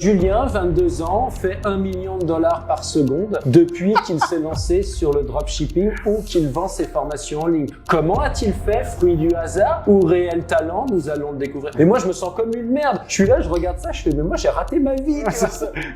Julien, 22 ans, fait 1 million de dollars par seconde depuis qu'il s'est lancé sur le dropshipping ou qu'il vend ses formations en ligne. Comment a-t-il fait? Fruit du hasard ou réel talent? Nous allons le découvrir. Et moi, je me sens comme une merde. Je suis là, je regarde ça, je fais, mais moi, j'ai raté ma vie.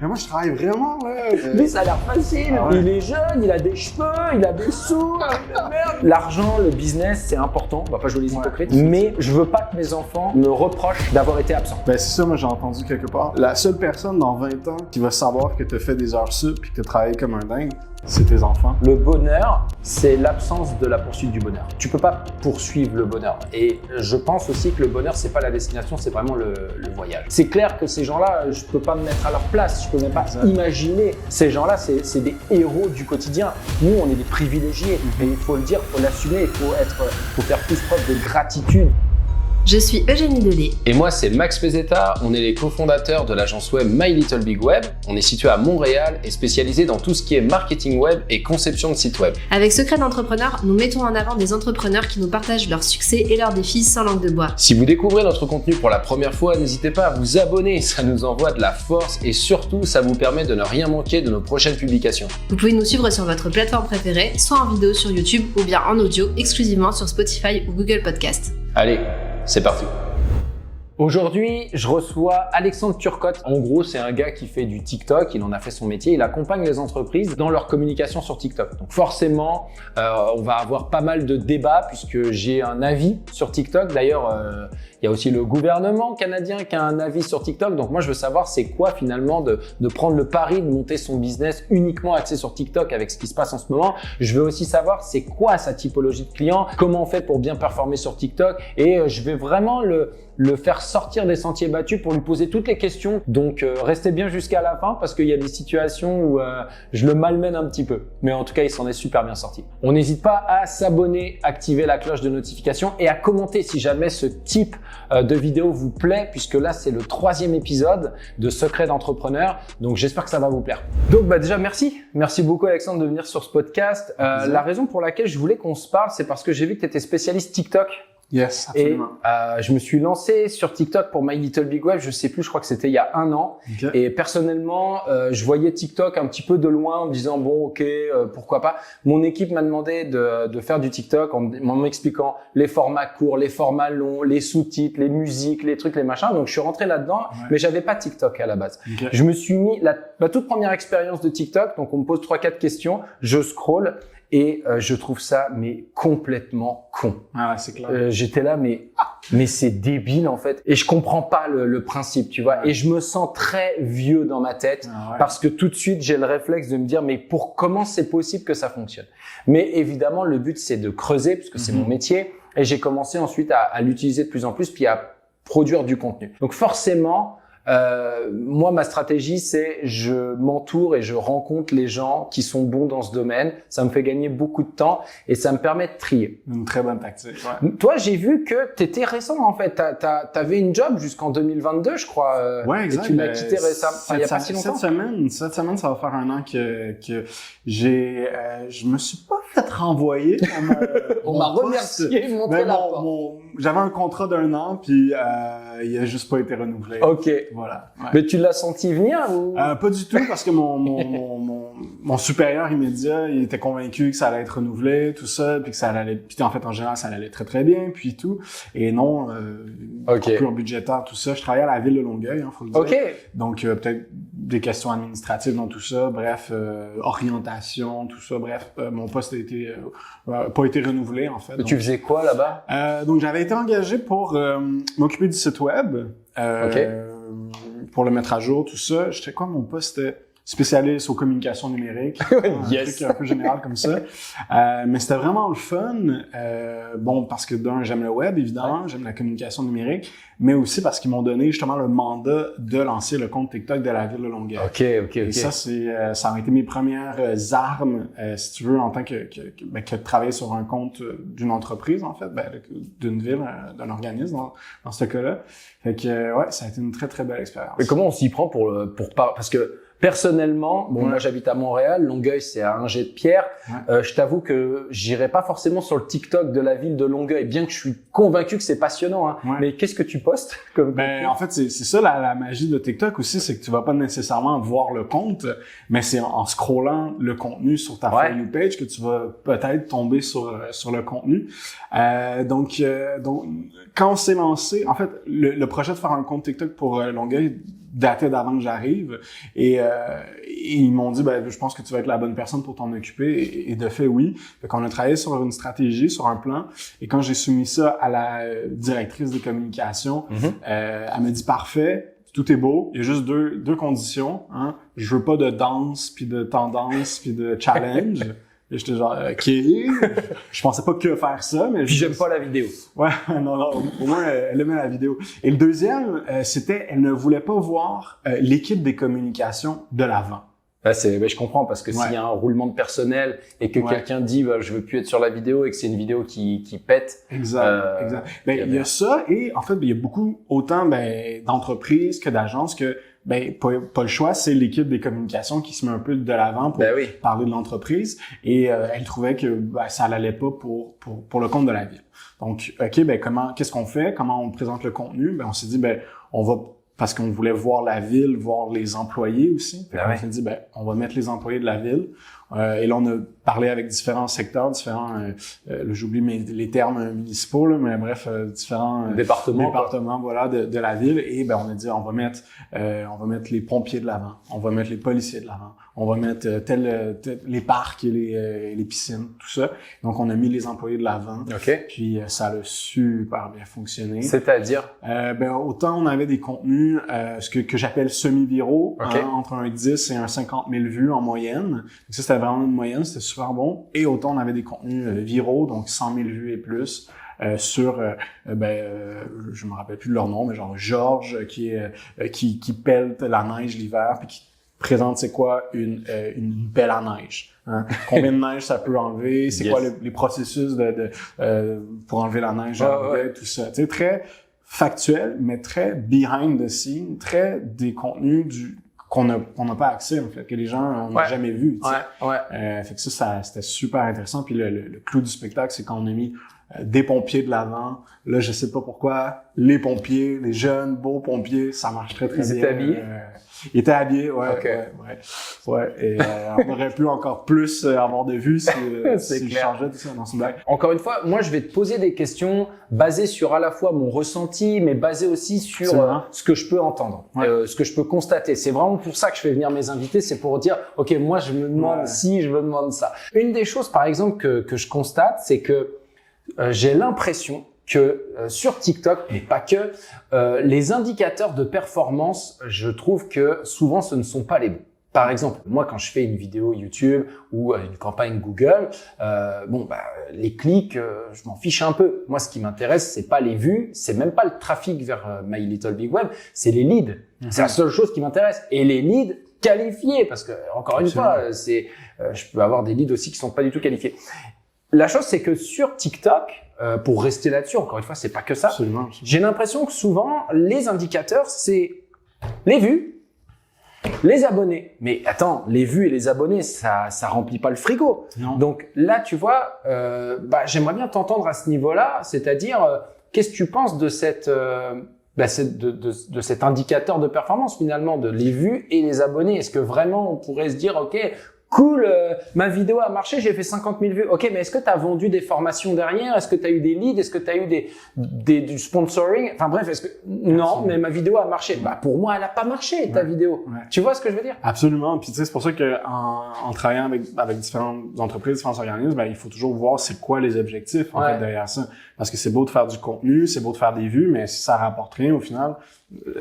Mais moi, je travaille vraiment, ouais. Lui, ça a l'air facile. Ah ouais. Il est jeune, il a des cheveux, il a des sous. Merde. L'argent, le business, c'est important. On va pas jouer les hypocrites. Mais je veux pas que mes enfants me reprochent d'avoir été absent. Ben, c'est ça, moi, j'ai entendu quelque part. La seule personne dans 20 ans qui va savoir que tu as fait des heures sup et que tu as travaillé comme un dingue, c'est tes enfants. Le bonheur, c'est l'absence de la poursuite du bonheur. Tu peux pas poursuivre le bonheur. Et je pense aussi que le bonheur, c'est pas la destination, c'est vraiment le voyage. C'est clair que ces gens-là, je peux pas me mettre à leur place, je peux même pas imaginer. Ces gens-là, c'est des héros du quotidien. Nous, on est des privilégiés. Et il faut le dire, il faut l'assumer, il faut faire plus preuve de gratitude. Je suis Eugénie Delay. Et moi, c'est Max Pezzetta. On est les cofondateurs de l'agence web My Little Big Web. On est situé à Montréal et spécialisé dans tout ce qui est marketing web et conception de sites web. Avec Secret d'entrepreneur, nous mettons en avant des entrepreneurs qui nous partagent leurs succès et leurs défis sans langue de bois. Si vous découvrez notre contenu pour la première fois, n'hésitez pas à vous abonner. Ça nous envoie de la force et surtout, ça vous permet de ne rien manquer de nos prochaines publications. Vous pouvez nous suivre sur votre plateforme préférée, soit en vidéo sur YouTube ou bien en audio exclusivement sur Spotify ou Google Podcast. Allez, c'est parti. Aujourd'hui, je reçois Alexandre Turcotte. En gros, c'est un gars qui fait du TikTok, il en a fait son métier, il accompagne les entreprises dans leur communication sur TikTok. Donc forcément, on va avoir pas mal de débats puisque j'ai un avis sur TikTok. D'ailleurs, il y a aussi le gouvernement canadien qui a un avis sur TikTok. Donc moi, je veux savoir c'est quoi finalement de prendre le pari de monter son business uniquement axé sur TikTok avec ce qui se passe en ce moment. Je veux aussi savoir c'est quoi sa typologie de clients, comment on fait pour bien performer sur TikTok et je vais vraiment le faire sortir des sentiers battus pour lui poser toutes les questions. Donc restez bien jusqu'à la fin parce qu'il y a des situations où je le malmène un petit peu. Mais en tout cas, il s'en est super bien sorti. On n'hésite pas à s'abonner, activer la cloche de notification et à commenter si jamais ce type de vidéo vous plaît puisque là, c'est le 3e épisode de Secret d'entrepreneur. Donc j'espère que ça va vous plaire. Donc déjà, merci. Merci beaucoup Alexandre de venir sur ce podcast. La raison pour laquelle je voulais qu'on se parle, c'est parce que j'ai vu que tu étais spécialiste TikTok. Yes, absolument. Et je me suis lancé sur TikTok pour My Little Big Web, je sais plus, je crois que c'était il y a 1 an. Okay. Et personnellement, je voyais TikTok un petit peu de loin en me disant bon, ok, pourquoi pas. Mon équipe m'a demandé de faire du TikTok en m'expliquant les formats courts, les formats longs, les sous-titres, les musiques, les trucs, les machins. Donc je suis rentré là-dedans, mais j'avais pas TikTok à la base. Okay. Je me suis mis ma toute première expérience de TikTok, donc on me pose 3-4 questions, je scrolle. Et je trouve ça mais complètement con. Ah, c'est clair. J'étais là mais c'est débile en fait et je comprends pas le principe, tu vois. Ouais. Et je me sens très vieux dans ma tête parce que tout de suite j'ai le réflexe de me dire mais comment c'est possible que ça fonctionne. Mais évidemment le but c'est de creuser puisque c'est mon métier et j'ai commencé ensuite à l'utiliser de plus en plus puis à produire du contenu. Donc forcément moi, ma stratégie, c'est je m'entoure et je rencontre les gens qui sont bons dans ce domaine. Ça me fait gagner beaucoup de temps et ça me permet de trier. Une très bonne tactique. Ouais. Toi, j'ai vu que t'étais récent en fait. T'avais une job jusqu'en 2022, je crois. Ouais, exact. Et tu l'as quitté récemment. Il y a pas si longtemps. Cette semaine, ça va faire 1 an que je me suis pas fait renvoyer. On m'a remercié, montré la porte. J'avais un contrat d'1 an puis il a juste pas été renouvelé. Ok. Voilà. Ouais. Mais tu l'as senti venir ou pas du tout parce que mon supérieur immédiat, il était convaincu que ça allait être renouvelé, tout ça, puis que ça allait. Puis en fait en général ça allait très très bien, puis tout. Et non, coupure budgétaire, tout ça. Je travaillais à la ville de Longueuil, faut le dire. Ok. Donc peut-être des questions administratives dans tout ça. Bref, orientation, tout ça. Bref, mon poste a été pas été renouvelé en fait. Donc, tu faisais quoi là-bas? Donc j'avais été engagé pour m'occuper du site web. Pour le mettre à jour, tout ça. J'étais quoi, mon poste? C'était spécialiste aux communications numériques. Yes. Un truc un peu général comme ça. Mais c'était vraiment le fun. Bon, parce que d'un, j'aime le web, évidemment. J'aime la communication numérique. Mais aussi parce qu'ils m'ont donné justement le mandat de lancer le compte TikTok de la ville de Longueuil. Ok. Et ça, ça a été mes premières armes, si tu veux, en tant que de travailler sur un compte d'une entreprise, en fait, d'une ville, d'un organisme dans ce cas-là. Fait que, ouais, ça a été une très, très belle expérience. Mais comment on s'y prend parce que Personnellement, moi j'habite à Montréal, Longueuil c'est à un jet de pierre. Je t'avoue que j'irai pas forcément sur le TikTok de la ville de Longueuil, bien que je suis convaincu que c'est passionnant. Hein. Mais qu'est-ce que tu postes comme en fait, c'est ça la magie de TikTok aussi, c'est que tu vas pas nécessairement voir le compte, mais c'est en scrollant le contenu sur ta For You page que tu vas peut-être tomber sur le contenu. Donc quand on s'est lancé, en fait, le projet de faire un compte TikTok pour Longueuil datait d'avant que j'arrive et ils m'ont dit je pense que tu vas être la bonne personne pour t'en occuper et de fait oui. Fait qu'on a travaillé sur une stratégie, sur un plan et quand j'ai soumis ça à la directrice de communication, elle m'a dit parfait, tout est beau, il y a juste deux conditions, hein. Je veux pas de danse puis de tendance puis de challenge. Et j'étais genre, OK, je pensais pas que faire ça, mais... Puis j'aime pas la vidéo. Ouais, non, au moins, elle aimait la vidéo. Et le deuxième, c'était, elle ne voulait pas voir l'équipe des communications de l'avant. Je comprends, parce que s'il y a un roulement de personnel et que quelqu'un dit, je veux plus être sur la vidéo et que c'est une vidéo qui pète. Exact. Il y a ça, et en fait, il y a beaucoup, autant, d'entreprises que d'agences que, pas le choix, c'est l'équipe des communications qui se met un peu de l'avant pour parler de l'entreprise et elle trouvait que ça l'allait pas pour le compte de la ville. Donc OK, qu'est-ce qu'on fait? Comment on présente le contenu? On s'est dit on va, parce qu'on voulait voir la ville, voir les employés aussi. On s'est dit on va mettre les employés de la ville. Et là, on a parlé avec différents secteurs, j'oublie les termes municipaux, là, mais bref, différents départements voilà, de la ville. Et on a dit, on va mettre les pompiers de l'avant, on va mettre les policiers de l'avant, on va mettre les parcs et les piscines, tout ça. Donc, on a mis les employés de l'avant. Puis, ça a super bien fonctionné. C'est-à-dire? Autant on avait des contenus, que j'appelle semi-viraux, entre un 10 et un 50 000 vues en moyenne. Donc, ça, c'était vraiment une moyenne, c'était super bon. Et autant on avait des contenus viraux, donc 100 000 vues et plus, sur, je me rappelle plus de leur nom, mais genre Georges qui pèle la neige l'hiver, puis qui présente c'est quoi une pelle à neige. Hein? Combien de neige ça peut enlever, c'est quoi les processus pour enlever la neige, tout ça. Tu sais, très factuel, mais très behind the scene, très des contenus qu'on n'a pas accès, en fait, que les gens n'ont jamais vu. Fait que ça, c'était super intéressant. Puis le clou du spectacle, c'est quand on a mis des pompiers de l'avant. Là, je sais pas pourquoi, les pompiers, les jeunes, beaux pompiers, ça marche très, très bien. Ils étaient habillés? Ils étaient habillés, et on aurait pu encore plus avoir de vues si je changeais tout ça dans ce blague. Encore une fois, moi, je vais te poser des questions basées sur à la fois mon ressenti, mais basées aussi sur ce que je peux entendre, ce que je peux constater. C'est vraiment pour ça que je fais venir mes invités, c'est pour dire, OK, moi, je me demande si, je me demande ça. Une des choses, par exemple, que je constate, c'est que j'ai l'impression que sur TikTok, mais pas que, les indicateurs de performance, je trouve que souvent ce ne sont pas les bons. Par exemple, moi quand je fais une vidéo YouTube ou une campagne Google, les clics, je m'en fiche un peu. Moi, ce qui m'intéresse, c'est pas les vues, c'est même pas le trafic vers My Little Big Web, c'est les leads. C'est la seule chose qui m'intéresse. Et les leads qualifiés, parce que encore une fois, je peux avoir des leads aussi qui sont pas du tout qualifiés. La chose, c'est que sur TikTok, pour rester là-dessus, encore une fois, c'est pas que ça. Absolument. J'ai l'impression que souvent, les indicateurs, c'est les vues, les abonnés. Mais attends, les vues et les abonnés, ça remplit pas le frigo. Non. Donc là, tu vois, j'aimerais bien t'entendre à ce niveau-là, c'est-à-dire, qu'est-ce que tu penses de de cet indicateur de performance finalement, de les vues et les abonnés? Est-ce que vraiment on pourrait se dire, OK, cool, ma vidéo a marché, j'ai fait 50 000 vues. OK, mais est-ce que tu as vendu des formations derrière? Est-ce que tu as eu des leads? Est-ce que tu as eu du sponsoring? Enfin bref, est-ce que non, mais ma vidéo a marché. Pour moi, elle a pas marché ta vidéo. Tu vois ce que je veux dire? Absolument. Puis tu sais, c'est pour ça que en travaillant avec différentes entreprises, différents organismes, il faut toujours voir c'est quoi les objectifs en fait derrière ça. Parce que c'est beau de faire du contenu, c'est beau de faire des vues, mais si ça rapporte rien au final,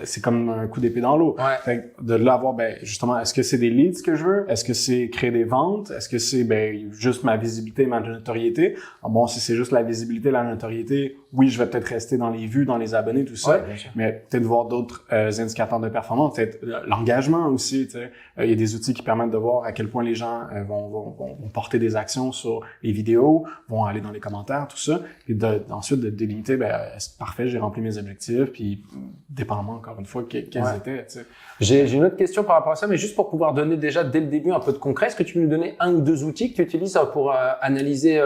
c'est comme un coup d'épée dans l'eau. Fait que de là avoir, justement, est-ce que c'est des leads que je veux? Est-ce que c'est créer des ventes? Est-ce que c'est, juste ma visibilité, ma notoriété? Bon, si c'est juste la visibilité, la notoriété, oui, je vais peut-être rester dans les vues, dans les abonnés, tout ça. Mais peut-être voir d'autres indicateurs de performance, peut-être l'engagement aussi, tu sais. Il y a des outils qui permettent de voir à quel point les gens vont porter des actions sur les vidéos, vont aller dans les commentaires, tout ça. Et de ensuite de délimiter, c'est parfait, j'ai rempli mes objectifs, puis dépendamment encore une fois quels étaient, tu sais. J'ai une autre question par rapport à ça, mais juste pour pouvoir donner déjà dès le début un peu de concret, est-ce que tu peux nous donner 1 ou 2 outils que tu utilises pour analyser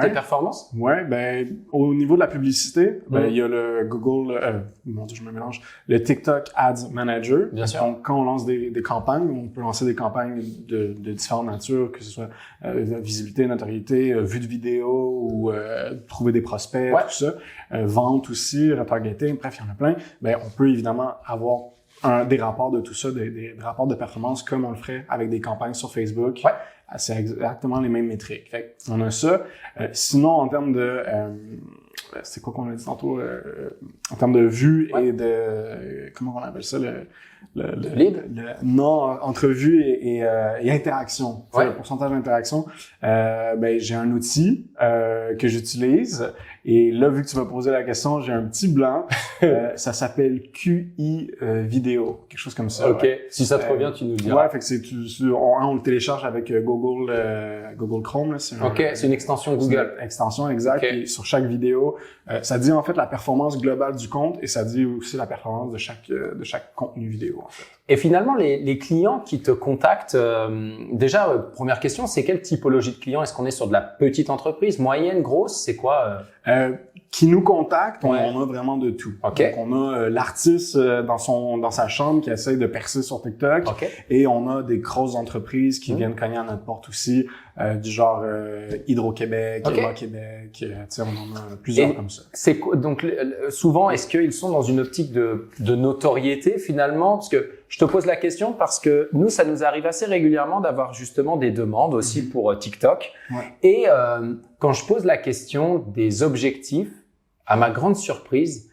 tes performances? Ouais, au niveau de la publicité, il y a le Google, mon Dieu, je me mélange, le TikTok Ads Manager. Bien sûr. Donc, quand on lance des campagnes, on peut lancer des campagnes de différentes natures, que ce soit visibilité, notoriété, vue de vidéo ou trouver des prospects, tout ça. Vente aussi, retargeting, bref, il y en a plein. On peut évidemment avoir des rapports de tout ça, des rapports de performance comme on le ferait avec des campagnes sur Facebook. Ouais. C'est exactement les mêmes métriques. Fait on a ça. Sinon, en termes de... c'est quoi qu'on a dit tantôt? En termes de vues et de... comment on appelle ça? Non, entre vues et interaction. Ouais. Le pourcentage d'interaction. J'ai un outil que j'utilise. Et là, vu que tu m'as posé la question, j'ai un petit blanc. Ça s'appelle QI Vidéo, quelque chose comme ça. Ok. Ouais. Si ça te revient, tu nous diras. Ouais, fait que on le télécharge avec Google Chrome. Là, c'est une extension Google. Une extension, exact. Et sur chaque vidéo, ça dit en fait la performance globale du compte et ça dit aussi la performance de chaque contenu vidéo. En fait. Et finalement, les clients qui te contactent, déjà, première question, c'est quelle typologie de clients? Est-ce qu'on est sur de la petite entreprise, moyenne, grosse? C'est quoi? Qui nous contactent, on a vraiment de tout. Okay. Donc, on a l'artiste dans sa chambre qui essaye de percer sur TikTok. Okay. Et on a des grosses entreprises qui viennent cogner à notre porte aussi, du genre Hydro-Québec, Emma Québec, tu sais, on en a plusieurs comme ça. Donc, souvent, est-ce qu'ils sont dans une optique de notoriété finalement? Parce que je te pose la question parce que nous, ça nous arrive assez régulièrement d'avoir justement des demandes aussi pour TikTok. Ouais. Et quand je pose la question des objectifs, à ma grande surprise,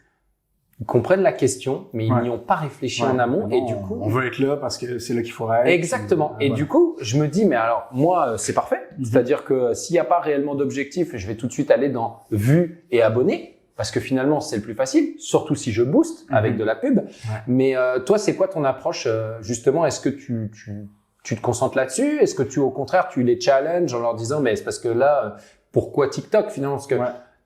ils comprennent la question, mais ils n'y ont pas réfléchi en amont. Non, et du coup, on veut être là parce que c'est là qu'il faut être. Exactement. Et du coup, je me dis, mais alors moi, c'est parfait. C'est-à-dire que s'il n'y a pas réellement d'objectif, je vais tout de suite aller dans vues et abonnés. Parce que finalement, c'est le plus facile, surtout si je booste avec de la pub. Ouais. Mais toi, c'est quoi ton approche justement? Est-ce que tu te concentres là-dessus? Est-ce que au contraire, tu les challenges en leur disant, mais c'est parce que là, pourquoi TikTok finalement? Parce que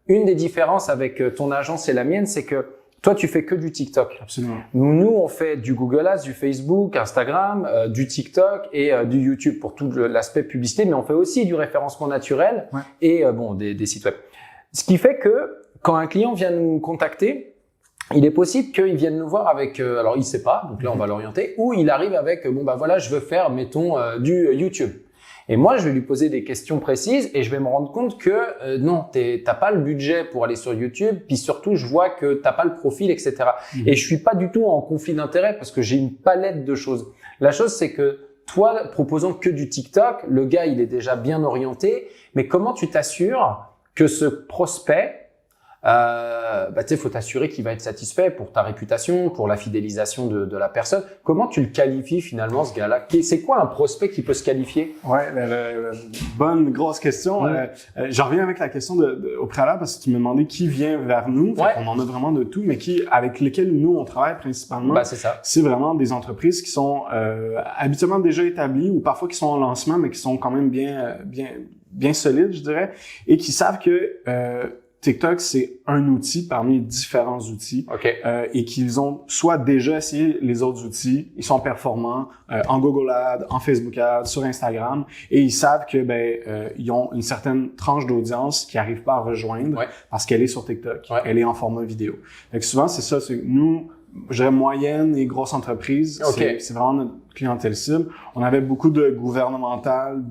une des différences avec ton agence et la mienne, c'est que toi, tu fais que du TikTok. Absolument. Nous, on fait du Google Ads, du Facebook, Instagram, du TikTok et du YouTube pour tout l'aspect publicité, mais on fait aussi du référencement naturel et des sites web. Ce qui fait que quand un client vient nous contacter, il est possible qu'il vienne nous voir avec, alors il sait pas, donc là on va l'orienter, ou il arrive avec, je veux faire, mettons, du YouTube. Et moi, je vais lui poser des questions précises et je vais me rendre compte que non, t'as pas le budget pour aller sur YouTube, puis surtout, je vois que t'as pas le profil, etc. Et je suis pas du tout en conflit d'intérêt parce que j'ai une palette de choses. La chose, c'est que toi, proposant que du TikTok, le gars, il est déjà bien orienté, mais comment tu t'assures que ce prospect, faut t'assurer qu'il va être satisfait pour ta réputation, pour la fidélisation de la personne. Comment tu le qualifies finalement, ce gars-là? C'est quoi un prospect qui peut se qualifier? Ouais, bonne grosse question. J'en reviens avec la question au préalable parce que tu me demandais qui vient vers nous. On en a vraiment de tout, mais avec lesquels nous on travaille principalement. C'est ça. C'est vraiment des entreprises qui sont habituellement déjà établies ou parfois qui sont en lancement, mais qui sont quand même bien solides, je dirais, et qui savent que TikTok, c'est un outil parmi différents outils et qu'ils ont soit déjà essayé les autres outils, ils sont performants en Google Ads, en Facebook Ads, sur Instagram et ils savent que ils ont une certaine tranche d'audience qui n'arrive pas à rejoindre parce qu'elle est sur TikTok, elle est en format vidéo. Donc souvent c'est ça, c'est nous, je dirais moyenne et grosse entreprise, c'est vraiment notre clientèle cible. On avait beaucoup de gouvernementales,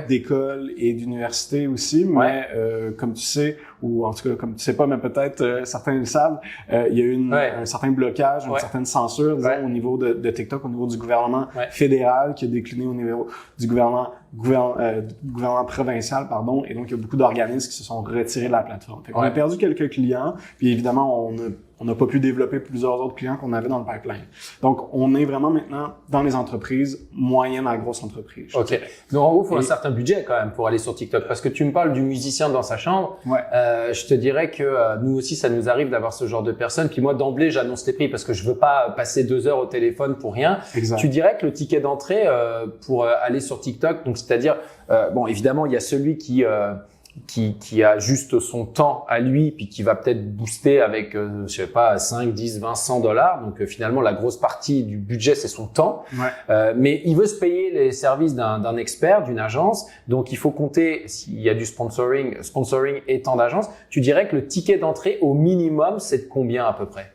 d'écoles et d'universités aussi, mais comme tu sais, ou en tout cas comme tu sais pas, mais peut-être certains le savent, il y a eu un certain blocage, une certaine censure disons, au niveau de TikTok, au niveau du gouvernement fédéral qui a décliné au niveau du gouvernement provincial, pardon, et donc il y a beaucoup d'organismes qui se sont retirés de la plateforme. On a perdu quelques clients, puis évidemment on n'a pas pu développer plusieurs autres clients qu'on avait dans le pipeline. Donc, on est vraiment maintenant dans les entreprises moyennes à grosses entreprises. OK. Donc, en gros, il faut un certain budget quand même pour aller sur TikTok. Parce que tu me parles du musicien dans sa chambre. Je te dirais que nous aussi, ça nous arrive d'avoir ce genre de personnes. Puis moi, d'emblée, j'annonce les prix parce que je veux pas passer 2 heures au téléphone pour rien. Exact. Tu dirais que le ticket d'entrée pour aller sur TikTok, donc c'est-à-dire, évidemment, il y a celui qui qui a juste son temps à lui, puis qui va peut-être booster avec, je sais pas, 5, 10, 20, 100 $. Donc finalement, la grosse partie du budget, c'est son temps. Ouais. Mais il veut se payer les services d'un expert, d'une agence. Donc il faut compter, s'il y a du sponsoring et tant d'agences, tu dirais que le ticket d'entrée au minimum, c'est de combien à peu près?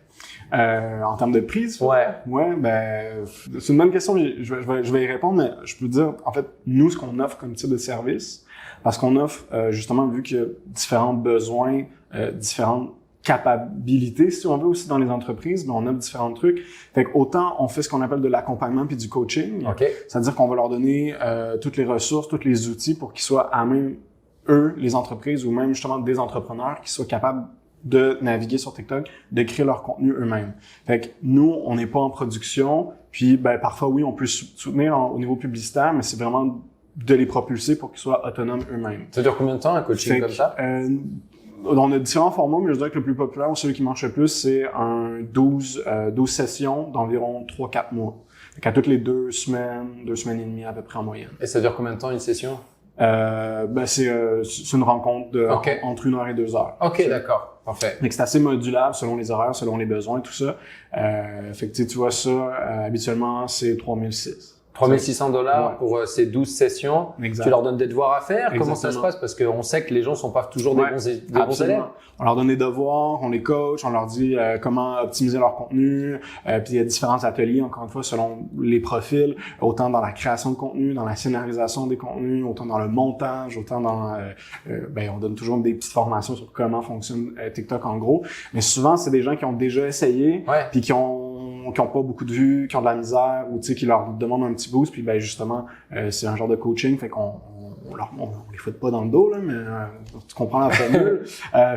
En termes de prise? Ouais. Ouais, ben, c'est une bonne question, je vais y répondre, mais je peux dire, en fait, nous, ce qu'on offre comme type de service, parce qu'on offre, justement, vu qu'il y a différents besoins, différentes capabilités, si on veut, aussi dans les entreprises, mais on offre différents trucs. Fait qu'autant, on fait ce qu'on appelle de l'accompagnement puis du coaching. OK. C'est-à-dire qu'on va leur donner, toutes les ressources, tous les outils pour qu'ils soient à même, eux, les entreprises, ou même, justement, des entrepreneurs qui soient capables de naviguer sur TikTok, de créer leur contenu eux-mêmes. Fait que nous, on n'est pas en production, puis ben parfois oui, on peut soutenir au niveau publicitaire, mais c'est vraiment de les propulser pour qu'ils soient autonomes eux-mêmes. Ça dure combien de temps un coaching comme ça? On a différents formats, mais je dirais que le plus populaire ou celui qui marche le plus, c'est un 12 sessions d'environ 3-4 mois. Fait qu'à toutes les 2 semaines et demie à peu près en moyenne. Et ça dure combien de temps une session? Ben c'est une rencontre de Okay. entre 1 heure et 2 heures. OK, d'accord. Parfait. Donc c'est assez modulable selon les horaires, selon les besoins, tout ça. Fait que tu vois ça, habituellement, c'est 3006. 3600 $ Ouais. pour ces 12 sessions. Exact. Tu leur donnes des devoirs à faire. Comment ça se Exactement. passe? Parce qu'on sait que les gens sont pas toujours des Ouais, bons élèves. absolument. On leur donne des devoirs, on les coach, on leur dit comment optimiser leur contenu. Puis il y a différents ateliers, encore une fois, selon les profils, autant dans la création de contenu, dans la scénarisation des contenus, autant dans le montage, autant dans... on donne toujours des petites formations sur comment fonctionne TikTok en gros. Mais souvent, c'est des gens qui ont déjà essayé, Ouais. puis qui ont pas beaucoup de vues, qui ont de la misère, ou tu sais, qui leur demandent un petit boost, puis ben justement, c'est un genre de coaching, fait qu'on les fout pas dans le dos, là, mais tu comprends la formule.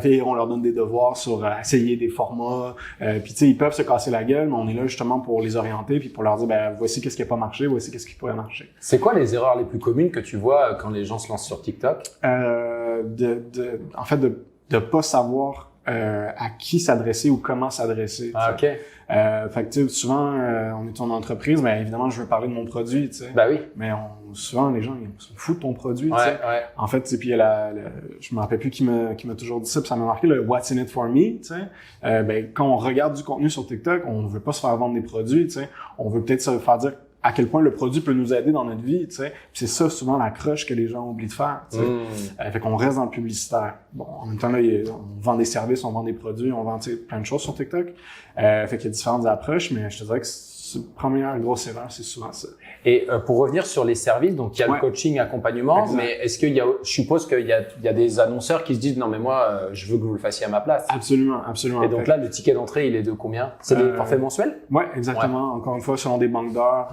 Puis on leur donne des devoirs sur essayer des formats, puis tu sais, ils peuvent se casser la gueule, mais on est là justement pour les orienter, puis pour leur dire, ben voici qu'est-ce qui a pas marché, voici qu'est-ce qui pourrait marcher. C'est quoi les erreurs les plus communes que tu vois quand les gens se lancent sur TikTok? En fait, de pas savoir à qui s'adresser ou comment s'adresser. Ah, OK. Fait que tu sais, souvent, on est en entreprise, mais évidemment, je veux parler de mon produit, tu sais. Bah oui. Mais souvent, les gens, ils se foutent de ton produit, tu Ouais, sais. ouais. En fait, tu sais, puis je me rappelle plus qui m'a toujours dit ça, puis ça m'a marqué, le What's in it for me, tu sais. Quand on regarde du contenu sur TikTok, on veut pas se faire vendre des produits, tu sais. On veut peut-être se faire dire à quel point le produit peut nous aider dans notre vie, tu sais. Puis c'est ça, souvent, la croche que les gens oublient de faire, tu sais. Fait qu'on reste dans le publicitaire. Bon, en même temps, là, on vend des services, on vend des produits, on vend, tu sais, plein de choses sur TikTok. Fait qu'il y a différentes approches, mais je te dirais que la première grosse erreur, c'est souvent ça. Et pour revenir sur les services, donc il y a le coaching, accompagnement, Exact. mais est-ce qu'il y a, je suppose qu'il y a des annonceurs qui se disent non mais moi je veux que vous le fassiez à ma place. Absolument, absolument. Et donc là le ticket d'entrée il est de combien? C'est des forfaits mensuels? Ouais, exactement. Ouais. Encore une fois, selon des banques d'heures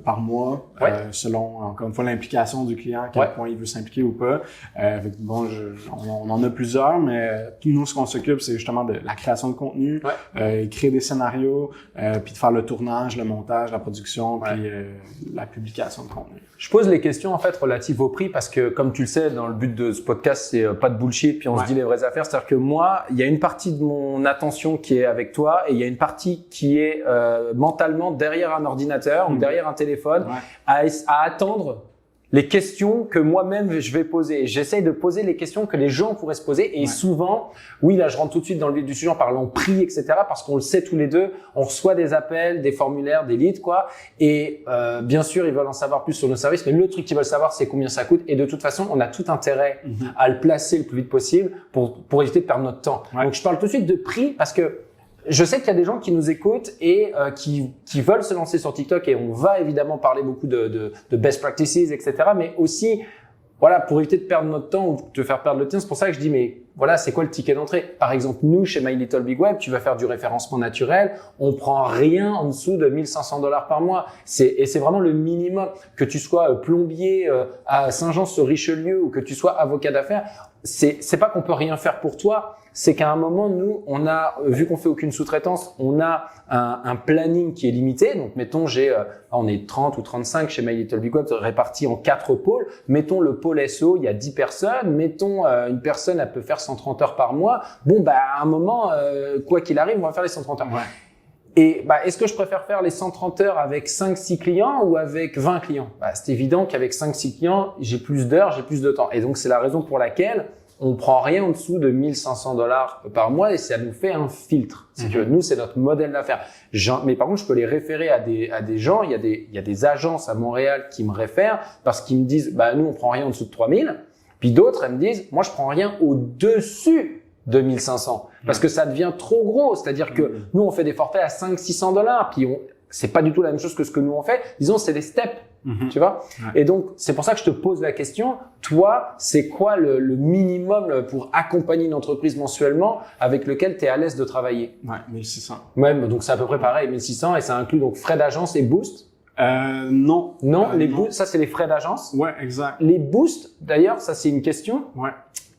par mois, selon encore une fois l'implication du client, à quel point il veut s'impliquer ou pas. Fait que, bon, on en a plusieurs, mais nous ce qu'on s'occupe c'est justement de la création de contenu, créer des scénarios, puis de faire le tournage, le montage, la production, puis la publication de contenu. Je pose les questions en fait relatives au prix parce que comme tu le sais, dans le but de ce podcast, c'est pas de bullshit puis on se dit les vraies affaires. C'est-à-dire que moi, il y a une partie de mon attention qui est avec toi et il y a une partie qui est mentalement derrière un ordinateur ou derrière un téléphone à attendre les questions que moi-même je vais poser. J'essaye de poser les questions que les gens pourraient se poser et souvent, oui là je rentre tout de suite dans le vif du sujet en parlant prix, etc. parce qu'on le sait tous les deux, on reçoit des appels, des formulaires, des leads quoi et bien sûr ils veulent en savoir plus sur nos services mais le truc qu'ils veulent savoir c'est combien ça coûte et de toute façon on a tout intérêt à le placer le plus vite possible pour éviter de perdre notre temps. Donc je parle tout de suite de prix parce que je sais qu'il y a des gens qui nous écoutent et qui veulent se lancer sur TikTok et on va évidemment parler beaucoup de best practices, etc. Mais aussi, voilà, pour éviter de perdre notre temps ou de te faire perdre le tien, c'est pour ça que je dis, mais voilà, c'est quoi le ticket d'entrée? Par exemple, nous, chez My Little Big Web, tu vas faire du référencement naturel, on prend rien en dessous de 1 500 $ par mois. Et c'est vraiment le minimum. Que tu sois plombier à Saint-Jean-sur-Richelieu ou que tu sois avocat d'affaires, c'est pas qu'on peut rien faire pour toi, c'est qu'à un moment, nous, on a, vu qu'on fait aucune sous-traitance, on a un planning qui est limité. Donc, mettons, on est 30 ou 35 chez My Little Big Web répartis en 4 pôles. Mettons le pôle SEO, il y a 10 personnes. Mettons, une personne, elle peut faire 130 heures par mois. Bon, bah, à un moment, quoi qu'il arrive, on va faire les 130 heures. Ouais. Et bah, est-ce que je préfère faire les 130 heures avec 5-6 clients ou avec 20 clients? Bah, c'est évident qu'avec 5-6 clients, j'ai plus d'heures, j'ai plus de temps. Et donc, c'est la raison pour laquelle on prend rien en dessous de 1500 $ par mois et ça nous fait un filtre. C'est que nous, c'est notre modèle d'affaires. Mais par contre, je peux les référer à des gens. Il y a des agences à Montréal qui me réfèrent parce qu'ils me disent, bah, nous, on prend rien en dessous de 3000. Puis d'autres, elles me disent, moi, je prends rien au-dessus de 1500 parce que ça devient trop gros. C'est-à-dire que nous, on fait des forfaits à 500-600 $. Puis c'est pas du tout la même chose que ce que nous on fait. Disons, c'est des steps. Tu vois? Et donc, c'est pour ça que je te pose la question. Toi, c'est quoi le minimum pour accompagner une entreprise mensuellement avec lequel tu es à l'aise de travailler? Ouais, 1600. Même, donc c'est à peu près pareil, 1600 et ça inclut donc frais d'agence et boost? Non. Non, boosts, ça c'est les frais d'agence? Ouais, exact. Les boosts, d'ailleurs, ça c'est une question. Ouais.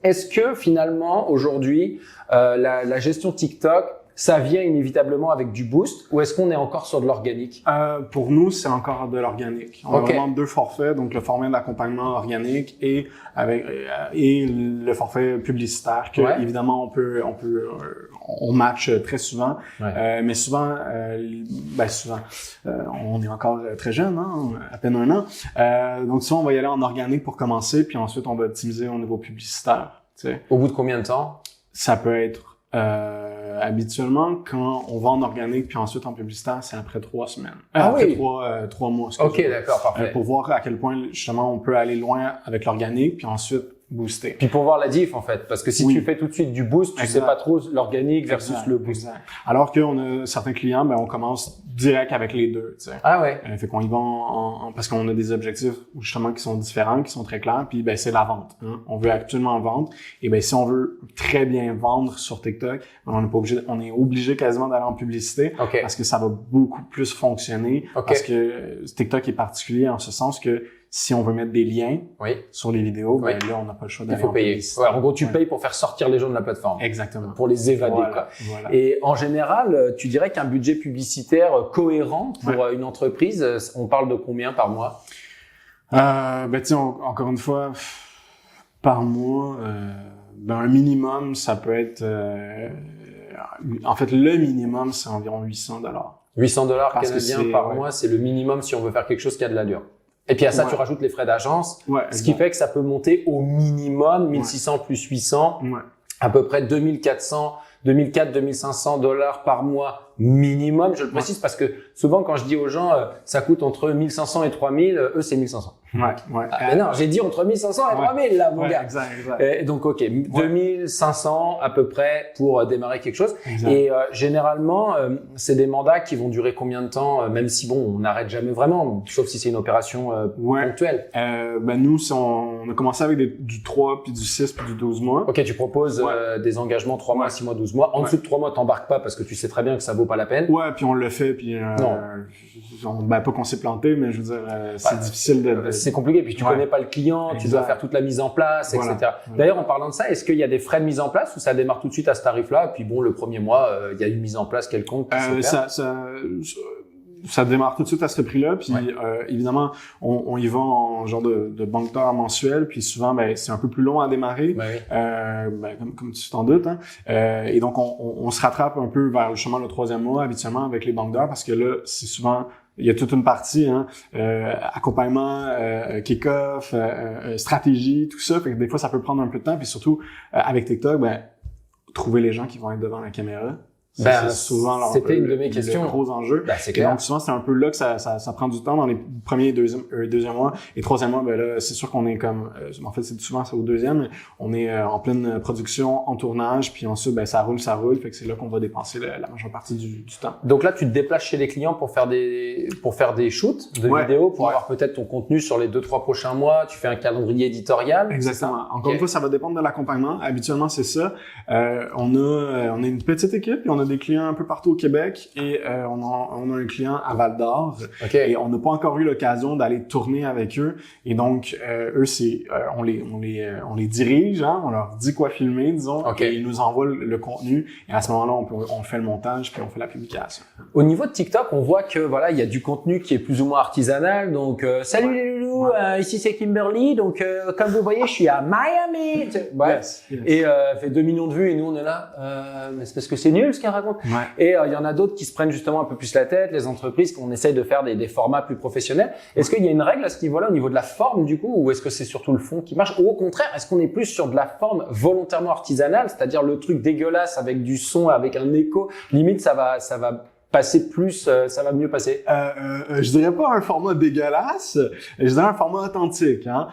Est-ce que finalement, aujourd'hui, la gestion TikTok, ça vient inévitablement avec du boost ou est-ce qu'on est encore sur de l'organique? Pour nous, c'est encore de l'organique. On a vraiment 2 forfaits, donc le forfait d'accompagnement organique et le forfait publicitaire que évidemment on match très souvent. Mais souvent, on est encore très jeune, hein, à peine 1 an. Donc souvent, on va y aller en organique pour commencer, puis ensuite on va optimiser au niveau publicitaire. Tu sais. Au bout de combien de temps? Ça peut être habituellement, quand on va en organique puis ensuite en publicitaire, c'est après 3 semaines. Après 3 mois. Ok, d'accord, parfait. Pour voir à quel point, justement, on peut aller loin avec l'organique puis ensuite booster. Puis pour voir la diff, en fait. Parce que si tu fais tout de suite du boost, tu sais pas trop l'organique versus le boost. Exact. Alors qu'on a certains clients, on commence direct avec les deux, tu sais. Ah ouais. Fait qu'on y va parce qu'on a des objectifs, justement, qui sont différents, qui sont très clairs, puis c'est la vente, hein. On veut actuellement vendre. Et si on veut très bien vendre sur TikTok, on est obligé quasiment d'aller en publicité. Parce que ça va beaucoup plus fonctionner. Parce que TikTok est particulier en ce sens que si on veut mettre des liens sur les vidéos, là, on n'a pas le choix d'aller en payer. En gros, tu payes pour faire sortir les gens de la plateforme. Exactement. Pour les évader, quoi. Voilà. Et en général, tu dirais qu'un budget publicitaire cohérent pour une entreprise, on parle de combien par mois? Encore une fois, par mois, un minimum, ça peut être, en fait, le minimum, c'est environ 800 $. 800 $ canadiens par mois, c'est le minimum si on veut faire quelque chose qui a de l'allure. Et puis à ça, tu rajoutes les frais d'agence, ce qui fait que ça peut monter au minimum 1600 plus 800, à peu près 2400, 2500 $ par mois minimum. Je le précise parce que souvent quand je dis aux gens ça coûte entre 1500 et 3000, eux c'est 1500. Mais non, j'ai dit entre 1500 et 3000 là, mon gars. Exact. Et donc 2500 à peu près pour démarrer quelque chose. Et généralement, c'est des mandats qui vont durer combien de temps, même si on n'arrête jamais vraiment, sauf si c'est une opération ponctuelle. Nous, on a commencé avec du 3, puis du 6, puis du 12 mois. Ok, tu proposes des engagements 3 mois, 6 mois, 12 mois. En dessous de 3 mois, t'embarques pas parce que tu sais très bien que ça vaut pas la peine. Ouais, puis on le fait, puis pas qu'on s'est planté, mais je veux dire, c'est difficile de... C'est compliqué, puis tu connais pas le client, tu dois faire toute la mise en place, etc. D'ailleurs, en parlant de ça, est-ce qu'il y a des frais de mise en place ou ça démarre tout de suite à ce tarif-là, puis le premier mois, il y a une mise en place quelconque qui ça démarre tout de suite à ce prix-là, puis évidemment, on y va en genre de banque d'heures mensuel, puis souvent, c'est un peu plus long à démarrer, comme tu t'en doutes, hein. Et donc, on se rattrape un peu vers justement le 3e mois, habituellement, avec les banques d'heures, parce que là, c'est souvent... Il y a toute une partie, accompagnement, kick-off, stratégie, tout ça. Fait que des fois, ça peut prendre un peu de temps. Puis surtout, avec TikTok, trouver les gens qui vont être devant la caméra. C'est souvent c'était une de mes questions. Le gros enjeu. C'est clair. Et donc souvent c'est un peu là que ça prend du temps dans les premiers et deuxième mois. Et 3e mois, là c'est sûr qu'on est comme, en fait c'est souvent au 2e, on est en pleine production, en tournage, puis ensuite ça roule. Fait que c'est là qu'on va dépenser la majeure partie du temps. Donc là tu te déplaces chez les clients pour faire des shoots de vidéos, pour avoir peut-être ton contenu sur les 2-3 prochains mois. Tu fais un calendrier éditorial. Exactement. Encore une fois, ça va dépendre de l'accompagnement. Habituellement c'est ça. On a une petite équipe, puis on a des clients un peu partout au Québec et on a un client à Val-d'Or et on n'a pas encore eu l'occasion d'aller tourner avec eux et donc eux on les dirige, hein, on leur dit quoi filmer, disons, et ils nous envoient le contenu et à ce moment-là on fait le montage puis on fait la publication. Au niveau de TikTok, on voit que il y a du contenu qui est plus ou moins artisanal, donc salut les loulous, ici c'est Kimberly, donc comme vous voyez je suis à Miami, et fait 2 millions de vues et nous on est là, mais c'est parce que c'est nul ce qu'il y raconte. Et il y en a d'autres qui se prennent justement un peu plus la tête, les entreprises, qu'on essaye de faire des formats plus professionnels. Est-ce qu'il y a une règle à ce niveau-là, au niveau de la forme du coup, ou est-ce que c'est surtout le fond qui marche? Ou au contraire, est-ce qu'on est plus sur de la forme volontairement artisanale, c'est-à-dire le truc dégueulasse avec du son, avec un écho, limite ça va passer plus, ça va mieux passer? Je dirais pas un format dégueulasse, je dirais un format authentique. Hein.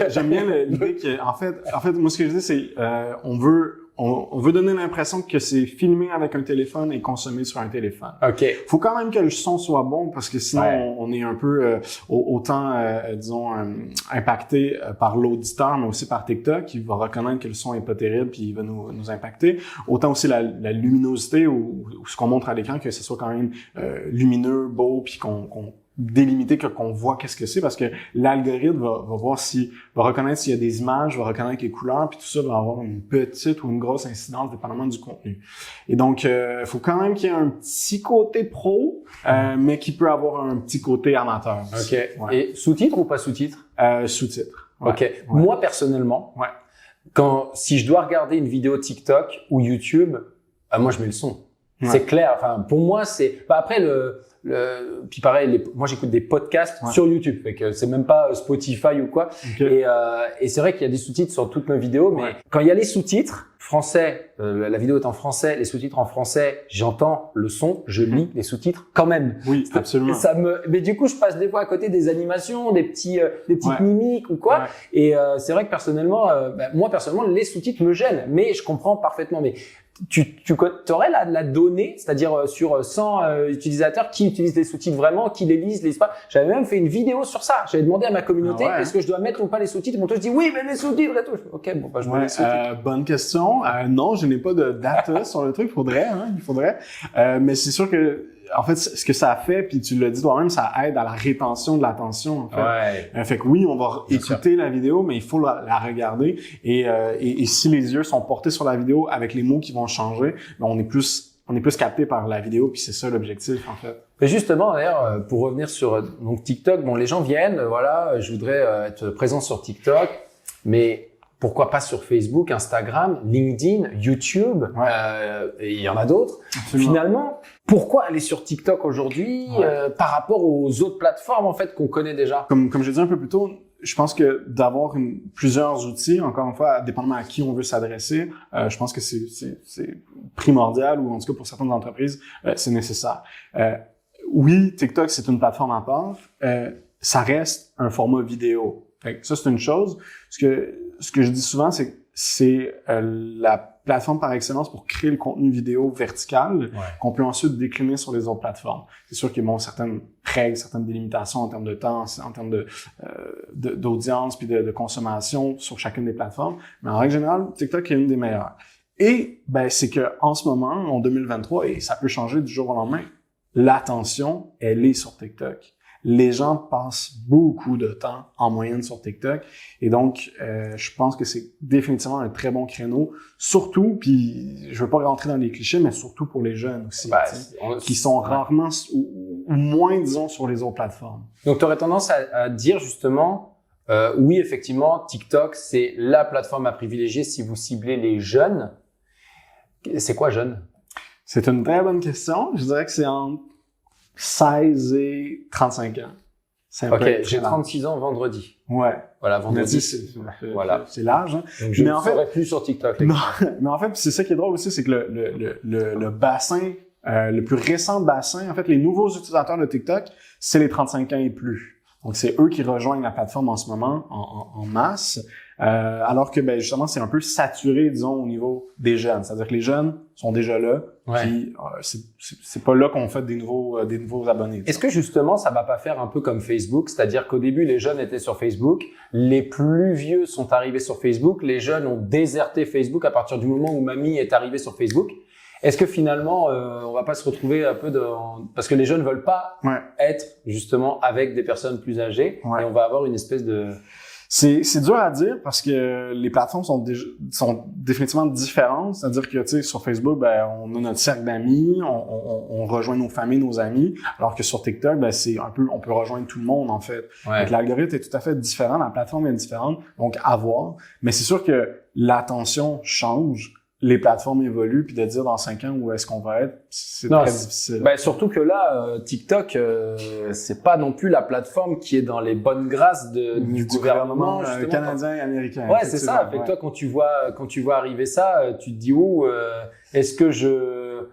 J'aime bien l'idée que, en fait, moi ce que je dis c'est, on veut donner l'impression que c'est filmé avec un téléphone et consommé sur un téléphone. OK. Faut quand même que le son soit bon parce que sinon on est un peu autant disons impacté par l'auditeur mais aussi par TikTok qui va reconnaître que le son est pas terrible puis il va nous impacter. Autant aussi la luminosité ou ce qu'on montre à l'écran que ce soit quand même lumineux, beau puis qu'on délimité qu'on voit qu'est-ce que c'est parce que l'algorithme va voir va reconnaître s'il y a des images, va reconnaître les couleurs puis tout ça va avoir une petite ou une grosse incidence dépendamment du contenu. Et donc faut quand même qu'il y ait un petit côté pro mais qui peut avoir un petit côté amateur. OK. Ouais. Et sous-titres ou pas sous-titres? Sous-titres. Ouais. OK. Ouais. Moi personnellement, si je dois regarder une vidéo TikTok ou YouTube, moi je mets le son. Ouais. C'est clair, enfin pour moi c'est après puis pareil, moi j'écoute des podcasts sur YouTube, fait que c'est même pas Spotify ou quoi. Okay. Et c'est vrai qu'il y a des sous-titres sur toutes nos vidéos, mais quand il y a les sous-titres français, la vidéo est en français, les sous-titres en français, j'entends le son, je lis les sous-titres quand même. Oui, absolument. Mais du coup, je passe des fois à côté des animations, des petites mimiques ou quoi. Et c'est vrai que personnellement, moi personnellement, les sous-titres me gênent, mais je comprends parfaitement. Mais tu aurais la donnée, c'est-à-dire sur 100 utilisateurs qui utilisent les sous-titres vraiment, qui les lisent pas. J'avais même fait une vidéo sur ça. J'avais demandé à ma communauté est-ce que je dois mettre ou pas les sous-titres. Ils m'ont tous dit oui, mais les sous-titres et tout. OK, bon, je mets les sous-titres. Bonne question. Non, je n'ai pas de data sur le truc. Il faudrait. Mais c'est sûr que en fait, ce que ça fait, puis tu l'as dit toi-même, ça aide à la rétention de l'attention. En fait. Fait que oui, on va écouter la vidéo, mais il faut la regarder. Et si les yeux sont portés sur la vidéo avec les mots qui vont changer, ben on est plus capté par la vidéo, puis c'est ça l'objectif en fait. Mais justement, d'ailleurs, pour revenir sur donc TikTok, bon, les gens viennent, voilà, je voudrais être présent sur TikTok, mais pourquoi pas sur Facebook, Instagram, LinkedIn, YouTube, et il y en a d'autres. Absolument. Finalement, pourquoi aller sur TikTok aujourd'hui par rapport aux autres plateformes en fait qu'on connaît déjà? Comme je disais un peu plus tôt, je pense que d'avoir plusieurs outils, encore une fois, dépendamment à qui on veut s'adresser, je pense que c'est primordial ou en tout cas pour certaines entreprises, c'est nécessaire. Oui, TikTok, c'est une plateforme à part. Ça reste un format vidéo. Fait que ça, c'est une chose. Ce que je dis souvent, c'est la plateforme par excellence pour créer le contenu vidéo vertical qu'on peut ensuite décliner sur les autres plateformes. C'est sûr qu'il y a certaines règles, certaines délimitations en termes de temps, en termes d'audience puis de consommation sur chacune des plateformes. Mais en règle générale, TikTok est une des meilleures. Et c'est que en ce moment, en 2023, et ça peut changer du jour au lendemain, l'attention, elle est sur TikTok. Les gens passent beaucoup de temps en moyenne sur TikTok et donc je pense que c'est définitivement un très bon créneau, surtout, puis je veux pas rentrer dans les clichés, mais surtout pour les jeunes aussi, qui sont rarement ou moins, disons, sur les autres plateformes. Donc tu aurais tendance à dire justement, oui, effectivement, TikTok, c'est la plateforme à privilégier si vous ciblez les jeunes. C'est quoi jeune? C'est une très bonne question. Je dirais que c'est entre 16 et 35 ans. OK, j'ai 36 ans vendredi. Ouais. Voilà, vendredi. C'est large, hein. Donc, je ne serai plus sur TikTok. Non, mais en fait, c'est ça qui est drôle aussi, c'est que le bassin, le plus récent bassin, en fait, les nouveaux utilisateurs de TikTok, c'est les 35 ans et plus. Donc, c'est eux qui rejoignent la plateforme en ce moment, en masse. Alors que, justement, c'est un peu saturé, disons, au niveau des jeunes. C'est-à-dire que les jeunes sont déjà là. Puis, c'est pas là qu'on fait des nouveaux abonnés. Est-ce que, justement, ça va pas faire un peu comme Facebook? C'est-à-dire qu'au début, les jeunes étaient sur Facebook. Les plus vieux sont arrivés sur Facebook. Les jeunes ont déserté Facebook à partir du moment où mamie est arrivée sur Facebook. Est-ce que finalement, on va pas se retrouver un peu parce que les jeunes veulent pas être justement avec des personnes plus âgées et on va avoir une espèce de... C'est dur à dire parce que les plateformes sont définitivement différentes. C'est-à-dire que, tu sais, sur Facebook, on a notre cercle d'amis, on rejoint nos familles, nos amis, alors que sur TikTok, c'est un peu, on peut rejoindre tout le monde, en fait. Donc, l'algorithme est tout à fait différent, la plateforme est différente, donc à voir. Mais c'est sûr que l'attention change. les plateformes évoluent, puis de dire dans 5 ans où est-ce qu'on va être, c'est très difficile. Ben, surtout que là, TikTok, c'est pas non plus la plateforme qui est dans les bonnes grâces du gouvernement canadien et américain. Ouais, c'est ça. Fait que toi, quand tu vois arriver ça, tu te dis est-ce que je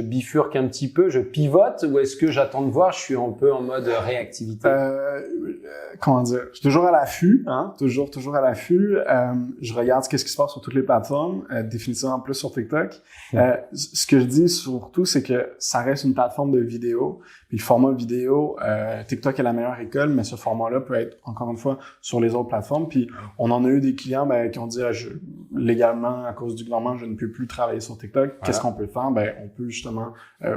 bifurque un petit peu, je pivote, ou est-ce que j'attends de voir, je suis un peu en mode réactivité? Comment dire? Je suis toujours à l'affût, hein, toujours à l'affût. Je regarde qu'est-ce qui se passe sur toutes les plateformes, définitivement plus sur TikTok. Ce que je dis surtout, c'est que ça reste une plateforme de vidéo. Puis le format vidéo, TikTok est la meilleure école, mais ce format-là peut être, encore une fois, sur les autres plateformes. Puis on en a eu des clients qui ont dit légalement, à cause du gouvernement, je ne peux plus travailler sur TikTok. Voilà. Qu'est-ce qu'on peut faire? On peut justement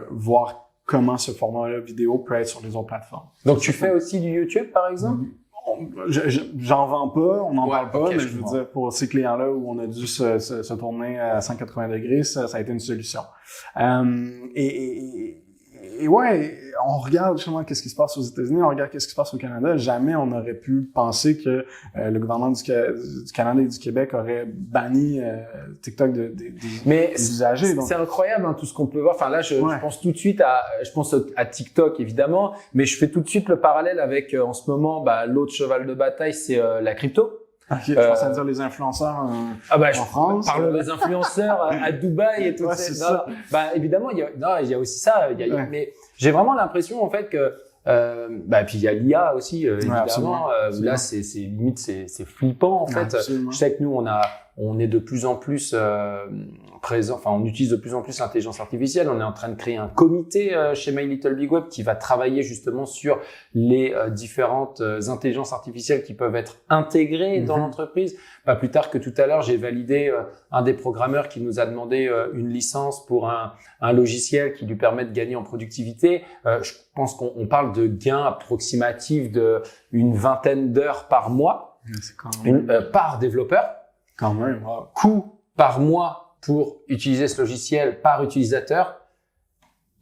voir comment ce format-là vidéo peut être sur les autres plateformes. Donc tu fais aussi du YouTube, par exemple? J'en vends pas, on n'en parle pas, mais je veux dire, pour ces clients-là où on a dû se tourner à 180 degrés, ça a été une solution. Et ouais, on regarde justement qu'est-ce qui se passe aux États-Unis, on regarde qu'est-ce qui se passe au Canada. Jamais on aurait pu penser que le gouvernement du Canada et du Québec aurait banni TikTok des usagers. C'est incroyable tout ce qu'on peut voir. Enfin là, je pense tout de suite à TikTok évidemment, mais je fais tout de suite le parallèle avec en ce moment l'autre cheval de bataille, c'est la crypto. Je pense à dire les influenceurs en France. Parlons des influenceurs à Dubaï et tout ça. Évidemment, il y a aussi ça. Mais j'ai vraiment l'impression en fait que puis il y a l'IA aussi évidemment. Là, c'est limite c'est flippant en fait. Absolument. Je sais que nous on est de plus en plus présent. Enfin, on utilise de plus en plus l'intelligence artificielle. On est en train de créer un comité chez My Little Big Web qui va travailler justement sur les différentes intelligences artificielles qui peuvent être intégrées dans l'entreprise. Pas plus tard que tout à l'heure, j'ai validé un des programmeurs qui nous a demandé une licence pour un logiciel qui lui permet de gagner en productivité. Je pense qu'on parle de gains approximatifs de une vingtaine d'heures par mois, par développeur. Quand même, wow. Coût par mois pour utiliser ce logiciel par utilisateur,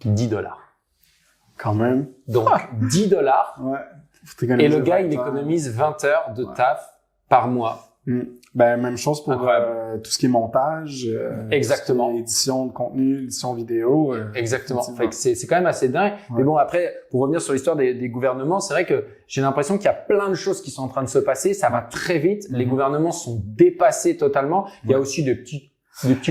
$10. Quand même. Donc, $10. Ouais. Et le gars, il économise 20 heures de taf par mois. Même chose pour tout ce qui est montage. Exactement. Tout ce qui est édition de contenu, édition vidéo. Exactement. Fait que c'est quand même assez dingue. Ouais. Mais bon, après, pour revenir sur l'histoire des gouvernements, c'est vrai que j'ai l'impression qu'il y a plein de choses qui sont en train de se passer. Ça va très vite. Les gouvernements sont dépassés totalement. Il y a aussi des petits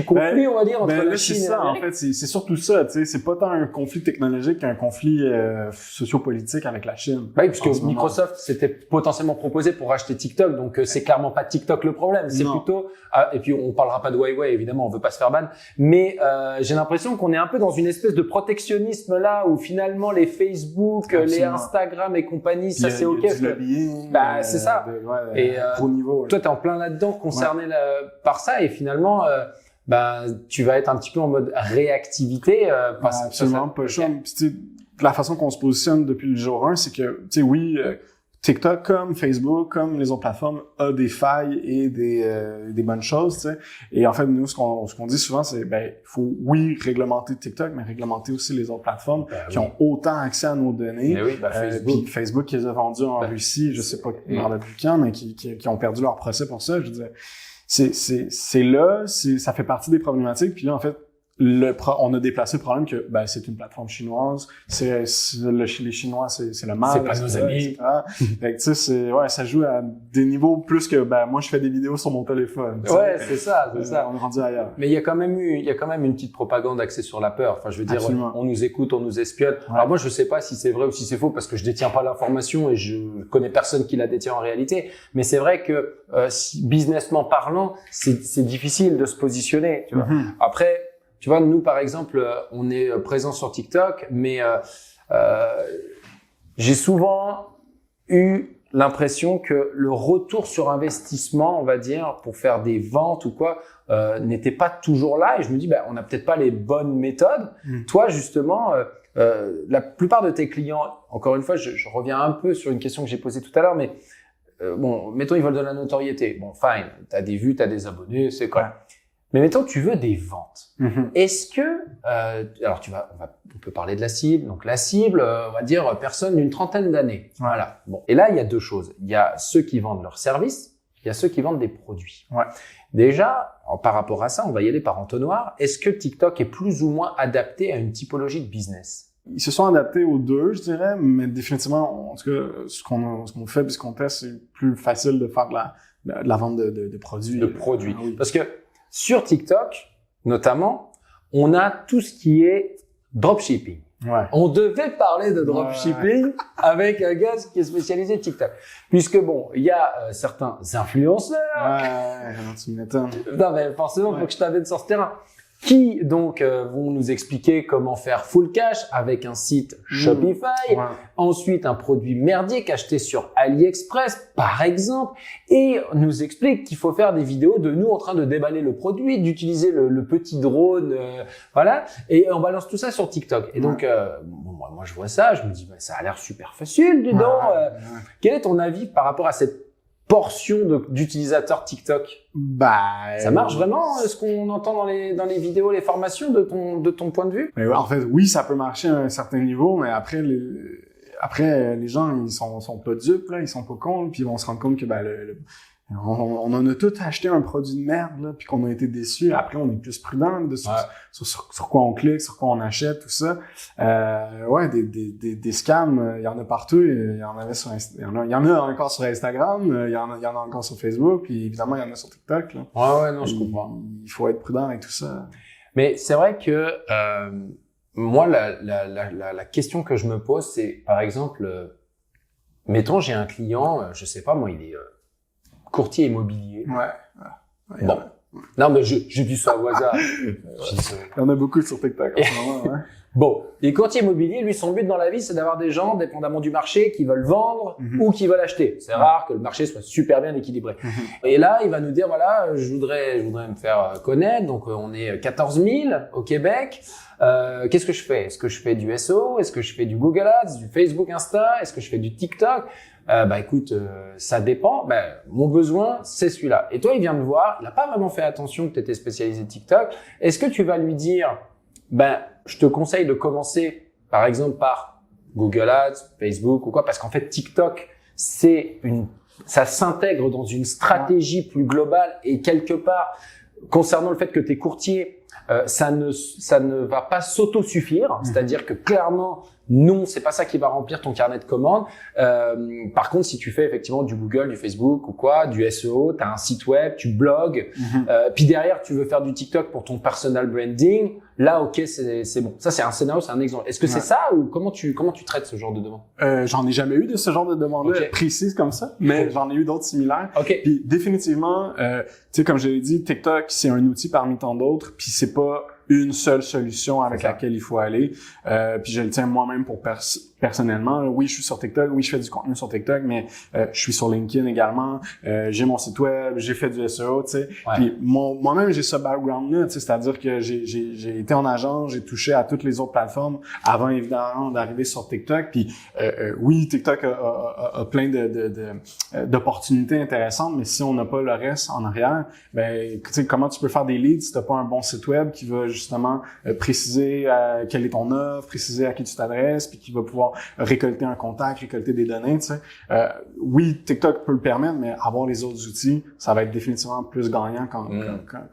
conflits, on va dire, entre la Chine et l'Amérique. En fait, c'est surtout ça, tu sais, c'est pas tant un conflit technologique qu'un conflit sociopolitique avec la Chine. Oui, puisque Microsoft s'était potentiellement proposé pour racheter TikTok, donc c'est clairement pas TikTok le problème, c'est plutôt et puis on parlera pas de Huawei évidemment, on veut pas se faire ban, mais j'ai l'impression qu'on est un peu dans une espèce de protectionnisme là où finalement les Facebook, les Instagram et compagnie, ça c'est OK. C'est ça. Et niveau, toi t'es en plein là-dedans concerné par ça et finalement tu vas être un petit peu en mode réactivité. Absolument, pas le choix. La façon qu'on se positionne depuis le jour 1, c'est que, tu sais, TikTok, comme Facebook, comme les autres plateformes, a des failles et des bonnes choses, tu sais. Et en fait, nous, ce qu'on dit souvent, c'est, il faut, réglementer TikTok, mais réglementer aussi les autres plateformes qui ont autant accès à nos données. Facebook qui les a vendus en Russie, je sais pas depuis quand, mais qui ont perdu leur procès pour ça. Je veux dire, ça fait partie des problématiques. Puis là, en fait, on a déplacé le problème que c'est une plateforme chinoise, les Chinois c'est le mal, c'est pas nos amis. Fait que tu sais ça joue à des niveaux plus que moi je fais des vidéos sur mon téléphone. Ouais, c'est ça. On est rendu ailleurs. Mais il y a quand même une petite propagande axée sur la peur. Enfin, je veux dire, on nous écoute, on nous espionne. Ouais. Alors moi je sais pas si c'est vrai ou si c'est faux parce que je détiens pas l'information et je connais personne qui la détient en réalité, mais c'est vrai que businessment parlant, c'est difficile de se positionner, tu vois. Après, tu vois, nous, par exemple, on est présent sur TikTok, mais j'ai souvent eu l'impression que le retour sur investissement, on va dire, pour faire des ventes ou quoi, n'était pas toujours là. Et je me dis, on n'a peut-être pas les bonnes méthodes. Toi, justement, la plupart de tes clients, encore une fois, je reviens un peu sur une question que j'ai posée tout à l'heure, mais mettons, ils veulent de la notoriété. Bon, fine, t'as des vues, t'as des abonnés, c'est quoi. Mais mettons, tu veux des ventes. Est-ce que, alors on peut parler de la cible. Donc la cible, on va dire personne d'une trentaine d'années. Voilà. Bon. Et là, il y a deux choses. Il y a ceux qui vendent leurs services il y a ceux qui vendent des produits. Ouais. Déjà, par rapport à ça, on va y aller par entonnoir. Est-ce que TikTok est plus ou moins adapté à une typologie de business? Ils se sont adaptés aux deux, je dirais, mais définitivement, en tout cas, ce qu'on fait puis ce qu'on teste, c'est plus facile de faire de la vente de produits. De produits. Oui. Parce que sur TikTok, notamment, on a tout ce qui est dropshipping. Ouais. On devait parler de dropshipping avec un gars qui est spécialisé TikTok. Puisque bon, il y a certains influenceurs. Ouais, tu m'étonnes. Non, mais forcément, faut que je t'amène sur ce terrain. Qui donc vont nous expliquer comment faire full cash avec un site Shopify, ensuite un produit merdique acheté sur AliExpress par exemple, et nous expliquent qu'il faut faire des vidéos de nous en train de déballer le produit, d'utiliser le petit drone, voilà, et on balance tout ça sur TikTok. Et donc moi je vois ça, je me dis ça a l'air super facile, dis donc. Quel est ton avis par rapport à cette portion d'utilisateurs TikTok? Ça marche vraiment ce qu'on entend dans les vidéos, les formations de ton point de vue? Mais en fait, oui, ça peut marcher à un certain niveau, mais après les gens, ils sont pas dupes, là, ils sont pas cons, puis ils vont se rendre compte que on en a tous acheté un produit de merde, là, puis qu'on a été déçus. Après, on est plus prudent sur quoi on clique, sur quoi on achète, tout ça. Des scams, il y en a partout. Il y en a encore sur Instagram, il y en a encore sur Facebook, puis évidemment, il y en a sur TikTok, là. Ouais, non, je comprends. Il faut être prudent avec tout ça. Mais c'est vrai que moi, la question que je me pose, c'est, par exemple, mettons, j'ai un client, je sais pas, moi, il est courtier immobilier. Ouais. Bon. Non, mais je dis ça au hasard. Il y en a beaucoup sur TikTok en ce moment, ouais. Bon. Les courtiers immobiliers, lui, son but dans la vie, c'est d'avoir des gens, dépendamment du marché, qui veulent vendre ou qui veulent acheter. C'est rare que le marché soit super bien équilibré. Et là, il va nous dire, voilà, je voudrais me faire connaître. Donc, on est 14 000 au Québec. Qu'est-ce que je fais? Est-ce que je fais du SEO? Est-ce que je fais du Google Ads, du Facebook Insta? Est-ce que je fais du TikTok? Écoute, ça dépend. Mon besoin, c'est celui-là. Et toi, il vient me voir. Il n'a pas vraiment fait attention que tu étais spécialisé TikTok. Est-ce que tu vas lui dire, je te conseille de commencer, par exemple, par Google Ads, Facebook ou quoi? Parce qu'en fait, TikTok, ça s'intègre dans une stratégie plus globale et quelque part, concernant le fait que t'es courtier, ça ne va pas s'autosuffire. C'est-à-dire que clairement, non, c'est pas ça qui va remplir ton carnet de commandes. Par contre, si tu fais effectivement du Google, du Facebook ou quoi, du SEO, t'as un site web, tu blogues, puis derrière tu veux faire du TikTok pour ton personal branding, là ok c'est bon. Ça c'est un scénario, c'est un exemple. Est-ce que c'est ça ou comment tu traites ce genre de demande? J'en ai jamais eu de ce genre de demande précise comme ça, mais j'en ai eu d'autres similaires. Puis définitivement, tu sais comme je l'ai dit, TikTok c'est un outil parmi tant d'autres, puis c'est pas une seule solution avec laquelle il faut aller. Puis je le tiens moi-même pour personnellement. Oui, je suis sur TikTok. Oui, je fais du contenu sur TikTok, mais je suis sur LinkedIn également. J'ai mon site web. J'ai fait du SEO, tu sais. Puis moi-même, j'ai ce background-là, tu sais. C'est-à-dire que j'ai été en agence, j'ai touché à toutes les autres plateformes avant, évidemment, d'arriver sur TikTok. Puis oui, TikTok a plein d'opportunités intéressantes, mais si on n'a pas le reste en arrière, tu sais, comment tu peux faire des leads si t'as pas un bon site web qui va justement préciser quelle est ton offre, préciser à qui tu t'adresses, puis qui va pouvoir récolter un contact, récolter des données, tu sais. Oui, TikTok peut le permettre, mais avoir les autres outils, ça va être définitivement plus gagnant quand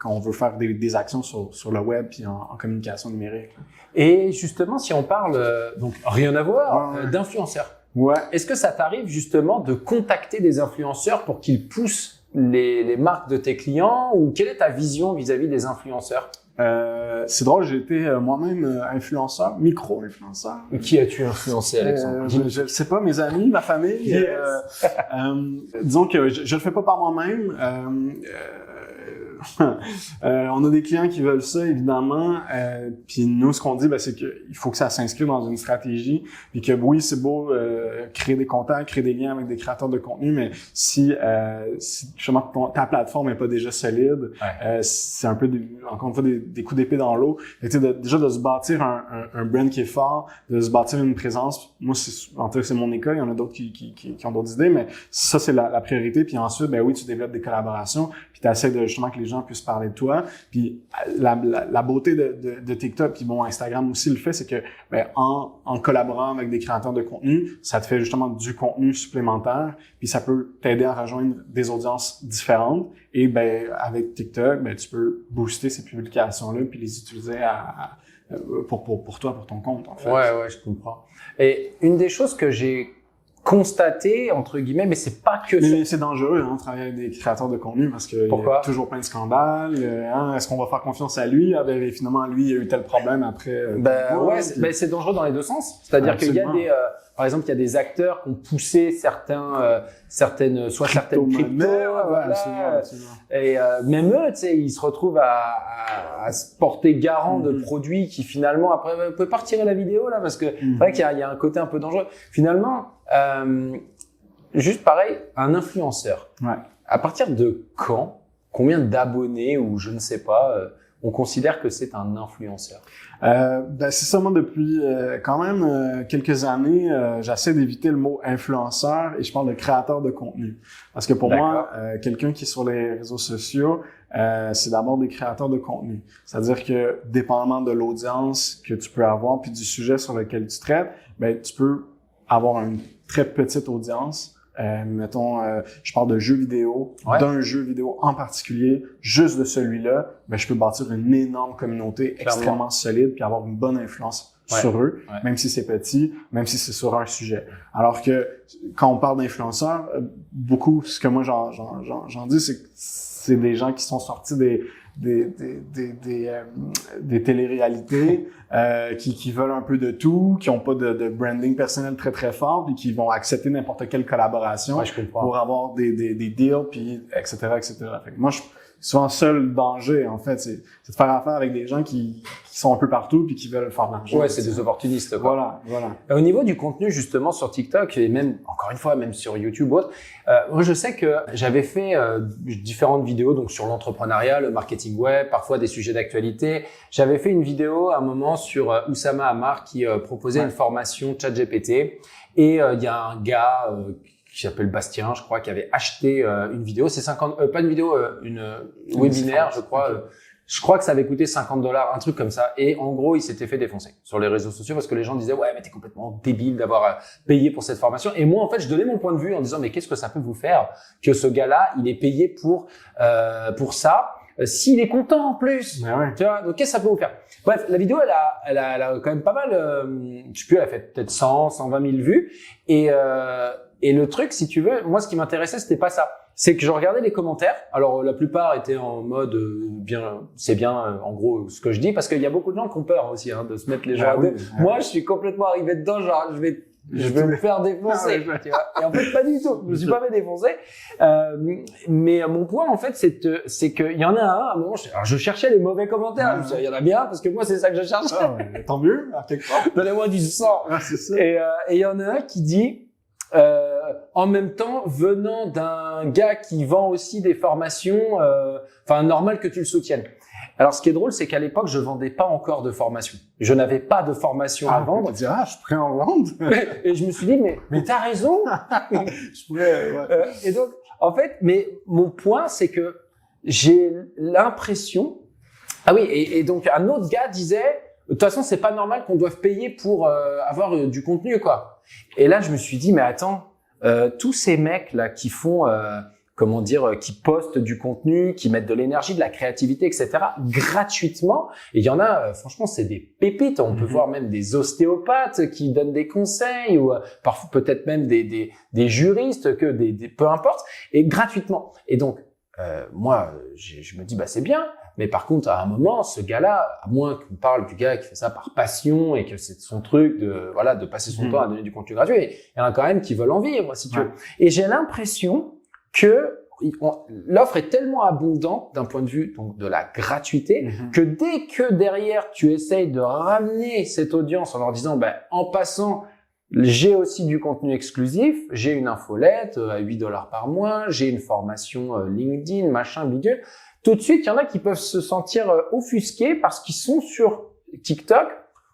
on veut faire des actions sur le web puis en communication numérique. Et justement, si on parle, donc rien à voir, d'influenceurs. Ouais. Est-ce que ça t'arrive justement de contacter des influenceurs pour qu'ils poussent les marques de tes clients, ou quelle est ta vision vis-à-vis des influenceurs? C'est drôle, j'ai été moi-même influenceur, micro-influenceur. Qui as-tu influencé, Alexandre? Je sais pas, mes amis, ma famille. Yes. Disons que je le fais pas par moi-même. On a des clients qui veulent ça, évidemment. Puis nous, ce qu'on dit, c'est qu'il faut que ça s'inscrive dans une stratégie. Puis que oui, c'est beau créer des contacts, créer des liens avec des créateurs de contenu, mais si justement ta plateforme est pas déjà solide, c'est un peu encore une fois des coups d'épée dans l'eau. Déjà de se bâtir un brand qui est fort, de se bâtir une présence. Moi, c'est mon école. Il y en a d'autres qui ont d'autres idées, mais ça c'est la priorité. Puis ensuite, oui, tu développes des collaborations. Puis tu essaies de justement que les gens puissent parler de toi. Puis la beauté de TikTok, puis bon, Instagram aussi le fait, c'est que en collaborant avec des créateurs de contenu, ça te fait justement du contenu supplémentaire, puis ça peut t'aider à rejoindre des audiences différentes. Et avec TikTok, tu peux booster ces publications-là puis les utiliser pour toi, pour ton compte, en fait. Ouais, je comprends. Et une des choses que j'ai constaté, entre guillemets, mais c'est pas que mais c'est dangereux, hein, travailler avec des créateurs de contenu parce que pourquoi? Il y a toujours plein de scandales. Est-ce qu'on va faire confiance à lui? Finalement, lui, il y a eu tel problème après. C'est dangereux dans les deux sens. C'est-à-dire qu'il y a des, par exemple, il y a des acteurs qui ont poussé certaines cryptos, et même eux, tu sais, ils se retrouvent à se porter garant de produits qui finalement, après, vous pouvez pas retirer la vidéo là parce que c'est vrai qu'il y a un côté un peu dangereux. Finalement, juste pareil, un influenceur. Ouais. À partir de quand, combien d'abonnés ou je ne sais pas, on considère que c'est un influenceur? C'est seulement depuis quand même quelques années, j'essaie d'éviter le mot influenceur et je parle de créateur de contenu. Parce que pour moi, quelqu'un qui est sur les réseaux sociaux, c'est d'abord des créateurs de contenu. C'est-à-dire que dépendamment de l'audience que tu peux avoir puis du sujet sur lequel tu traites, tu peux avoir une très petite audience. Mettons, je parle de jeux vidéo, d'un jeu vidéo en particulier, juste de celui-là, je peux bâtir une énorme communauté extrêmement solide puis avoir une bonne influence sur eux, même si c'est petit, même si c'est sur un sujet. Alors que quand on parle d'influenceurs, beaucoup, ce que moi j'en dis, c'est que c'est des gens qui sont sortis des téléréalités, qui veulent un peu de tout, qui ont pas de branding personnel très très fort, puis qui vont accepter n'importe quelle collaboration pour avoir des deals, puis etc. Fait que moi, souvent seul danger en fait, c'est de faire affaire avec des gens qui sont un peu partout puis qui veulent faire de l'argent. Ouais, c'est des opportunistes, quoi. Voilà. Au niveau du contenu, justement, sur TikTok et même, encore une fois, même sur YouTube ou autre, moi, je sais que j'avais fait différentes vidéos, donc sur l'entrepreneuriat, le marketing web, parfois des sujets d'actualité. J'avais fait une vidéo à un moment sur Oussama Ammar qui proposait une formation ChatGPT et il y a un gars qui s'appelle Bastien, je crois, qui avait acheté une vidéo. C'est pas une vidéo, une webinaire, je crois. Je crois que ça avait coûté $50, un truc comme ça. Et en gros, il s'était fait défoncer sur les réseaux sociaux parce que les gens disaient « Ouais, mais t'es complètement débile d'avoir payé pour cette formation. » Et moi, en fait, je donnais mon point de vue en disant « Mais qu'est-ce que ça peut vous faire que ce gars-là, il est payé pour ça s'il est content en plus. » Tu vois, donc qu'est-ce que ça peut vous faire? Bref, la vidéo, elle a quand même pas mal, je sais plus, elle a fait peut-être 100, 120 000 vues. Et le truc, si tu veux, moi, ce qui m'intéressait, c'était pas ça. C'est que je regardais les commentaires. Alors, la plupart étaient en mode c'est bien, en gros, ce que je dis, parce qu'il y a beaucoup de gens qui ont peur aussi, de se mettre les gens à dos. Moi, je suis complètement arrivé dedans, genre, je vais me faire défoncer, tu vois. Et en fait, pas du tout. Je me suis pas fait défoncer. Mais mon point, en fait, c'est qu'il y en a à un moment, je cherchais les mauvais commentaires. Je me suis dit, il y en a bien, parce que moi, c'est ça que je cherche. Tant mieux, à quelque part. Donnez-moi du sang. C'est ça. Et il y en a un qui dit, en même temps, venant d'un gars qui vend aussi des formations, normal que tu le soutiennes. Alors, ce qui est drôle, c'est qu'à l'époque, je vendais pas encore de formation. Je n'avais pas de formation à vendre. Tu dis, je suis prêt à en vendre. Et je me suis dit, mais t'as raison. Je pourrais, et donc, en fait, mais mon point, c'est que j'ai l'impression, et donc un autre gars disait, de toute façon, c'est pas normal qu'on doive payer pour avoir du contenu, quoi. Et là, je me suis dit, mais attends, tous ces mecs là qui font, qui postent du contenu, qui mettent de l'énergie, de la créativité, etc., gratuitement. Et il y en a, franchement, c'est des pépites. On peut voir même des ostéopathes qui donnent des conseils, ou parfois peut-être même des juristes, peu importe, et gratuitement. Et donc, moi, je me dis, c'est bien. Mais par contre, à un moment, ce gars-là, à moins qu'on parle du gars qui fait ça par passion et que c'est son truc de passer son temps à donner du contenu gratuit, il y en a quand même qui veulent en vivre, si tu veux. Et j'ai l'impression que l'offre est tellement abondante d'un point de vue donc de la gratuité que dès que derrière tu essayes de ramener cette audience en leur disant, en passant, j'ai aussi du contenu exclusif, j'ai une infolette à $8 par mois, j'ai une formation LinkedIn, machin, bidule. Tout de suite, il y en a qui peuvent se sentir offusqués parce qu'ils sont sur TikTok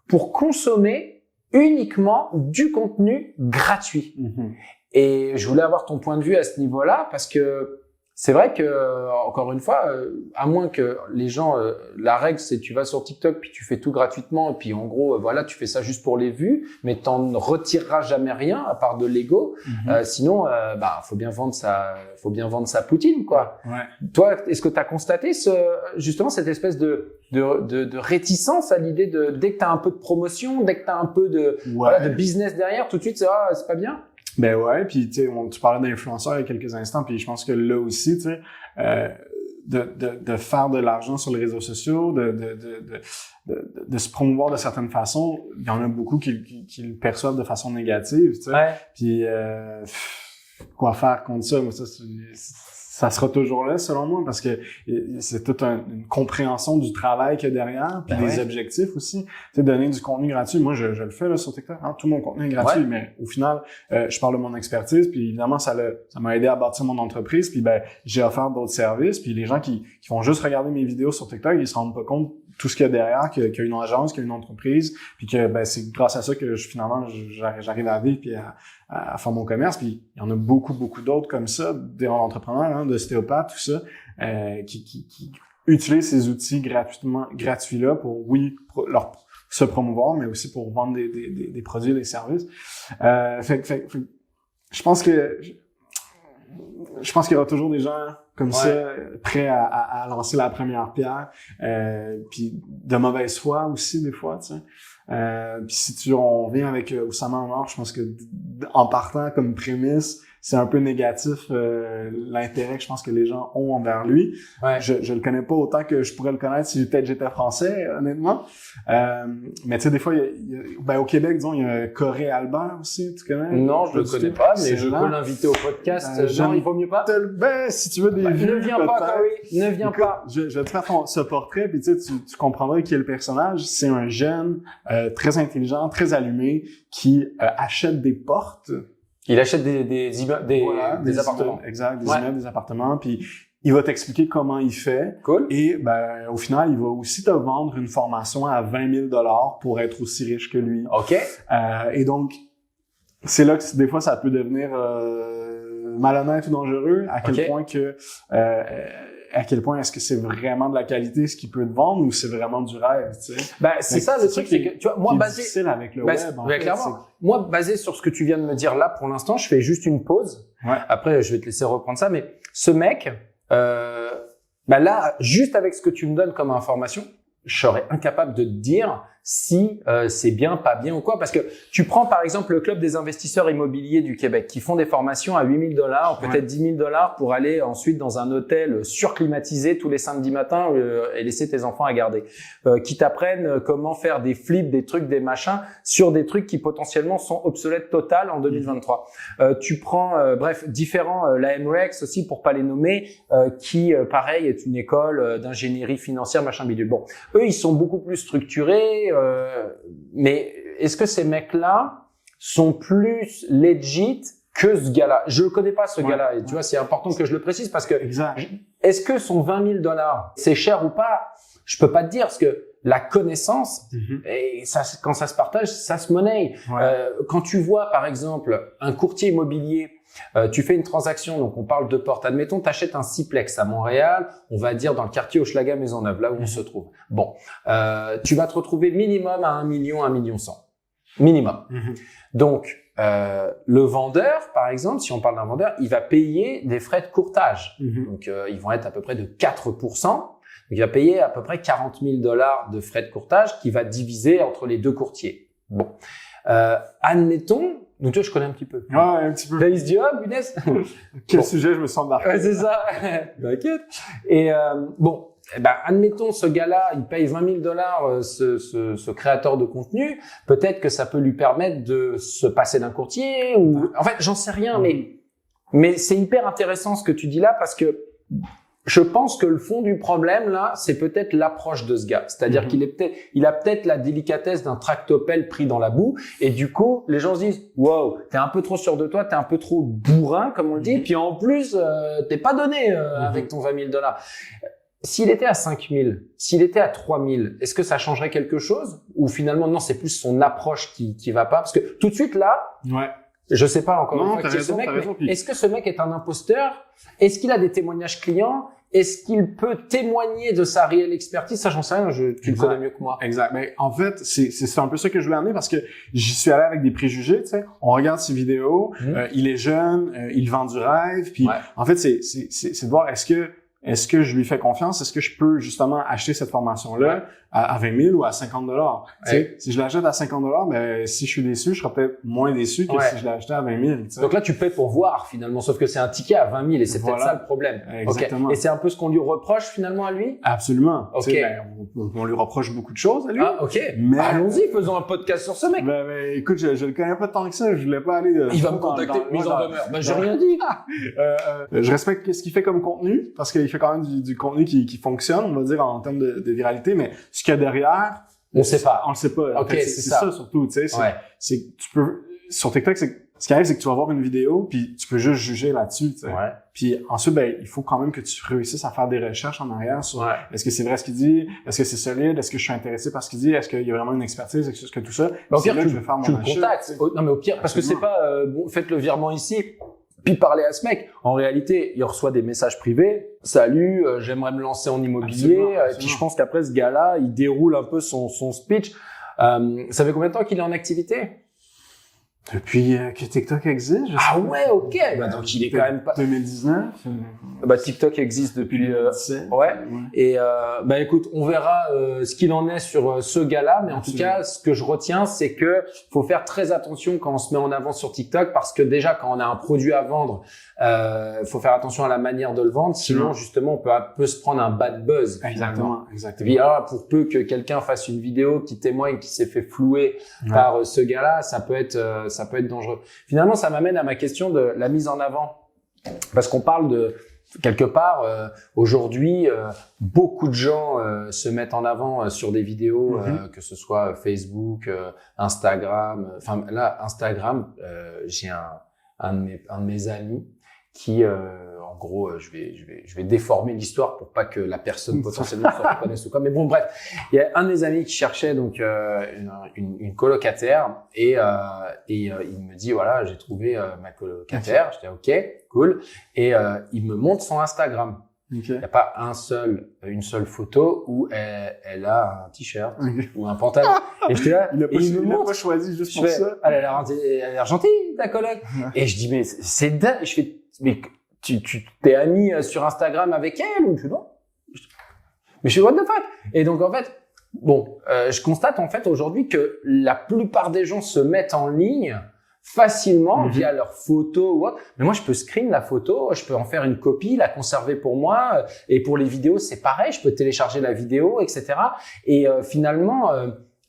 pour consommer uniquement du contenu gratuit. Et je voulais avoir ton point de vue à ce niveau-là parce que c'est vrai que, encore une fois, à moins que les gens, la règle, c'est tu vas sur TikTok puis tu fais tout gratuitement et puis en gros, voilà, tu fais ça juste pour les vues, mais t'en retireras jamais rien à part de l'ego. Sinon, faut bien vendre sa poutine, quoi. Ouais. Toi, est-ce que t'as constaté justement cette espèce de réticence à l'idée de dès que t'as un peu de promotion, dès que t'as un peu de business derrière, tout de suite, c'est pas bien? Ben ouais, puis tu sais, tu parlais d'influenceurs il y a quelques instants, puis je pense que là aussi, tu sais, de faire de l'argent sur les réseaux sociaux, de se promouvoir de certaines façons, il y en a beaucoup qui le perçoivent de façon négative, tu sais. Ouais. Puis quoi faire contre ça? Moi, ça sera toujours là, selon moi, parce que c'est toute une compréhension du travail qu'il y a derrière, puis des objectifs aussi. Tu sais, donner du contenu gratuit. Moi, je le fais là sur TikTok. Hein, tout mon contenu est gratuit, mais au final, je parle de mon expertise, puis évidemment, ça m'a aidé à bâtir mon entreprise, puis j'ai offert d'autres services, puis les gens qui vont juste regarder mes vidéos sur TikTok, ils se rendent pas compte tout ce qu'il y a derrière, qu'il y a une agence, qu'il y a une entreprise, puis que c'est grâce à ça que finalement j'arrive à vivre puis à faire mon commerce. Puis il y en a beaucoup d'autres comme ça, des entrepreneurs, hein, d'ostéopathes, tout ça, qui utilisent ces outils gratuits là pour se promouvoir, mais aussi pour vendre des produits et des services. Je pense qu'il y aura toujours des gens comme ça, prêts à lancer la première pierre, puis de mauvaise foi aussi des fois, tu sais. Puis si on vient avec Oussama Ammar, je pense que en partant comme prémisse, c'est un peu négatif l'intérêt que je pense que les gens ont envers lui. Ouais. Je le connais pas autant que je pourrais le connaître si peut-être j'étais français, honnêtement. Mais tu sais, des fois, au Québec, disons, il y a Corey Albert aussi, tu connais? Non, je le connais pas, mais je peux l'inviter au podcast. Non, il vaut mieux pas? Si tu veux des vues, ne viens pas, Corey. Ne viens pas. Je vais te faire ce portrait, puis tu sais, tu comprendras qui est le personnage. C'est un jeune très intelligent, très allumé, qui achète des portes. Il achète des appartements. Exact, des immeubles, des appartements, puis il va t'expliquer comment il fait. Cool. Et au final, il va aussi te vendre une formation à 20 000 $ pour être aussi riche que lui. OK. Et donc, c'est là que des fois, ça peut devenir malhonnête ou dangereux, à quel point que... à quel point est-ce que c'est vraiment de la qualité ce qu'il peut te vendre ou c'est vraiment du rêve, tu sais. C'est ça le truc, c'est que tu vois, moi basé difficile avec le web. Clairement. Moi basé sur ce que tu viens de me dire là pour l'instant, je fais juste une pause. Ouais. Après je vais te laisser reprendre ça, mais ce mec là juste avec ce que tu me donnes comme information, je serais incapable de te dire si c'est bien, pas bien ou quoi. Parce que tu prends par exemple le Club des investisseurs immobiliers du Québec qui font des formations à 8 000 $, peut-être 10 000 $ pour aller ensuite dans un hôtel surclimatisé tous les samedis matins et laisser tes enfants à garder. Qui t'apprennent comment faire des flips, des trucs, des machins sur des trucs qui potentiellement sont obsolètes total en 2023. Tu prends, différents, la MREX aussi pour pas les nommer, qui pareil est une école d'ingénierie financière, machin bidule. Bon, eux ils sont beaucoup plus structurés. Mais est-ce que ces mecs-là sont plus legit que ce gars-là? Je connais pas ce gars-là. Et tu vois, c'est important que je le précise parce que est-ce que son 20 000 $, c'est cher ou pas? Je peux pas te dire parce que la connaissance, et ça, quand ça se partage, ça se monnaie. Quand tu vois, par exemple, un courtier immobilier, tu fais une transaction, donc on parle de porte. Admettons, tu achètes un sixplex à Montréal, on va dire dans le quartier Hochelaga Maisonneuve, là où on se trouve. Bon, tu vas te retrouver minimum à 1 million, 1 million 100. Minimum. Donc, le vendeur, par exemple, si on parle d'un vendeur, il va payer des frais de courtage. Donc, ils vont être à peu près de 4%. Donc, il va payer à peu près 40 000 $ de frais de courtage qu'il va diviser entre les deux courtiers. Bon, admettons, donc toi je connais un petit peu. Ouais, un petit peu. Là il se dit oh punaise. Quel sujet je me sens embarqué. Ouais, c'est ça. T'inquiète. Et admettons ce gars-là, il paye 20 000 $, ce créateur de contenu. Peut-être que ça peut lui permettre de se passer d'un courtier ou en fait j'en sais rien, mais c'est hyper intéressant ce que tu dis là parce que je pense que le fond du problème là, c'est peut-être l'approche de ce gars. C'est-à-dire il a peut-être la délicatesse d'un tractopelle pris dans la boue et du coup, les gens se disent "Wow, t'es un peu trop sûr de toi, t'es un peu trop bourrin comme on le dit, puis en plus t'es pas donné avec ton 20 000 $." S'il était à 5 000, s'il était à 3 000, est-ce que ça changerait quelque chose ou finalement non, c'est plus son approche qui va pas parce que tout de suite là, Je sais pas encore Non, une fois t'as qui est ce raison, mec, t'as mais raison, puis- est-ce que ce mec est un imposteur? Est-ce qu'il a des témoignages clients? Est-ce qu'il peut témoigner de sa réelle expertise? Ça, j'en sais rien, tu le Exact. connais mieux que moi. Exact. Mais en fait, c'est un peu ça que je voulais amener parce que j'y suis allé avec des préjugés, tu sais. On regarde ses vidéos, il est jeune, il vend du rêve, puis en fait, c'est de voir est-ce que je lui fais confiance? Est-ce que je peux justement acheter cette formation-là à 20 000 ou à 50 $? Tu sais, si je l'achète à 50 $, ben, si je suis déçu, je serai peut-être moins déçu que si je l'ai acheté à 20 000, tu sais. Donc là, tu paies pour voir finalement, sauf que c'est un ticket à 20 000 et c'est peut-être Voilà. ça le problème. Exactement. Okay. Et c'est un peu ce qu'on lui reproche finalement à lui? Absolument. Ok. Tu sais, ben, on lui reproche beaucoup de choses à lui. Ah, ok. Mais- Allons-y, faisons un podcast sur ce mec. Ben, écoute, je le connais pas tant que ça, je voulais pas aller Il va me trop contacter, mise en dans- demeure. Ben, j'ai rien dit. Je respecte ce qu'il fait comme contenu, parce qu'il fait quand même du contenu qui fonctionne, on va dire, en termes de viralité, mais ce qu'il y a derrière, On sait pas. on le sait pas. Ok, En fait, c'est c'est ça. ça surtout, tu sais. Ouais. C'est que tu peux, sur TikTok, ce qui arrive, c'est que tu vas voir une vidéo, puis tu peux juste juger là-dessus, tu sais. Ouais. Puis ensuite, ben, il faut quand même que tu réussisses à faire des recherches en arrière sur Ouais. est-ce que c'est vrai ce qu'il dit, est-ce que c'est solide, est-ce que je suis intéressé par ce qu'il dit, est-ce qu'il y a vraiment une expertise, est-ce que tout ça. Mais au c'est pire, là tu, que je vais faire tu mon le achat, contactes. tu sais. Non, mais au pire, parce que c'est Absolument. pas, bon, faites le virement ici, puis parlez à ce mec. En réalité, il reçoit des messages privés. Salut, j'aimerais me lancer en immobilier. Absolument, Et puis absolument. je pense qu'après ce gars-là, il déroule un peu son speech. Ça fait combien de temps qu'il est en activité? Depuis que TikTok existe, je Ah sais ouais, ok. Bah, donc il est quand même pas. 2019. Bah TikTok existe depuis. 2017. Ouais. Et bah écoute, on verra ce qu'il en est sur ce gars-là, mais en tout Absolument. cas, ce que je retiens, c'est que faut faire très attention quand on se met en avant sur TikTok, parce que déjà quand on a un produit à vendre, faut faire attention à la manière de le vendre, sinon justement on peut se prendre un bad buzz. finalement. Exactement, Et exactement. puis alors, pour peu que quelqu'un fasse une vidéo qui témoigne qu'il s'est fait flouer Ouais. par ce gars-là, ça peut être dangereux. Finalement, ça m'amène à ma question de la mise en avant, parce qu'on parle de quelque part aujourd'hui, beaucoup de gens se mettent en avant sur des vidéos, que ce soit Facebook, Instagram. Enfin là, Instagram, j'ai un de mes amis qui en gros, je vais déformer l'histoire pour pas que la personne potentiellement se reconnaisse ou quoi. Mais bon, bref, il y a un de mes amis qui cherchait donc une colocataire et il me dit voilà, j'ai trouvé ma colocataire. J'étais ok, cool. Et il me montre son Instagram. Ok. Il n'y a pas une seule photo où elle a un t-shirt Ok. ou un pantalon. Et j'étais là, Il a et il me il l'a montre. pas choisi juste Je pour fais, ça. elle a l'air gentille, ta collègue. Et je dis, mais c'est dingue. Je fais, mais tu t'es ami sur Instagram avec elle ou non? Mais je fais, what the fuck? Et donc, en fait, bon, je constate en fait aujourd'hui que la plupart des gens se mettent en ligne facilement via leurs photos ou autre. Mais moi, je peux screen la photo, je peux en faire une copie, la conserver pour moi. Et pour les vidéos, c'est pareil, je peux télécharger la vidéo, etc. Et finalement,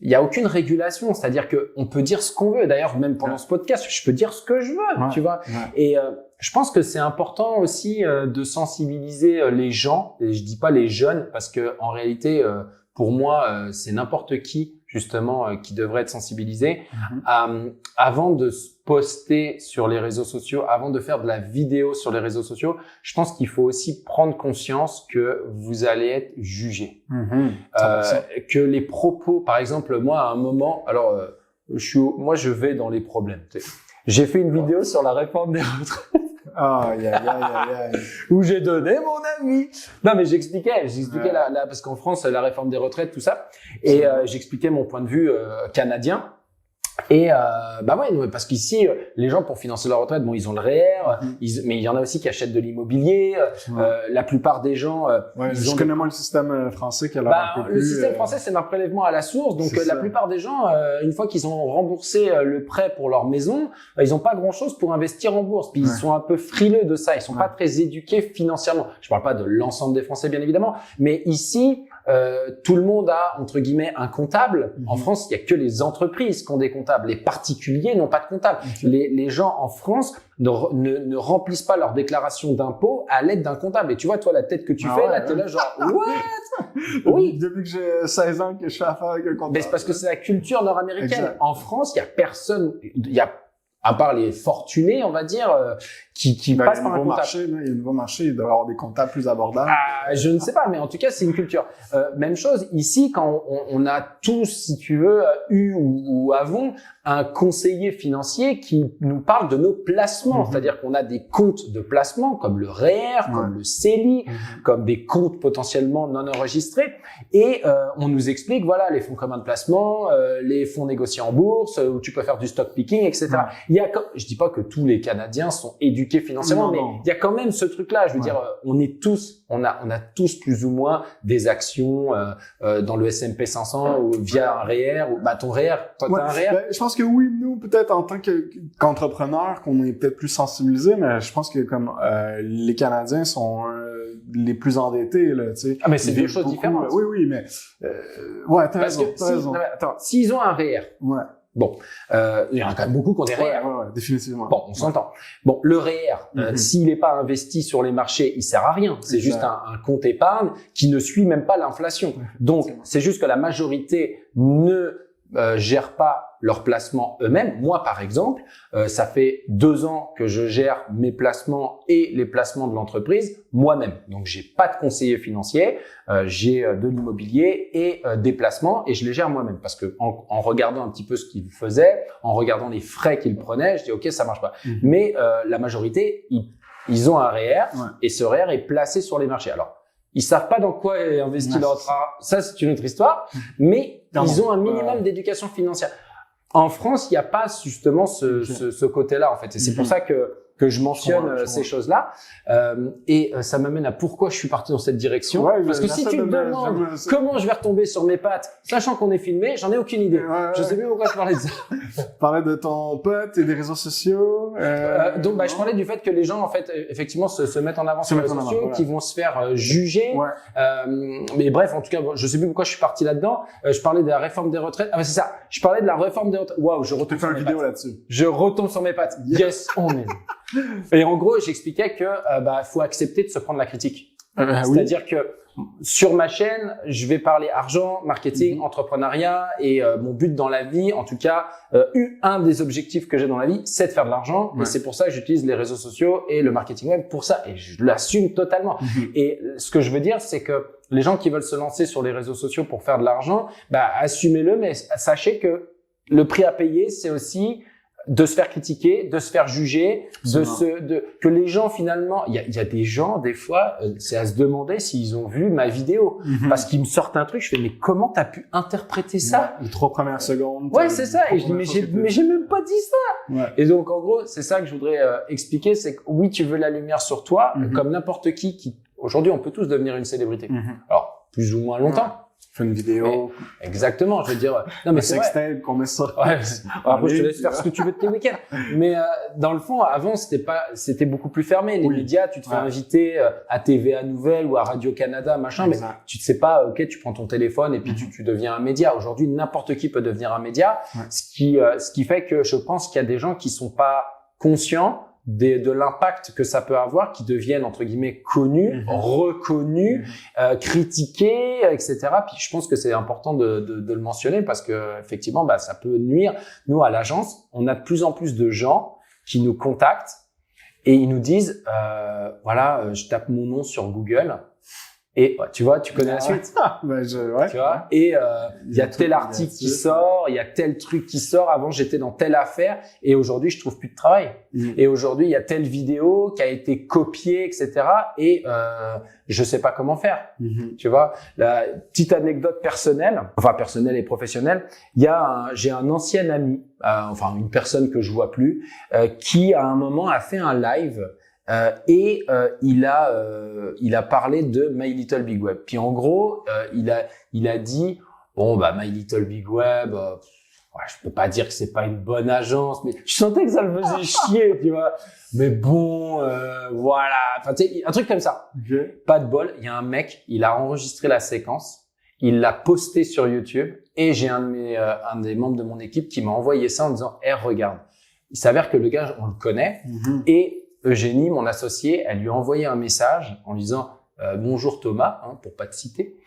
il y a aucune régulation, c'est-à-dire que on peut dire ce qu'on veut. D'ailleurs, même pendant ce podcast, je peux dire ce que je veux, tu vois. Ouais. Et je pense que c'est important aussi de sensibiliser les gens. Et je dis pas les jeunes parce que en réalité, pour moi, c'est n'importe qui justement qui devrait être sensibilisé avant de se poster sur les réseaux sociaux, avant de faire de la vidéo sur les réseaux sociaux. Je pense qu'il faut aussi prendre conscience que vous allez être jugé, que les propos, par exemple, moi à un moment, alors moi je vais dans les problèmes. Tu sais. J'ai fait une vidéo sur la réforme des retraites. Aïe, aïe, aïe, aïe. Où j'ai donné mon avis. Non, mais j'expliquais parce qu'en France, la réforme des retraites, tout ça. Et j'expliquais mon point de vue canadien. Et bah ouais, parce qu'ici, les gens pour financer leur retraite, bon, ils ont le REER, mais il y en a aussi qui achètent de l'immobilier. La plupart des gens, je connais moins le système français qui a l'air un peu plus. Le système français, c'est un prélèvement à la source. Donc la plupart des gens, une fois qu'ils ont remboursé le prêt pour leur maison, ils n'ont pas grand-chose pour investir en bourse. Puis ils sont un peu frileux de ça. Ils sont pas très éduqués financièrement. Je parle pas de l'ensemble des Français, bien évidemment, mais ici. Tout le monde a, entre guillemets, un comptable. En France, il y a que les entreprises qui ont des comptables. Les particuliers n'ont pas de comptable. Les gens en France ne remplissent pas leur déclaration d'impôt à l'aide d'un comptable. Et tu vois, toi, la tête que tu fais, là, t'es là genre, what? Oui. Depuis que j'ai 16 ans que je fais affaire avec un comptable. Mais c'est parce que c'est la culture nord-américaine. Exact. En France, il y a personne, à part les fortunés, on va dire, qui passe par un comptable. Marché, là, il y a un nouveau marché, il doit y avoir des comptables plus abordables. Je ne sais pas, mais en tout cas, c'est une culture. Même chose ici, quand on a tous, si tu veux, eu ou avons un conseiller financier qui nous parle de nos placements. C'est-à-dire qu'on a des comptes de placement comme le REER, comme le CELI, comme des comptes potentiellement non enregistrés. Et on nous explique, voilà, les fonds communs de placement, les fonds négociés en bourse, où tu peux faire du stock picking, etc. Il y a, je dis pas que tous les Canadiens sont éduqués financièrement, mais il y a quand même ce truc-là. Je veux dire, on est tous, on a tous plus ou moins des actions dans le S&P 500 ou via un REER. Ou, ton REER, toi t'as un REER? Je pense que oui, nous peut-être en tant qu'entrepreneurs, qu'on est peut-être plus sensibilisés, mais je pense que comme les Canadiens sont les plus endettés là, tu sais. Mais c'est deux choses différentes. Oui, mais t'as raison. Attends, s'ils ont un REER. Bon, il y en a quand même beaucoup qui ont des REER. Ouais, définitivement. Bon, on s'entend. Bon, le REER, s'il n'est pas investi sur les marchés, il sert à rien. C'est juste un compte épargne qui ne suit même pas l'inflation. Donc, c'est juste que la majorité ne gèrent pas leurs placements eux-mêmes. Moi, par exemple, ça fait 2 ans que je gère mes placements et les placements de l'entreprise moi-même. Donc, j'ai pas de conseiller financier, j'ai de l'immobilier et des placements et je les gère moi-même parce que en regardant un petit peu ce qu'ils faisaient, en regardant les frais qu'ils prenaient, je dis ok, ça marche pas. Mais la majorité, ils ont un REER et ce REER est placé sur les marchés. Alors, ils savent pas dans quoi est investi leur argent. Ça, c'est une autre histoire. Mais ils ont un minimum d'éducation financière. En France, il n'y a pas justement ce côté-là, en fait. Et c'est pour ça que je mentionne ces choses-là. Et ça m'amène à pourquoi je suis parti dans cette direction. Parce que si tu me demandes comment je vais retomber sur mes pattes, sachant qu'on est filmé, j'en ai aucune idée. Je sais plus pourquoi je parlais de ça. Tu parlais de ton pote et des réseaux sociaux. Donc, je parlais du fait que les gens, en fait, effectivement, se mettent en avant sur les réseaux sociaux, qui vont se faire juger. Mais bref, en tout cas, je sais plus pourquoi je suis parti là-dedans. Je parlais de la réforme des retraites. C'est ça. Je parlais de la réforme des retraites. Waouh, je retombe sur mes pattes. Là-dessus. Je retombe sur mes pattes. Yes, on est. Et en gros, j'expliquais que faut accepter de se prendre la critique. C'est-à-dire que sur ma chaîne, je vais parler argent, marketing, entrepreneuriat et mon but dans la vie, en tout cas, un des objectifs que j'ai dans la vie, c'est de faire de l'argent. Et c'est pour ça que j'utilise les réseaux sociaux et le marketing web pour ça. Et je l'assume totalement. Et ce que je veux dire, c'est que les gens qui veulent se lancer sur les réseaux sociaux pour faire de l'argent, assumez-le, mais sachez que le prix à payer, c'est aussi de se faire critiquer, de se faire juger, que les gens finalement, il y a des gens des fois, c'est à se demander s'ils ont vu ma vidéo parce qu'ils me sortent un truc, je fais mais comment t'as pu interpréter ça? Les 3 premières secondes. C'est ça et je dis mais j'ai même pas dit ça. Et donc en gros, c'est ça que je voudrais expliquer, c'est que oui, tu veux la lumière sur toi comme n'importe qui aujourd'hui on peut tous devenir une célébrité. Alors plus ou moins longtemps. Fais une vidéo. Mais, exactement, je veux dire. Non, mais c'est sextape qu'on met ça. Après, je te laisse faire ce que tu veux de tes week-ends. Mais dans le fond, avant, c'était beaucoup plus fermé. Les médias, tu te fais inviter à TVA Nouvelles ou à Radio-Canada, machin, mais tu ne sais pas, ok, tu prends ton téléphone et puis tu deviens un média. Aujourd'hui, n'importe qui peut devenir un média. Ce qui fait que je pense qu'il y a des gens qui sont pas conscients de l'impact que ça peut avoir, qui deviennent entre guillemets connus, reconnus, critiqués, etc. Puis je pense que c'est important de le mentionner parce que effectivement, ça peut nuire. Nous à l'agence, on a de plus en plus de gens qui nous contactent et ils nous disent je tape mon nom sur Google. Et tu vois, tu connais la suite. Tu vois. Et il y a tel article qui sort, il y a tel truc qui sort. Avant, j'étais dans telle affaire, et aujourd'hui, je trouve plus de travail. Et aujourd'hui, il y a telle vidéo qui a été copiée, etc. Et je sais pas comment faire. Tu vois. La petite anecdote personnelle, personnelle et professionnelle. J'ai un ancien ami, une personne que je vois plus, qui à un moment a fait un live. Il a parlé de My Little Big Web. Puis en gros, il a dit My Little Big Web, je peux pas dire que c'est pas une bonne agence, mais je sentais que ça le faisait chier, tu vois. Mais bon, voilà, un truc comme ça. Pas de bol, il y a un mec, il a enregistré la séquence, il l'a posté sur YouTube et j'ai un des membres de mon équipe qui m'a envoyé ça en disant regarde. Il s'avère que le gars, on le connaît et Eugénie, mon associée, elle lui a envoyé un message en lui disant bonjour Thomas, pour pas te citer,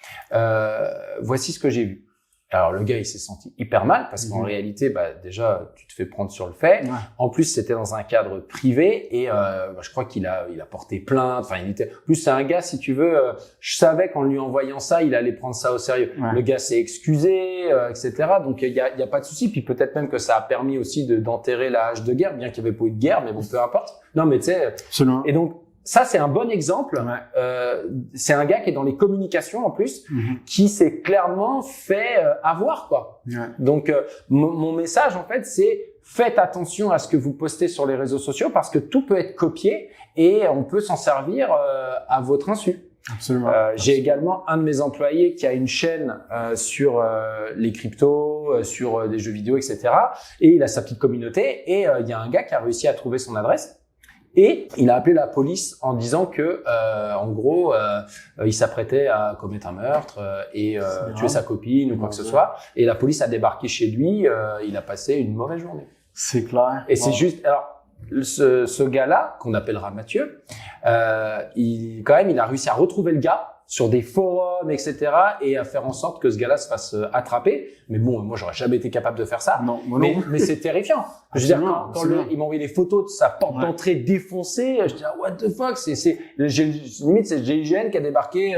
voici ce que j'ai vu. Alors le gars il s'est senti hyper mal parce qu'en réalité déjà tu te fais prendre sur le fait. Ouais. En plus c'était dans un cadre privé et je crois qu'il a porté plainte. Enfin en plus c'est un gars si tu veux, je savais qu'en lui envoyant ça il allait prendre ça au sérieux. Ouais. Le gars s'est excusé, etc. Donc il y a pas de souci. Puis peut-être même que ça a permis aussi d'enterrer la hache de guerre, bien qu'il n'y avait pas eu de guerre, mais bon peu importe. Non mais tu sais. Et donc ça, c'est un bon exemple. Ouais. C'est un gars qui est dans les communications en plus, qui s'est clairement fait avoir, quoi. Ouais. Donc, mon message, en fait, c'est faites attention à ce que vous postez sur les réseaux sociaux parce que tout peut être copié et on peut s'en servir à votre insu. Absolument. J'ai également un de mes employés qui a une chaîne sur les cryptos, sur des jeux vidéo, etc. Et il a sa petite communauté et il y a un gars qui a réussi à trouver son adresse. Et il a appelé la police en disant que, en gros, il s'apprêtait à commettre un meurtre et tuer sa copine ou quoi que ce soit. Et la police a débarqué chez lui. Il a passé une mauvaise journée. C'est clair. Et c'est juste. Alors, ce gars-là, qu'on appellera Mathieu, il a réussi à retrouver le gars sur des forums, etc., et à faire en sorte que ce gars-là se fasse attraper. Mais bon, moi, j'aurais jamais été capable de faire ça. Non, mais c'est terrifiant. Je veux dire, quand il m'a envoyé les photos de sa porte d'entrée défoncée, je dis, what the fuck, limite, c'est GIGN qui a débarqué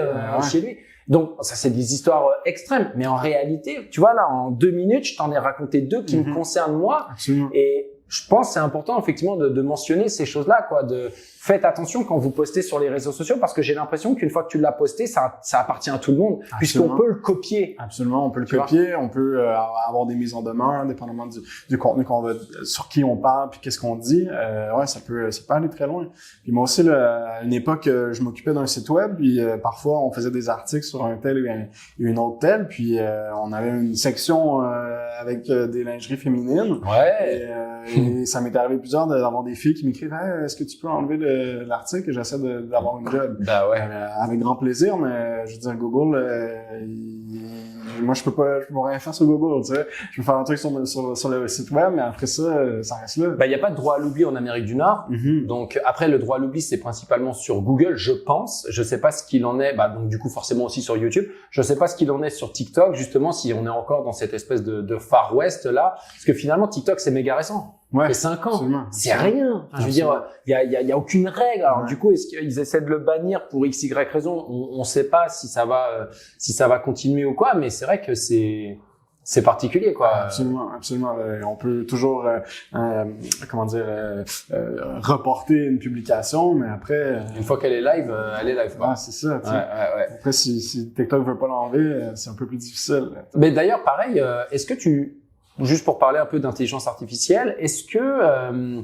chez lui. Donc, ça, c'est des histoires extrêmes. Mais en réalité, tu vois, là, en 2 minutes, je t'en ai raconté 2 qui me concernent moi. Absolument. Et je pense que c'est important, effectivement, de mentionner ces choses-là, quoi. Faites attention quand vous postez sur les réseaux sociaux parce que j'ai l'impression qu'une fois que tu l'as posté, ça appartient à tout le monde. Absolument. Puisqu'on peut le copier. Absolument, on peut le copier, on peut avoir des mises en demeure, dépendamment du contenu sur qui on parle puis qu'est-ce qu'on dit. Ça peut aller très loin. Puis moi aussi, là, à une époque, je m'occupais d'un site web puis parfois on faisait des articles sur un tel et une autre tel puis on avait une section avec des lingeries féminines. Ouais. Et ça m'est arrivé plusieurs d'avoir des filles qui m'écrivent hey, est-ce que tu peux enlever l'article et j'essaie d'avoir une job. Ben ouais. Avec grand plaisir, mais je veux dire Google moi je peux rien faire sur Google, tu sais. Je peux faire un truc sur le site web, mais après ça reste là. Ben il y a pas de droit à l'oubli en Amérique du Nord. Donc après le droit à l'oubli c'est principalement sur Google, je pense. Je sais pas ce qu'il en est donc du coup forcément aussi sur YouTube. Je sais pas ce qu'il en est sur TikTok justement si on est encore dans cette espèce de Far West là parce que finalement TikTok c'est méga récent. Ouais, c'est 5 ans. Absolument. C'est rien. Enfin, je veux dire, il y a aucune règle. Alors, du coup, est-ce qu'ils essaient de le bannir pour X, Y raison? On sait pas si ça va continuer ou quoi, mais c'est vrai que c'est particulier, quoi. Absolument. On peut toujours, reporter une publication, mais après. Une fois qu'elle est live, elle est live, quoi. Ah, c'est ça, tu sais. Ouais. Après, si TikTok veut pas l'enlever, c'est un peu plus difficile. Mais d'ailleurs, pareil, est-ce que juste pour parler un peu d'intelligence artificielle, est-ce que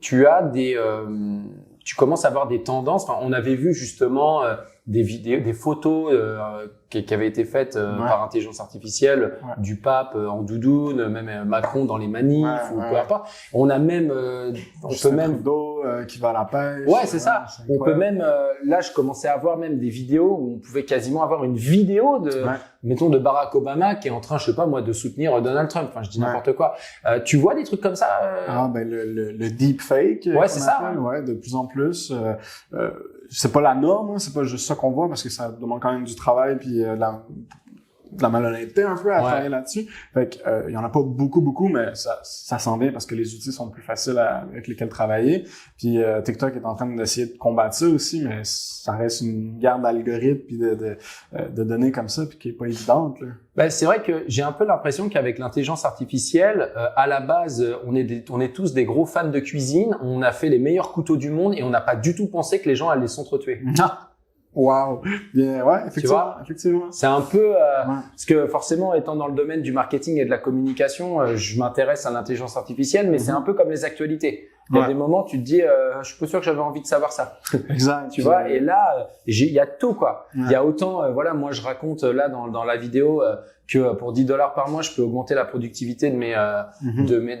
tu commences à avoir des tendances? Enfin, on avait vu justement des vidéos, des photos qui avaient été faites par intelligence artificielle du pape en doudoune, même Macron dans les manifs ou peu importe. On a même, Trudeau qui va à la pêche. Ouais, c'est ça. On peut même, là, je commençais à voir même des vidéos où on pouvait quasiment avoir une vidéo mettons, de Barack Obama qui est en train, je sais pas moi, de soutenir Donald Trump. Enfin, je dis n'importe quoi. Tu vois des trucs comme ça? Le deepfake. Ouais, c'est ça. De plus en plus. C'est pas la norme, hein, c'est pas juste ça qu'on voit parce que ça demande quand même du travail puis de la malhonnêteté un peu à travailler là-dessus. Fait que il y en a pas beaucoup, mais ça s'en vient parce que les outils sont plus faciles avec lesquels travailler. Puis TikTok est en train d'essayer de combattre ça aussi, mais ça reste une guerre d'algorithmes puis de données comme ça puis qui est pas évidente, là. Ben, c'est vrai que j'ai un peu l'impression qu'avec l'intelligence artificielle, à la base, on est tous des gros fans de cuisine. On a fait les meilleurs couteaux du monde et on n'a pas du tout pensé que les gens allaient s'entretuer. Wow. Bien, ouais, effectivement. C'est un peu parce que forcément, étant dans le domaine du marketing et de la communication, je m'intéresse à l'intelligence artificielle, mais c'est un peu comme les actualités. Il y a des moments, tu te dis, je suis pas sûr que j'avais envie de savoir ça. Exact. Tu vois. Et là, il y a tout, quoi. Il y a autant, moi, je raconte là dans la vidéo que pour $10 par mois, je peux augmenter la productivité de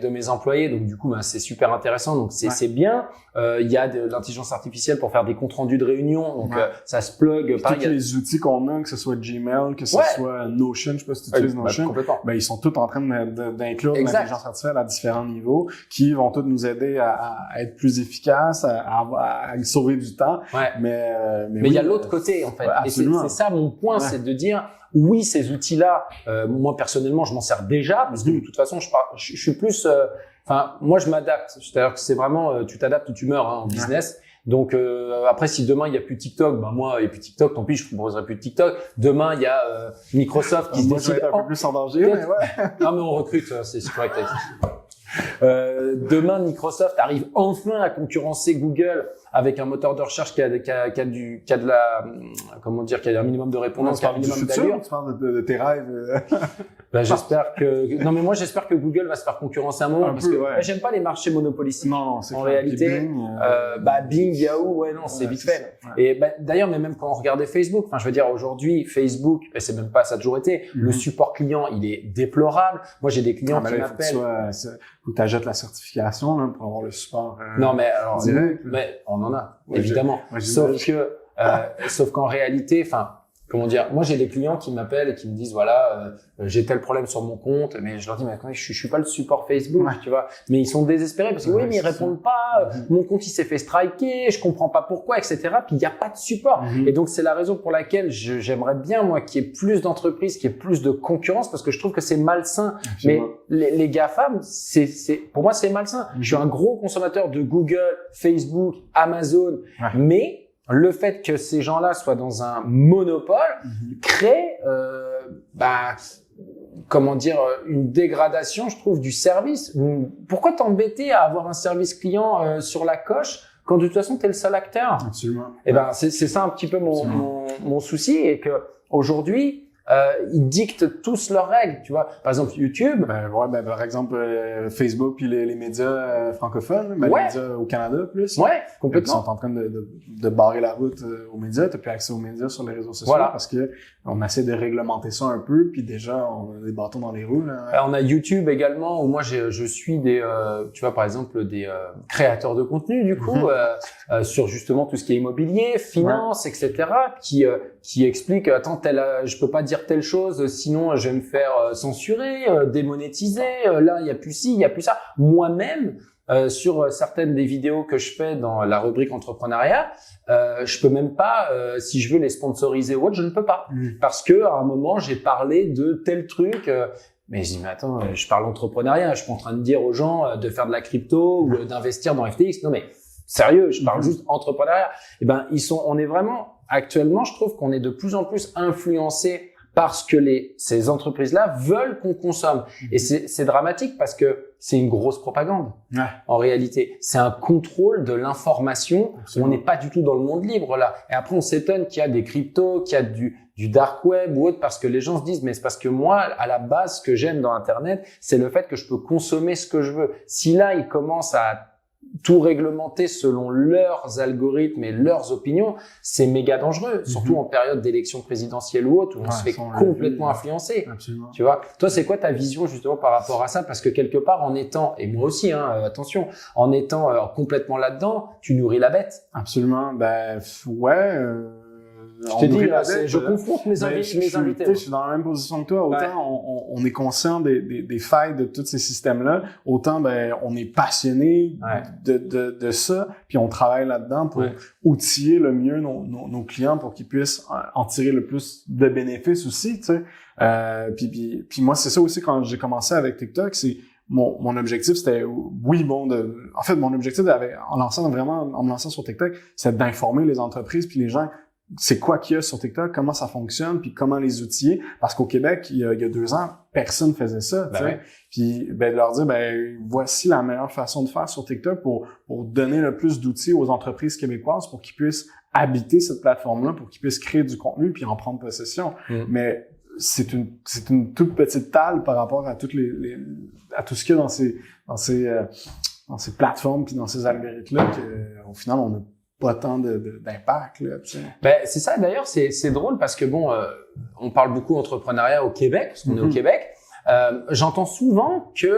mes employés. Donc du coup, c'est super intéressant. Donc c'est bien. Il y a de l'intelligence artificielle pour faire des comptes rendus de réunion. Donc ça se plug. Tous les outils qu'on a, que ce soit Gmail, que ce soit Notion, je sais pas si tu utilises Notion. Complètement. Ils sont tous en train d'inclure l'intelligence artificielle à différents niveaux, qui vont tous nous aider à à être plus efficace, à sauver du temps. Ouais. Mais il y a l'autre côté, en fait. Ouais, et c'est ça mon point, c'est de dire, oui, ces outils-là, moi, personnellement, je m'en sers déjà, parce que de toute façon, je suis plus, moi, je m'adapte. C'est-à-dire que c'est vraiment, tu t'adaptes ou tu meurs, en business. Donc après, si demain il y a plus TikTok, moi il y a plus TikTok, tant pis, je proposerai plus de TikTok. Demain il y a Microsoft qui se décide. Un peu plus en danger, mais non mais on recrute, c'est correct. Demain Microsoft arrive enfin à concurrencer Google avec un moteur de recherche qui a de la, comment dire, qui a un minimum de répondance, qui a un minimum d'allure. Tu parles de tes rêves. J'espère que, non mais moi j'espère que Google va se faire concurrencer un moment parce que j'aime pas les marchés monopolistiques. Non, c'est en réalité. Bing, Yahoo, c'est vite fait. Et d'ailleurs, mais même quand on regardait Facebook, je veux dire aujourd'hui Facebook, c'est même pas ça a toujours été. Le support client, il est déplorable. Moi j'ai des clients qui m'appellent. Faut que tu achètes la certification là, pour avoir le support. Non mais alors, direct. Mais on en a évidemment. Sauf qu'en réalité, comment dire, moi j'ai des clients qui m'appellent et qui me disent voilà, j'ai tel problème sur mon compte, mais je leur dis mais je suis pas le support Facebook, tu vois. Mais ils sont désespérés parce que mais ils répondent pas, mon compte il s'est fait striker, je comprends pas pourquoi, etc. Puis il y a pas de support. Et donc c'est la raison pour laquelle j'aimerais bien moi qu'il y ait plus d'entreprises, qu'il y ait plus de concurrence parce que je trouve que c'est malsain. Absolument. Mais les GAFAM, pour moi c'est malsain. Je suis un gros consommateur de Google, Facebook, Amazon, mais le fait que ces gens-là soient dans un monopole crée, comment dire, une dégradation, je trouve, du service. Pourquoi t'embêter à avoir un service client sur la coche quand de toute façon t'es le seul acteur? Absolument. Et c'est ça un petit peu mon souci, et que aujourd'hui ils dictent tous leurs règles, tu vois. Par exemple, YouTube. Par exemple, Facebook puis les médias francophones, les médias au Canada plus. Ouais, complètement. Ils sont en train de barrer la route aux médias. T'as plus accès aux médias sur les réseaux sociaux parce que on essaie de réglementer ça un peu, puis déjà on a des bâtons dans les roues. Là. On a YouTube également où moi je suis des, tu vois, par exemple des créateurs de contenu du coup sur justement tout ce qui est immobilier, finance, etc. qui expliquent attends je peux pas dire telle chose sinon je vais me faire censurer, démonétiser. Là il y a plus ci, il y a plus ça. Moi-même sur certaines des vidéos que je fais dans la rubrique entrepreneuriat, je peux même pas, si je veux les sponsoriser ou autre, je ne peux pas parce que à un moment j'ai parlé de tel truc. Mais je dis mais attends, je parle entrepreneuriat, je suis pas en train de dire aux gens de faire de la crypto ou d'investir dans FTX. Non mais sérieux, je parle juste entrepreneuriat. Et on est vraiment actuellement, je trouve qu'on est de plus en plus influencé parce que ces entreprises-là veulent qu'on consomme. Et c'est dramatique parce que c'est une grosse propagande. En réalité, c'est un contrôle de l'information. On n'est pas du tout dans le monde libre là. Et après, on s'étonne qu'il y a des cryptos, qu'il y a du dark web ou autre parce que les gens se disent mais c'est parce que moi, à la base, ce que j'aime dans Internet, c'est le fait que je peux consommer ce que je veux. Si là, ils commencent à tout réglementer selon leurs algorithmes et leurs opinions, c'est méga dangereux, surtout en période d'élection présidentielle ou autre, où on se fait complètement influencer. Absolument. Tu vois, toi, c'est quoi ta vision justement par rapport à ça? Parce que quelque part, en étant, et moi aussi, attention, en étant complètement là-dedans, tu nourris la bête. Absolument. Je te dis, je confronte mes invités. Je suis dans la même position que toi. Autant on est conscient des failles de tous ces systèmes-là, autant on est passionné de ça, puis on travaille là-dedans pour outiller le mieux nos clients pour qu'ils puissent en tirer le plus de bénéfices aussi, tu sais. Puis moi, c'est ça aussi quand j'ai commencé avec TikTok, c'est mon objectif, c'était en fait, mon objectif en me lançant sur TikTok, c'est d'informer les entreprises puis les gens. C'est quoi qu'il y a sur TikTok, comment ça fonctionne, puis comment les outiller. Parce qu'au Québec, il y a 2 ans, personne faisait ça. Puis de leur dire, voici la meilleure façon de faire sur TikTok pour donner le plus d'outils aux entreprises québécoises pour qu'ils puissent habiter cette plateforme-là, pour qu'ils puissent créer du contenu puis en prendre possession. Mais c'est une toute petite talle par rapport à à tout ce qu'il y a dans ces plateformes puis dans ces algorithmes-là qu'au final, on a pas tant d'impact là. C'est ça d'ailleurs, c'est drôle parce que on parle beaucoup entrepreneuriat au Québec parce qu'on est au Québec. J'entends souvent que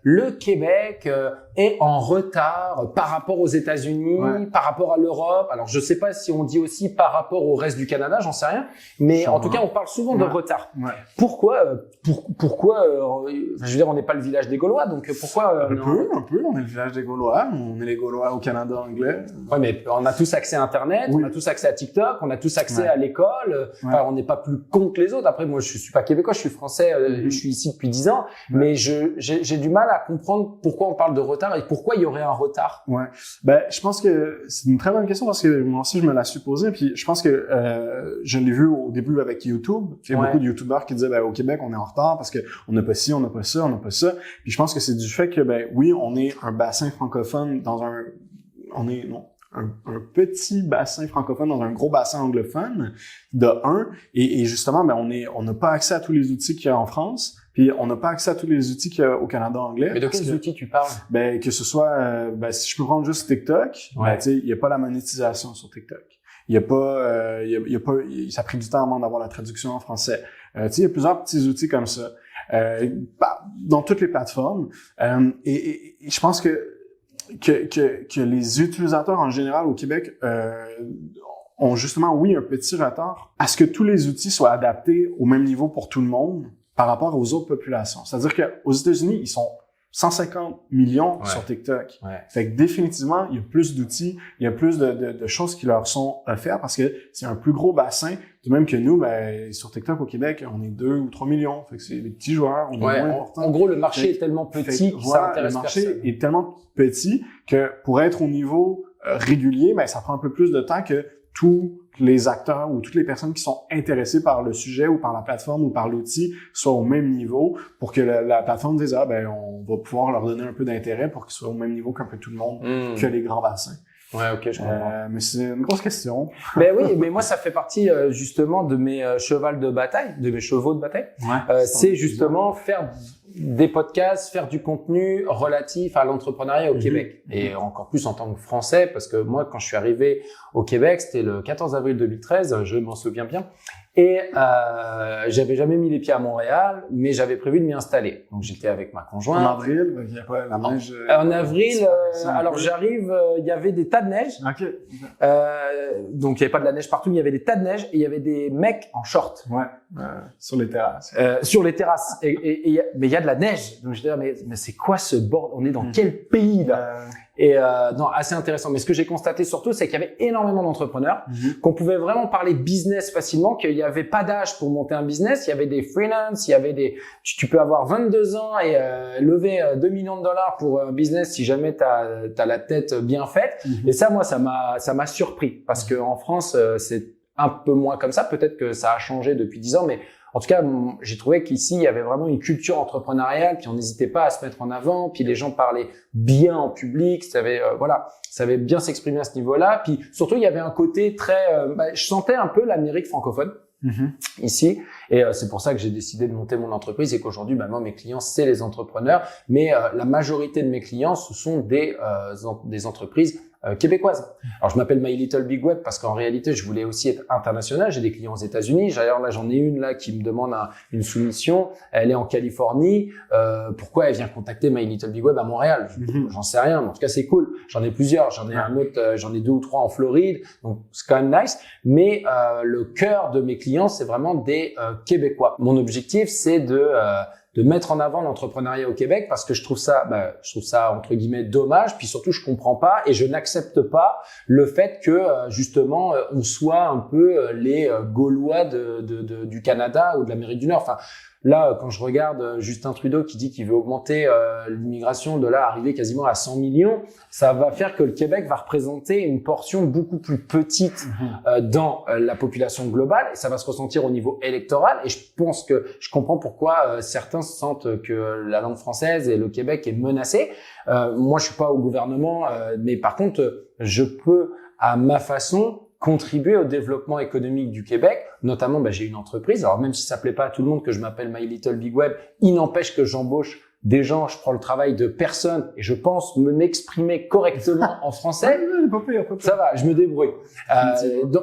le Québec est en retard par rapport aux États-Unis, par rapport à l'europe. Alors, je sais pas si on dit aussi par rapport au reste du Canada, j'en sais rien. Mais en tout cas, on parle souvent de retard. Pourquoi je veux dire, on n'est pas le village des Gaulois, donc pourquoi un peu, on est le village des Gaulois, on est les Gaulois au Canada anglais. Ouais, mais on a tous accès à Internet, on a tous accès à TikTok, on a tous accès à l'école. Enfin, on n'est pas plus con que les autres. Après, moi, je suis pas québécois, je suis français, je suis ici depuis 10 ans, mais j'ai du mal à comprendre pourquoi on parle de retard et pourquoi il y aurait un retard. Ouais. Ben, je pense que c'est une très bonne question parce que moi aussi, je me la suis posée, puis je pense que je l'ai vu au début avec YouTube. Il y a beaucoup de YouTubeurs qui disaient, ben, au Québec, on est en retard parce que on n'a pas ci, on n'a pas ça, on n'a pas ça. Puis je pense que c'est du fait que, ben, oui, on est un bassin francophone dans un petit bassin francophone dans un gros bassin anglophone, et justement, ben, on n'a pas accès à tous les outils qu'il y a en France, puis on n'a pas accès à tous les outils qu'il y a au Canada anglais. Mais de quels outils tu parles? Ben, que ce soit, ben, si je peux prendre juste TikTok, ben, tu sais, il n'y a pas la monétisation sur TikTok. Il y a pas, ça a pris du temps avant d'avoir la traduction en français. Tu sais, il y a plusieurs petits outils comme ça, dans toutes les plateformes, et je pense que les utilisateurs en général au Québec ont justement, oui, un petit retard à ce que tous les outils soient adaptés au même niveau pour tout le monde par rapport aux autres populations. C'est-à-dire qu'aux États-Unis, ils sont 150 millions sur TikTok. Fait que définitivement, il y a plus d'outils, il y a plus de choses qui leur sont offertes parce que c'est un plus gros bassin. De même que nous, ben, sur TikTok au Québec, on est 2 ou 3 millions. Fait que c'est des petits joueurs, on est moins importants. En gros, le marché est tellement petit que ça intéresse personne. Le marché est tellement petit que pour être au niveau régulier, ben, ça prend un peu plus de temps que tous les acteurs ou toutes les personnes qui sont intéressées par le sujet ou par la plateforme ou par l'outil soient au même niveau pour que la plateforme dise, ben, on va pouvoir leur donner un peu d'intérêt pour qu'ils soient au même niveau qu'un peu tout le monde, que les grands bassins. Ouais, ok, je comprends. Mais c'est une grosse question. Ben oui, mais moi, ça fait partie, justement, de mes chevaux de bataille. C'est justement faire des podcasts, faire du contenu relatif à l'entrepreneuriat au Québec. Et encore plus en tant que Français, parce que moi, quand je suis arrivé au Québec, c'était le 14 avril 2013, je m'en souviens bien. Et j'avais jamais mis les pieds à Montréal, mais j'avais prévu de m'y installer. Donc j'étais avec ma conjointe. En avril, il y a pas la neige. En avril, alors j'arrive, il y avait des tas de neige. Okay. Donc il y avait pas de la neige partout, mais il y avait des tas de neige et il y avait des mecs en short. Sur les terrasses. Sur les terrasses. Mais il y a de la neige. Donc je disais mais c'est quoi ce bordel? On est dans quel pays là? Et non, assez intéressant. Mais ce que j'ai constaté surtout, c'est qu'il y avait énormément d'entrepreneurs, qu'on pouvait vraiment parler business facilement, qu'il n'y avait pas d'âge pour monter un business. Il y avait des freelance, il y avait tu peux avoir 22 ans et lever 2 millions de dollars pour un business si jamais t'as la tête bien faite. Et ça, moi, ça m'a surpris parce que en France, c'est un peu moins comme ça. Peut-être que ça a changé depuis 10 ans, mais en tout cas, j'ai trouvé qu'ici, il y avait vraiment une culture entrepreneuriale, puis on n'hésitait pas à se mettre en avant, puis les gens parlaient bien en public, ça avait bien s'exprimer à ce niveau-là. Puis surtout, il y avait un côté très... je sentais un peu l'Amérique francophone ici, et c'est pour ça que j'ai décidé de monter mon entreprise et qu'aujourd'hui, moi, mes clients, c'est les entrepreneurs, mais la majorité de mes clients, ce sont des entreprises québécoise. Alors je m'appelle My Little Big Web parce qu'en réalité je voulais aussi être international. J'ai des clients aux États-Unis. D'ailleurs là j'en ai une là qui me demande une soumission. Elle est en Californie. Pourquoi elle vient contacter My Little Big Web à Montréal? J'en sais rien. Mais en tout cas c'est cool. J'en ai plusieurs. J'en ai un autre. J'en ai 2 ou 3 en Floride. Donc c'est quand même nice. Mais le cœur de mes clients c'est vraiment des Québécois. Mon objectif c'est de mettre en avant l'entrepreneuriat au Québec parce que je trouve ça entre guillemets dommage, puis surtout je comprends pas et je n'accepte pas le fait que justement on soit un peu les Gaulois du Canada ou de l'Amérique du Nord. Enfin là, quand je regarde Justin Trudeau qui dit qu'il veut augmenter l'immigration de là arriver quasiment à 100 millions, ça va faire que le Québec va représenter une portion beaucoup plus petite dans la population globale et ça va se ressentir au niveau électoral. Et je pense que je comprends pourquoi certains sentent que la langue française et le Québec est menacé. Moi, je suis pas au gouvernement, mais par contre, je peux à ma façon contribuer au développement économique du Québec, notamment j'ai une entreprise, alors même si ça plaît pas à tout le monde que je m'appelle My Little Big Web, il n'empêche que j'embauche des gens, je prends le travail de personnes et je pense m'exprimer correctement en français. Pas pire. Ça va, je me débrouille.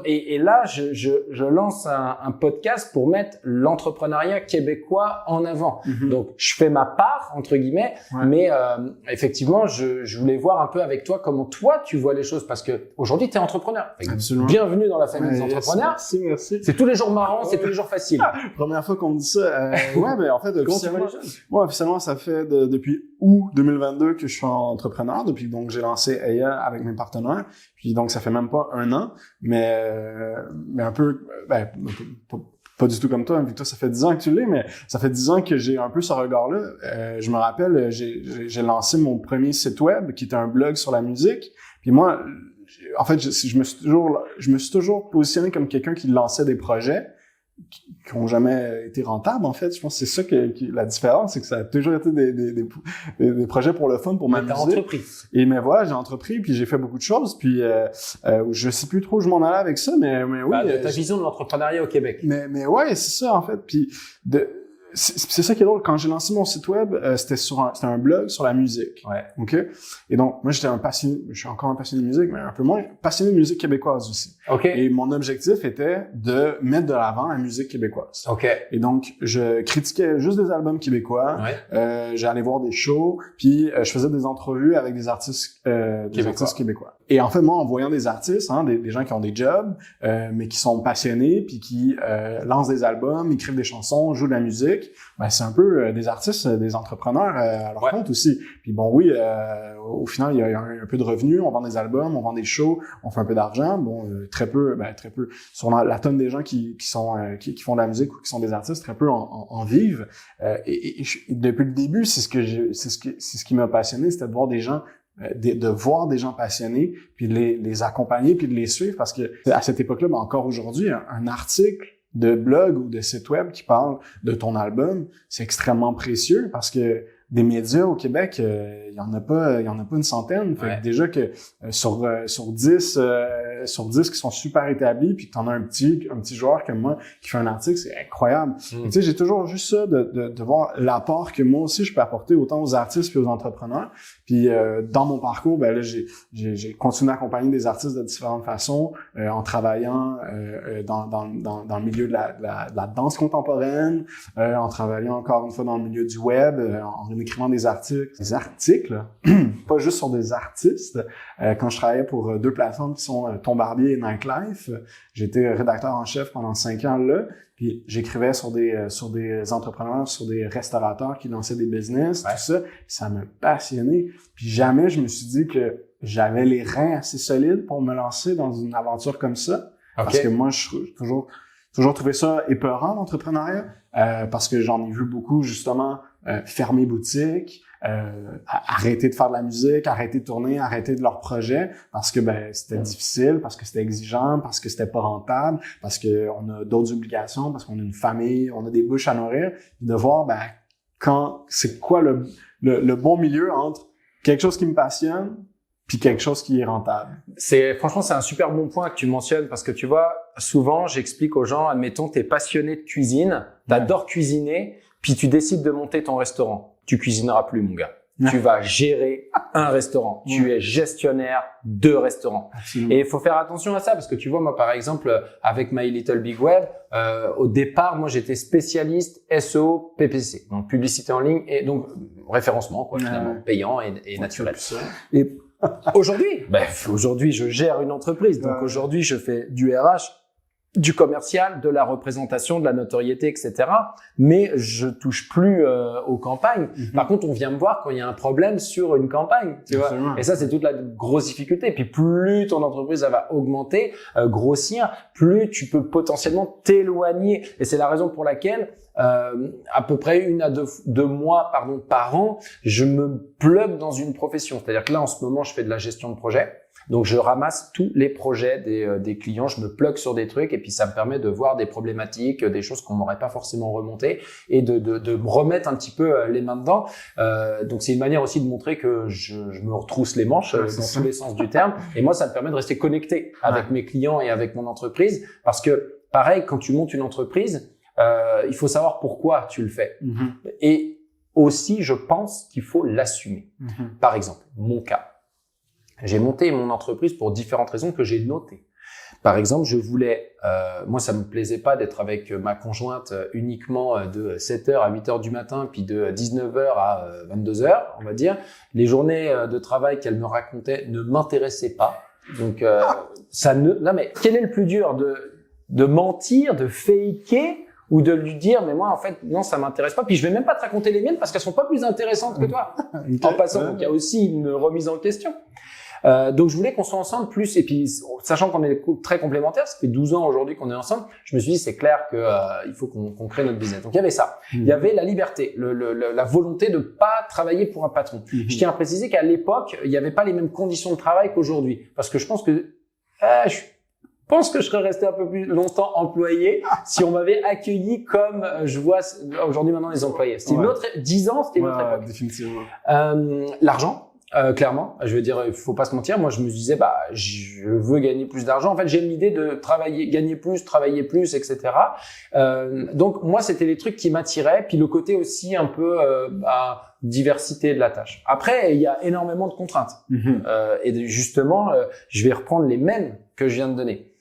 Et là, je lance un podcast pour mettre l'entrepreneuriat québécois en avant. Donc, je fais ma part, entre guillemets, mais effectivement, je voulais voir un peu avec toi comment toi, tu vois les choses, parce que aujourd'hui, tu es entrepreneur. Absolument. Bienvenue dans la famille des entrepreneurs. Merci. C'est tous les jours marrant, c'est tous les jours facile. Première fois qu'on me dit ça. Mais en fait, Comment tu vois les choses? Moi, officiellement, ça fait depuis août 2022 que je suis entrepreneur, depuis donc j'ai lancé Aya avec mes partenaires. Puis donc ça fait même pas un an, mais un peu, pas du tout comme toi, vu que toi ça fait 10 ans que tu l'es, mais ça fait 10 ans que j'ai un peu ce regard-là. Je me rappelle, j'ai lancé mon premier site web qui était un blog sur la musique. Puis moi, en fait, je me suis toujours positionné comme quelqu'un qui lançait des projets qui ont jamais été rentables, en fait. Je pense que c'est ça la différence, c'est que ça a toujours été des projets pour le fun, pour m'amuser. Mais t'as entrepris. Mais voilà, j'ai entrepris, puis j'ai fait beaucoup de choses, puis je sais plus trop où je m'en allais avec ça, mais oui. Ta vision de l'entrepreneuriat au Québec. Mais ouais, c'est ça, en fait. Puis c'est ça qui est drôle. Quand j'ai lancé mon site web, c'était un blog sur la musique. Ouais. OK? Et donc, moi, je suis encore un passionné de musique, mais un peu moins passionné de musique québécoise aussi. OK. Et mon objectif était de mettre de l'avant la musique québécoise. OK. Et donc, je critiquais juste des albums québécois. Ouais. J'allais voir des shows, puis je faisais des entrevues avec des artistes québécois. Et en fait, moi, en voyant des artistes, des gens qui ont des jobs, mais qui sont passionnés, puis qui lancent des albums, écrivent des chansons, jouent de la musique, ben c'est un peu des artistes, des entrepreneurs à leur compte aussi. Puis bon, oui, au final, il y a un peu de revenus, on vend des albums, on vend des shows, on fait un peu d'argent. Bon, très peu. Sur la tonne des gens qui font de la musique ou qui sont des artistes, très peu en vivent. Et depuis le début, c'est ce qui m'a passionné, c'était de voir des gens voir des gens passionnés, puis de les accompagner, puis de les suivre, parce que à cette époque-là, ben encore aujourd'hui, un article de blog ou de site web qui parle de ton album, c'est extrêmement précieux, parce que des médias au Québec, il y en a pas une centaine. Fait que déjà que sur 10 qui sont super établis, puis que t'en as un petit joueur comme moi qui fait un article, c'est incroyable. Tu sais, j'ai toujours juste ça de voir l'apport que moi aussi je peux apporter autant aux artistes puis aux entrepreneurs. Puis dans mon parcours, ben là j'ai continué à accompagner des artistes de différentes façons, en travaillant dans le milieu de la danse contemporaine, en travaillant encore une fois dans le milieu du web, en écrivant des articles, pas juste sur des artistes. Quand je travaillais pour deux plateformes qui sont Ton Barbier et Nightlife, j'étais rédacteur en chef pendant 5 ans là, puis j'écrivais sur des entrepreneurs, sur des restaurateurs qui lançaient des business, tout ça, puis ça me passionnait. Puis jamais je me suis dit que j'avais les reins assez solides pour me lancer dans une aventure comme ça, parce que moi je toujours trouvé ça épeurant l'entrepreneuriat, parce que j'en ai vu beaucoup justement fermer boutique, arrêter de faire de la musique, arrêter de tourner, arrêter de leur projet parce que c'était difficile, parce que c'était exigeant, parce que c'était pas rentable, parce que on a d'autres obligations, parce qu'on a une famille, on a des bouches à nourrir, et de voir c'est quoi le bon milieu entre quelque chose qui me passionne puis quelque chose qui est rentable. Franchement, c'est un super bon point que tu mentionnes, parce que tu vois, souvent, j'explique aux gens, admettons, t'es passionné de cuisine, t'adores cuisiner, puis tu décides de monter ton restaurant. Tu cuisineras plus, mon gars. Tu vas gérer un restaurant. Tu es gestionnaire de restaurants. Absolument. Et il faut faire attention à ça, parce que tu vois, moi, par exemple, avec My Little Big Web, au départ, moi, j'étais spécialiste SEO, PPC, donc publicité en ligne, et donc référencement, quoi, finalement, payant et naturel. Et aujourd'hui, je gère une entreprise. Donc aujourd'hui, je fais du RH, du commercial, de la représentation, de la notoriété, etc. Mais je touche plus aux campagnes. Par contre, on vient me voir quand il y a un problème sur une campagne, tu vois. Et ça, c'est toute la grosse difficulté. Puis plus ton entreprise elle va augmenter, grossir, plus tu peux potentiellement t'éloigner. Et c'est la raison pour laquelle à peu près 1 à 2 mois par an, je me plug dans une profession. C'est-à-dire que là, en ce moment, je fais de la gestion de projet. Donc, je ramasse tous les projets des clients, je me plug sur des trucs et puis ça me permet de voir des problématiques, des choses qu'on m'aurait pas forcément remontées et de me remettre un petit peu les mains dedans. Donc, c'est une manière aussi de montrer que je me retrousse les manches dans tous les sens du terme. Et moi, ça me permet de rester connecté avec mes clients et avec mon entreprise, parce que pareil, quand tu montes une entreprise, il faut savoir pourquoi tu le fais. Et aussi, je pense qu'il faut l'assumer. Par exemple, mon cas. J'ai monté mon entreprise pour différentes raisons que j'ai notées. Par exemple, je voulais, moi ça me plaisait pas d'être avec ma conjointe uniquement de 7h à 8h du matin, puis de 19h à 22h, on va dire. Les journées de travail qu'elle me racontait ne m'intéressaient pas. Donc non mais quel est le plus dur de mentir, de faker ou de lui dire mais moi en fait non ça m'intéresse pas, puis je vais même pas te raconter les miennes parce qu'elles sont pas plus intéressantes que toi. En passant, donc il y a aussi une remise en question. Donc je voulais qu'on soit ensemble plus, et puis sachant qu'on est très complémentaires, ça fait 12 ans aujourd'hui qu'on est ensemble, je me suis dit c'est clair que il faut qu'on crée notre business. Donc il y avait ça, il y avait la liberté, la volonté de pas travailler pour un patron. Je tiens à préciser qu'à l'époque il y avait pas les mêmes conditions de travail qu'aujourd'hui, parce que je pense que je serais resté un peu plus longtemps employé si on m'avait accueilli comme je vois aujourd'hui maintenant les employés. C'était une autre 10 ans, c'était une autre époque. Définitivement. L'argent. Clairement, je veux dire, il faut pas se mentir. Moi, je me disais, je veux gagner plus d'argent. En fait, j'ai l'idée de gagner plus, travailler plus, etc. Donc, moi, c'était les trucs qui m'attiraient. Puis le côté aussi un peu diversité de la tâche. Après, il y a énormément de contraintes. Et justement, je vais reprendre les mêmes que je viens de donner.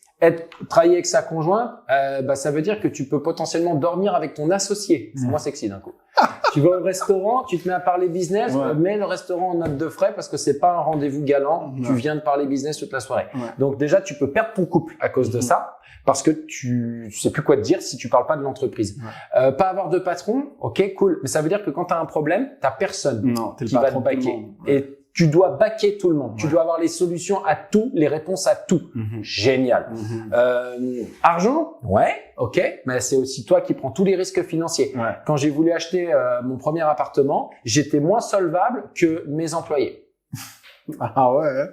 Travailler avec sa conjointe, ça veut dire que tu peux potentiellement dormir avec ton associé. C'est moins sexy d'un coup. Tu vas au restaurant, tu te mets à parler business, mets le restaurant en note de frais parce que c'est pas un rendez-vous galant. Tu viens de parler business toute la soirée. Donc déjà, tu peux perdre ton couple à cause de ça parce que tu sais plus quoi te dire si tu parles pas de l'entreprise. Pas avoir de patron, ok, cool. Mais ça veut dire que quand tu as un problème, t'as personne qui va te backer. Et tu dois backer tout le monde. Tu dois avoir les solutions à tout, les réponses à tout. Génial. Argent, ok, mais c'est aussi toi qui prends tous les risques financiers. Quand j'ai voulu acheter mon premier appartement, j'étais moins solvable que mes employés. Ah ouais.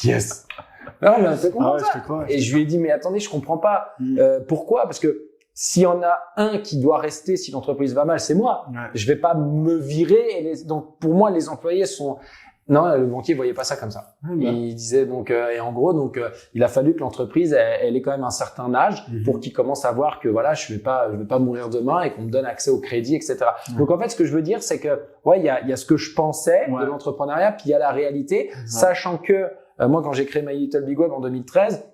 Yes. Non, mais c'est comme ça. Et je lui ai dit, mais attendez, je comprends pas. Pourquoi? Parce que s'il y en a un qui doit rester si l'entreprise va mal, c'est moi. Je vais pas me virer. Donc pour moi, les employés sont... Non, le banquier voyait pas ça comme ça. Il disait donc, et en gros, donc, il a fallu que l'entreprise, elle ait quand même un certain âge pour qu'il commence à voir que voilà, je vais pas mourir demain et qu'on me donne accès au crédit, etc. Donc en fait, ce que je veux dire, c'est que il y a ce que je pensais de l'entrepreneuriat, puis il y a la réalité, sachant que moi, quand j'ai créé My Little Big Web en 2013.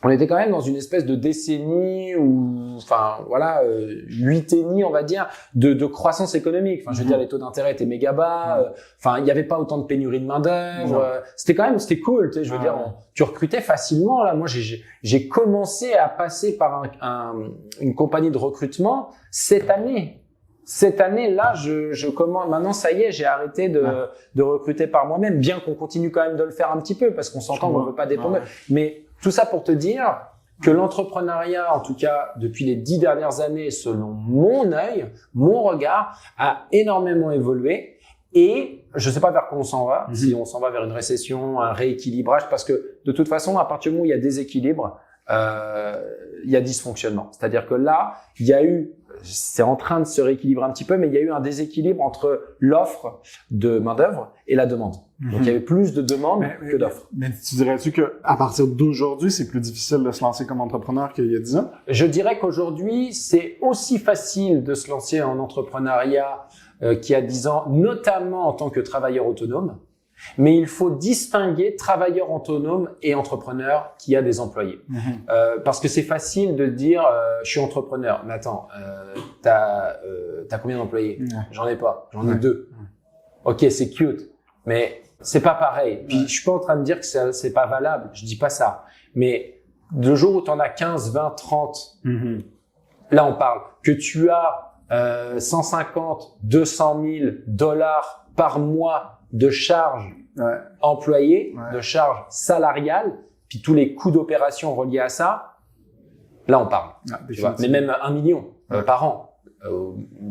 On était quand même dans une espèce de décennie ou, 8 ennies, on va dire, de croissance économique. Enfin, je veux dire, les taux d'intérêt étaient méga bas. Il n'y avait pas autant de pénurie de main d'œuvre. C'était cool. Tu sais, je veux dire, tu recrutais facilement. Là, moi, j'ai commencé à passer par une compagnie de recrutement cette année. Cette année-là, je commence. Maintenant, ça y est, j'ai arrêté de recruter par moi-même, bien qu'on continue quand même de le faire un petit peu parce qu'on s'entend qu'on ne veut pas dépendre. Mais tout ça pour te dire que l'entrepreneuriat, en tout cas depuis les 10 dernières années, selon mon œil, mon regard, a énormément évolué. Et je sais pas vers quoi on s'en va, si on s'en va vers une récession, un rééquilibrage, parce que de toute façon, à partir du moment où il y a déséquilibre, il y a dysfonctionnement. C'est-à-dire que là, c'est en train de se rééquilibrer un petit peu, mais il y a eu un déséquilibre entre l'offre de main-d'œuvre et la demande. Donc, il y avait plus de demandes que d'offres. Mais tu dirais-tu que à partir d'aujourd'hui, c'est plus difficile de se lancer comme entrepreneur qu'il y a 10 ans? Je dirais qu'aujourd'hui, c'est aussi facile de se lancer en entrepreneuriat qu'il y a 10 ans, notamment en tant que travailleur autonome. Mais il faut distinguer travailleur autonome et entrepreneur qui a des employés. Parce que c'est facile de dire je suis entrepreneur. Mais attends, t'as combien d'employés? J'en ai pas, j'en ai 2. Ok, c'est cute, mais c'est pas pareil. Puis je suis pas en train de dire que c'est pas valable, je dis pas ça. Mais le jour où t'en as 15, 20, 30, là on parle que tu as 150, 200 000 $ par mois de charges employées, de charges salariales, puis tous les coûts d'opération reliés à ça, là on parle. Tu vois, mais même 1 million par an,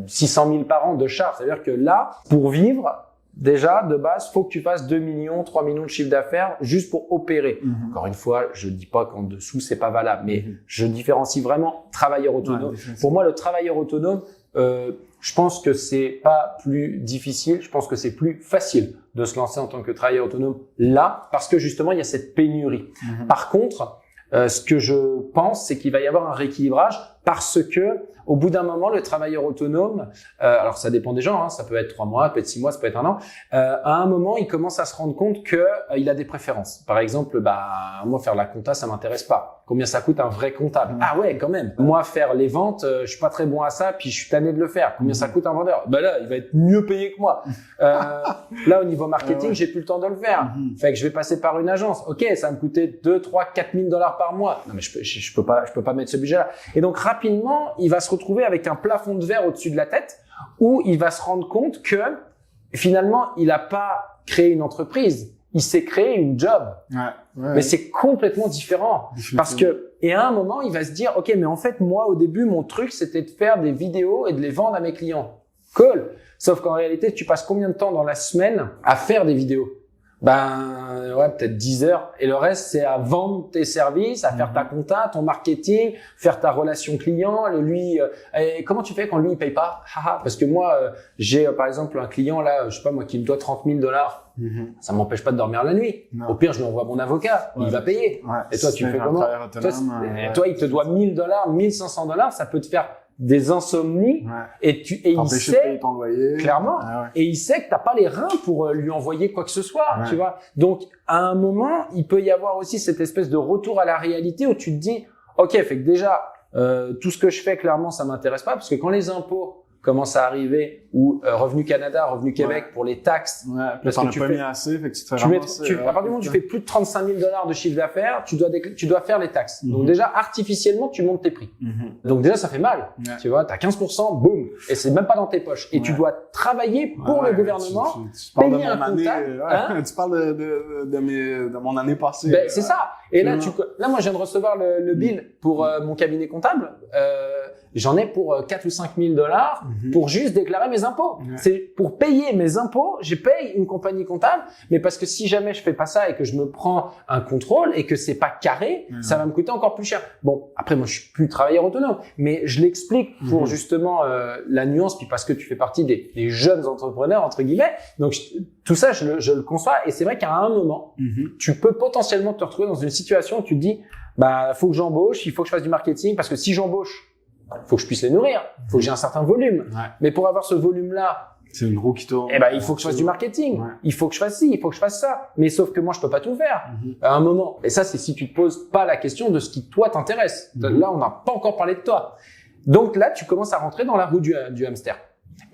600 000 par an de charges. C'est-à-dire que là, pour vivre, déjà, de base, faut que tu fasses 2 millions, 3 millions de chiffre d'affaires juste pour opérer. Encore une fois, je dis pas qu'en dessous, c'est pas valable, mais je différencie vraiment travailleur autonome. Pour moi, le travailleur autonome, je pense que c'est pas plus difficile, je pense que c'est plus facile de se lancer en tant que travailleur autonome là, parce que justement, il y a cette pénurie. Par contre, ce que je pense, c'est qu'il va y avoir un rééquilibrage parce que au bout d'un moment, le travailleur autonome, alors ça dépend des gens, hein, ça peut être 3 mois, ça peut être 6 mois, ça peut être 1 an. À un moment, il commence à se rendre compte que il a des préférences. Par exemple, moi faire la compta, ça m'intéresse pas. Combien ça coûte un vrai comptable? Ah ouais, quand même. Moi faire les ventes, je suis pas très bon à ça, puis je suis tanné de le faire. Combien ça coûte un vendeur? Là, il va être mieux payé que moi. Là, au niveau marketing, j'ai plus le temps de le faire. Fait que je vais passer par une agence. Ok, ça va me coûter 2, 3, 4 000 $ par mois. Non mais je peux pas mettre ce budget-là. Et donc rapidement, il va se retrouver avec un plafond de verre au-dessus de la tête où il va se rendre compte que finalement, il a pas créé une entreprise, il s'est créé une job. Mais c'est complètement différent parce que et à un moment, il va se dire OK, mais en fait moi au début, mon truc c'était de faire des vidéos et de les vendre à mes clients. Cool. Sauf qu'en réalité, tu passes combien de temps dans la semaine à faire des vidéos? Peut-être 10 heures. Et le reste, c'est à vendre tes services, à faire ta compta, ton marketing, faire ta relation client. Et comment tu fais quand lui, il paye pas? Parce que moi, j'ai par exemple un client là, je sais pas moi, qui me doit 30 000 $. Ça m'empêche pas de dormir la nuit. Au pire, je lui envoie mon avocat. Il va payer. Et toi, tu fais comment? Toi, il te doit 1 000 $, 1 500 $. Ça peut te faire des insomnies et il sait ton loyer. Clairement et il sait que t'as pas les reins pour lui envoyer quoi que ce soit, tu vois. Donc à un moment, il peut y avoir aussi cette espèce de retour à la réalité où tu te dis OK, fait que déjà tout ce que je fais clairement ça m'intéresse pas parce que quand les impôts commencent à arriver ou Revenu Canada, Revenu Québec pour les taxes parce que tu fais mis assez, fait que tu te fais à partir du moment où tu fais plus de 35 000 $ de chiffre d'affaires, tu dois faire les taxes. Donc déjà artificiellement tu montes tes prix. Donc déjà ça fait mal. Tu vois, t'as 15%, boum, et c'est même pas dans tes poches. Et tu dois travailler pour le gouvernement, payer un comptable. Tu parles de mon année passée. C'est ça. Et là moi je viens de recevoir le bill pour mon cabinet comptable. J'en ai pour 4 ou 5 000 $ pour juste déclarer mes impôts. C'est pour payer mes impôts, je paye une compagnie comptable, mais parce que si jamais je fais pas ça et que je me prends un contrôle et que c'est pas carré, ça va me coûter encore plus cher. Bon, après moi je suis plus travailleur autonome, mais je l'explique pour justement la nuance, puis parce que tu fais partie des jeunes entrepreneurs entre guillemets. Donc tout ça je le conçois et c'est vrai qu'à un moment, tu peux potentiellement te retrouver dans une situation où tu te dis faut que j'embauche, il faut que je fasse du marketing parce que si j'embauche faut que je puisse les nourrir, faut que j'ai un certain volume. Mais pour avoir ce volume-là, c'est une roue qui tourne. Il faut que je fasse du marketing. Il faut que je fasse ci, il faut que je fasse ça. Mais sauf que moi, je peux pas tout faire. À un moment. Et ça, c'est si tu te poses pas la question de ce qui, toi, t'intéresse. Là, on n'a pas encore parlé de toi. Donc là, tu commences à rentrer dans la roue du hamster.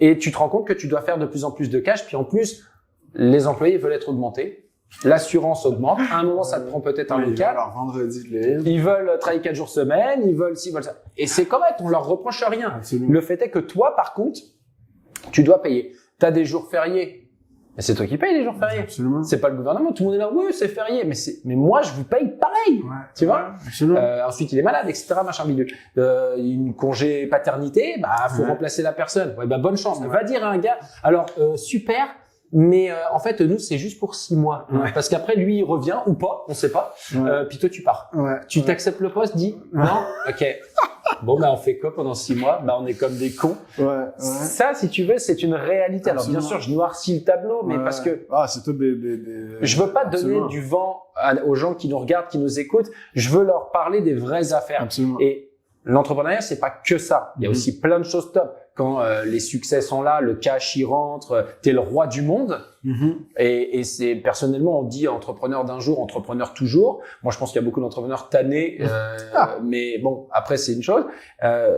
Et tu te rends compte que tu dois faire de plus en plus de cash. Puis en plus, les employés veulent être augmentés. L'assurance augmente. À un moment, ça te prend peut-être un local. Alors, vendredi, ils veulent travailler 4 jours semaine, ils veulent ci, ils veulent ça. Et c'est correct, on leur reproche rien. Absolument. Le fait est que toi, par contre, tu dois payer. T'as des jours fériés. Mais c'est toi qui payes les jours fériés. Absolument. C'est pas le gouvernement. Tout le monde est là, oui, c'est férié. Mais moi, je vous paye pareil. Tu vois? Ensuite, il est malade, etc., machin bidule. Une congé paternité, faut remplacer la personne. Bonne chance. Va dire à un gars, alors, super. Mais en fait, nous, c'est juste pour 6 mois. Parce qu'après, lui, il revient ou pas, on sait pas. Puis toi, tu pars. Tu t'acceptes le poste, dis non. Ok. Bon, on fait quoi pendant 6 mois? On est comme des cons. Ça, si tu veux, c'est une réalité. Alors, bien sûr, je noircis le tableau, mais parce que c'est tout des... je veux pas donner du vent aux gens qui nous regardent, qui nous écoutent. Je veux leur parler des vraies affaires. Absolument. Et l'entrepreneuriat, c'est pas que ça. Il y a aussi plein de choses top. Quand les succès sont là, le cash y rentre, t'es le roi du monde. Et c'est personnellement, on dit entrepreneur d'un jour, entrepreneur toujours. Moi, je pense qu'il y a beaucoup d'entrepreneurs tannés, mais bon, après c'est une chose.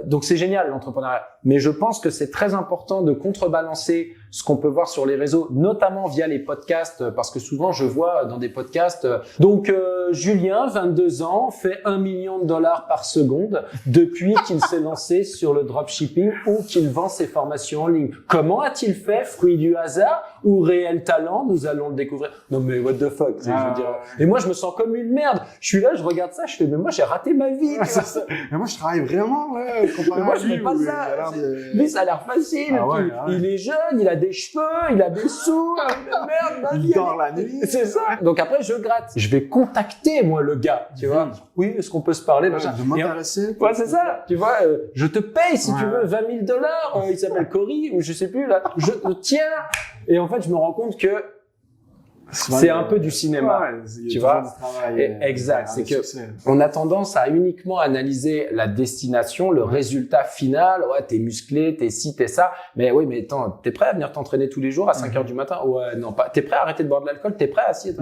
Donc c'est génial l'entrepreneuriat. Mais je pense que c'est très important de contrebalancer ce qu'on peut voir sur les réseaux, notamment via les podcasts, parce que souvent je vois dans des podcasts. Donc Julien, 22 ans, fait 1 million de $ par seconde depuis qu'il s'est lancé sur le dropshipping ou qu'il vend ses formations en ligne. Comment a-t-il fait? Fruit du hasard ou réel talent? Nous allons le découvrir. Non mais what the fuck, je veux dire. Et moi je me sens comme une merde. Je suis là, je regarde ça, je fais mais moi j'ai raté ma vie. Mais moi je travaille vraiment, mais moi je fais pas ça. Lui ça a l'air facile. Il est jeune, il a des cheveux, il a des sous. Merde, il dort la nuit. C'est ça. Donc après je gratte. Je vais contacter moi le gars, tu vois. Oui, est-ce qu'on peut se parler? De m'intéresser. Ouais, c'est ça. Tu vois, je te paye si tu veux 20 000 $. Il s'appelle Cory ou je sais plus là. Je le tiens. Et en fait, je me rends compte que C'est un peu du cinéma, tu vois. Exact, c'est que on a tendance à uniquement analyser la destination, le résultat final. Ouais, t'es musclé, t'es ci, t'es ça. Mais oui, mais attends, t'es prêt à venir t'entraîner tous les jours à 5 heures du matin? Ouais, non, pas. T'es prêt à arrêter de boire de l'alcool? T'es prêt à ci,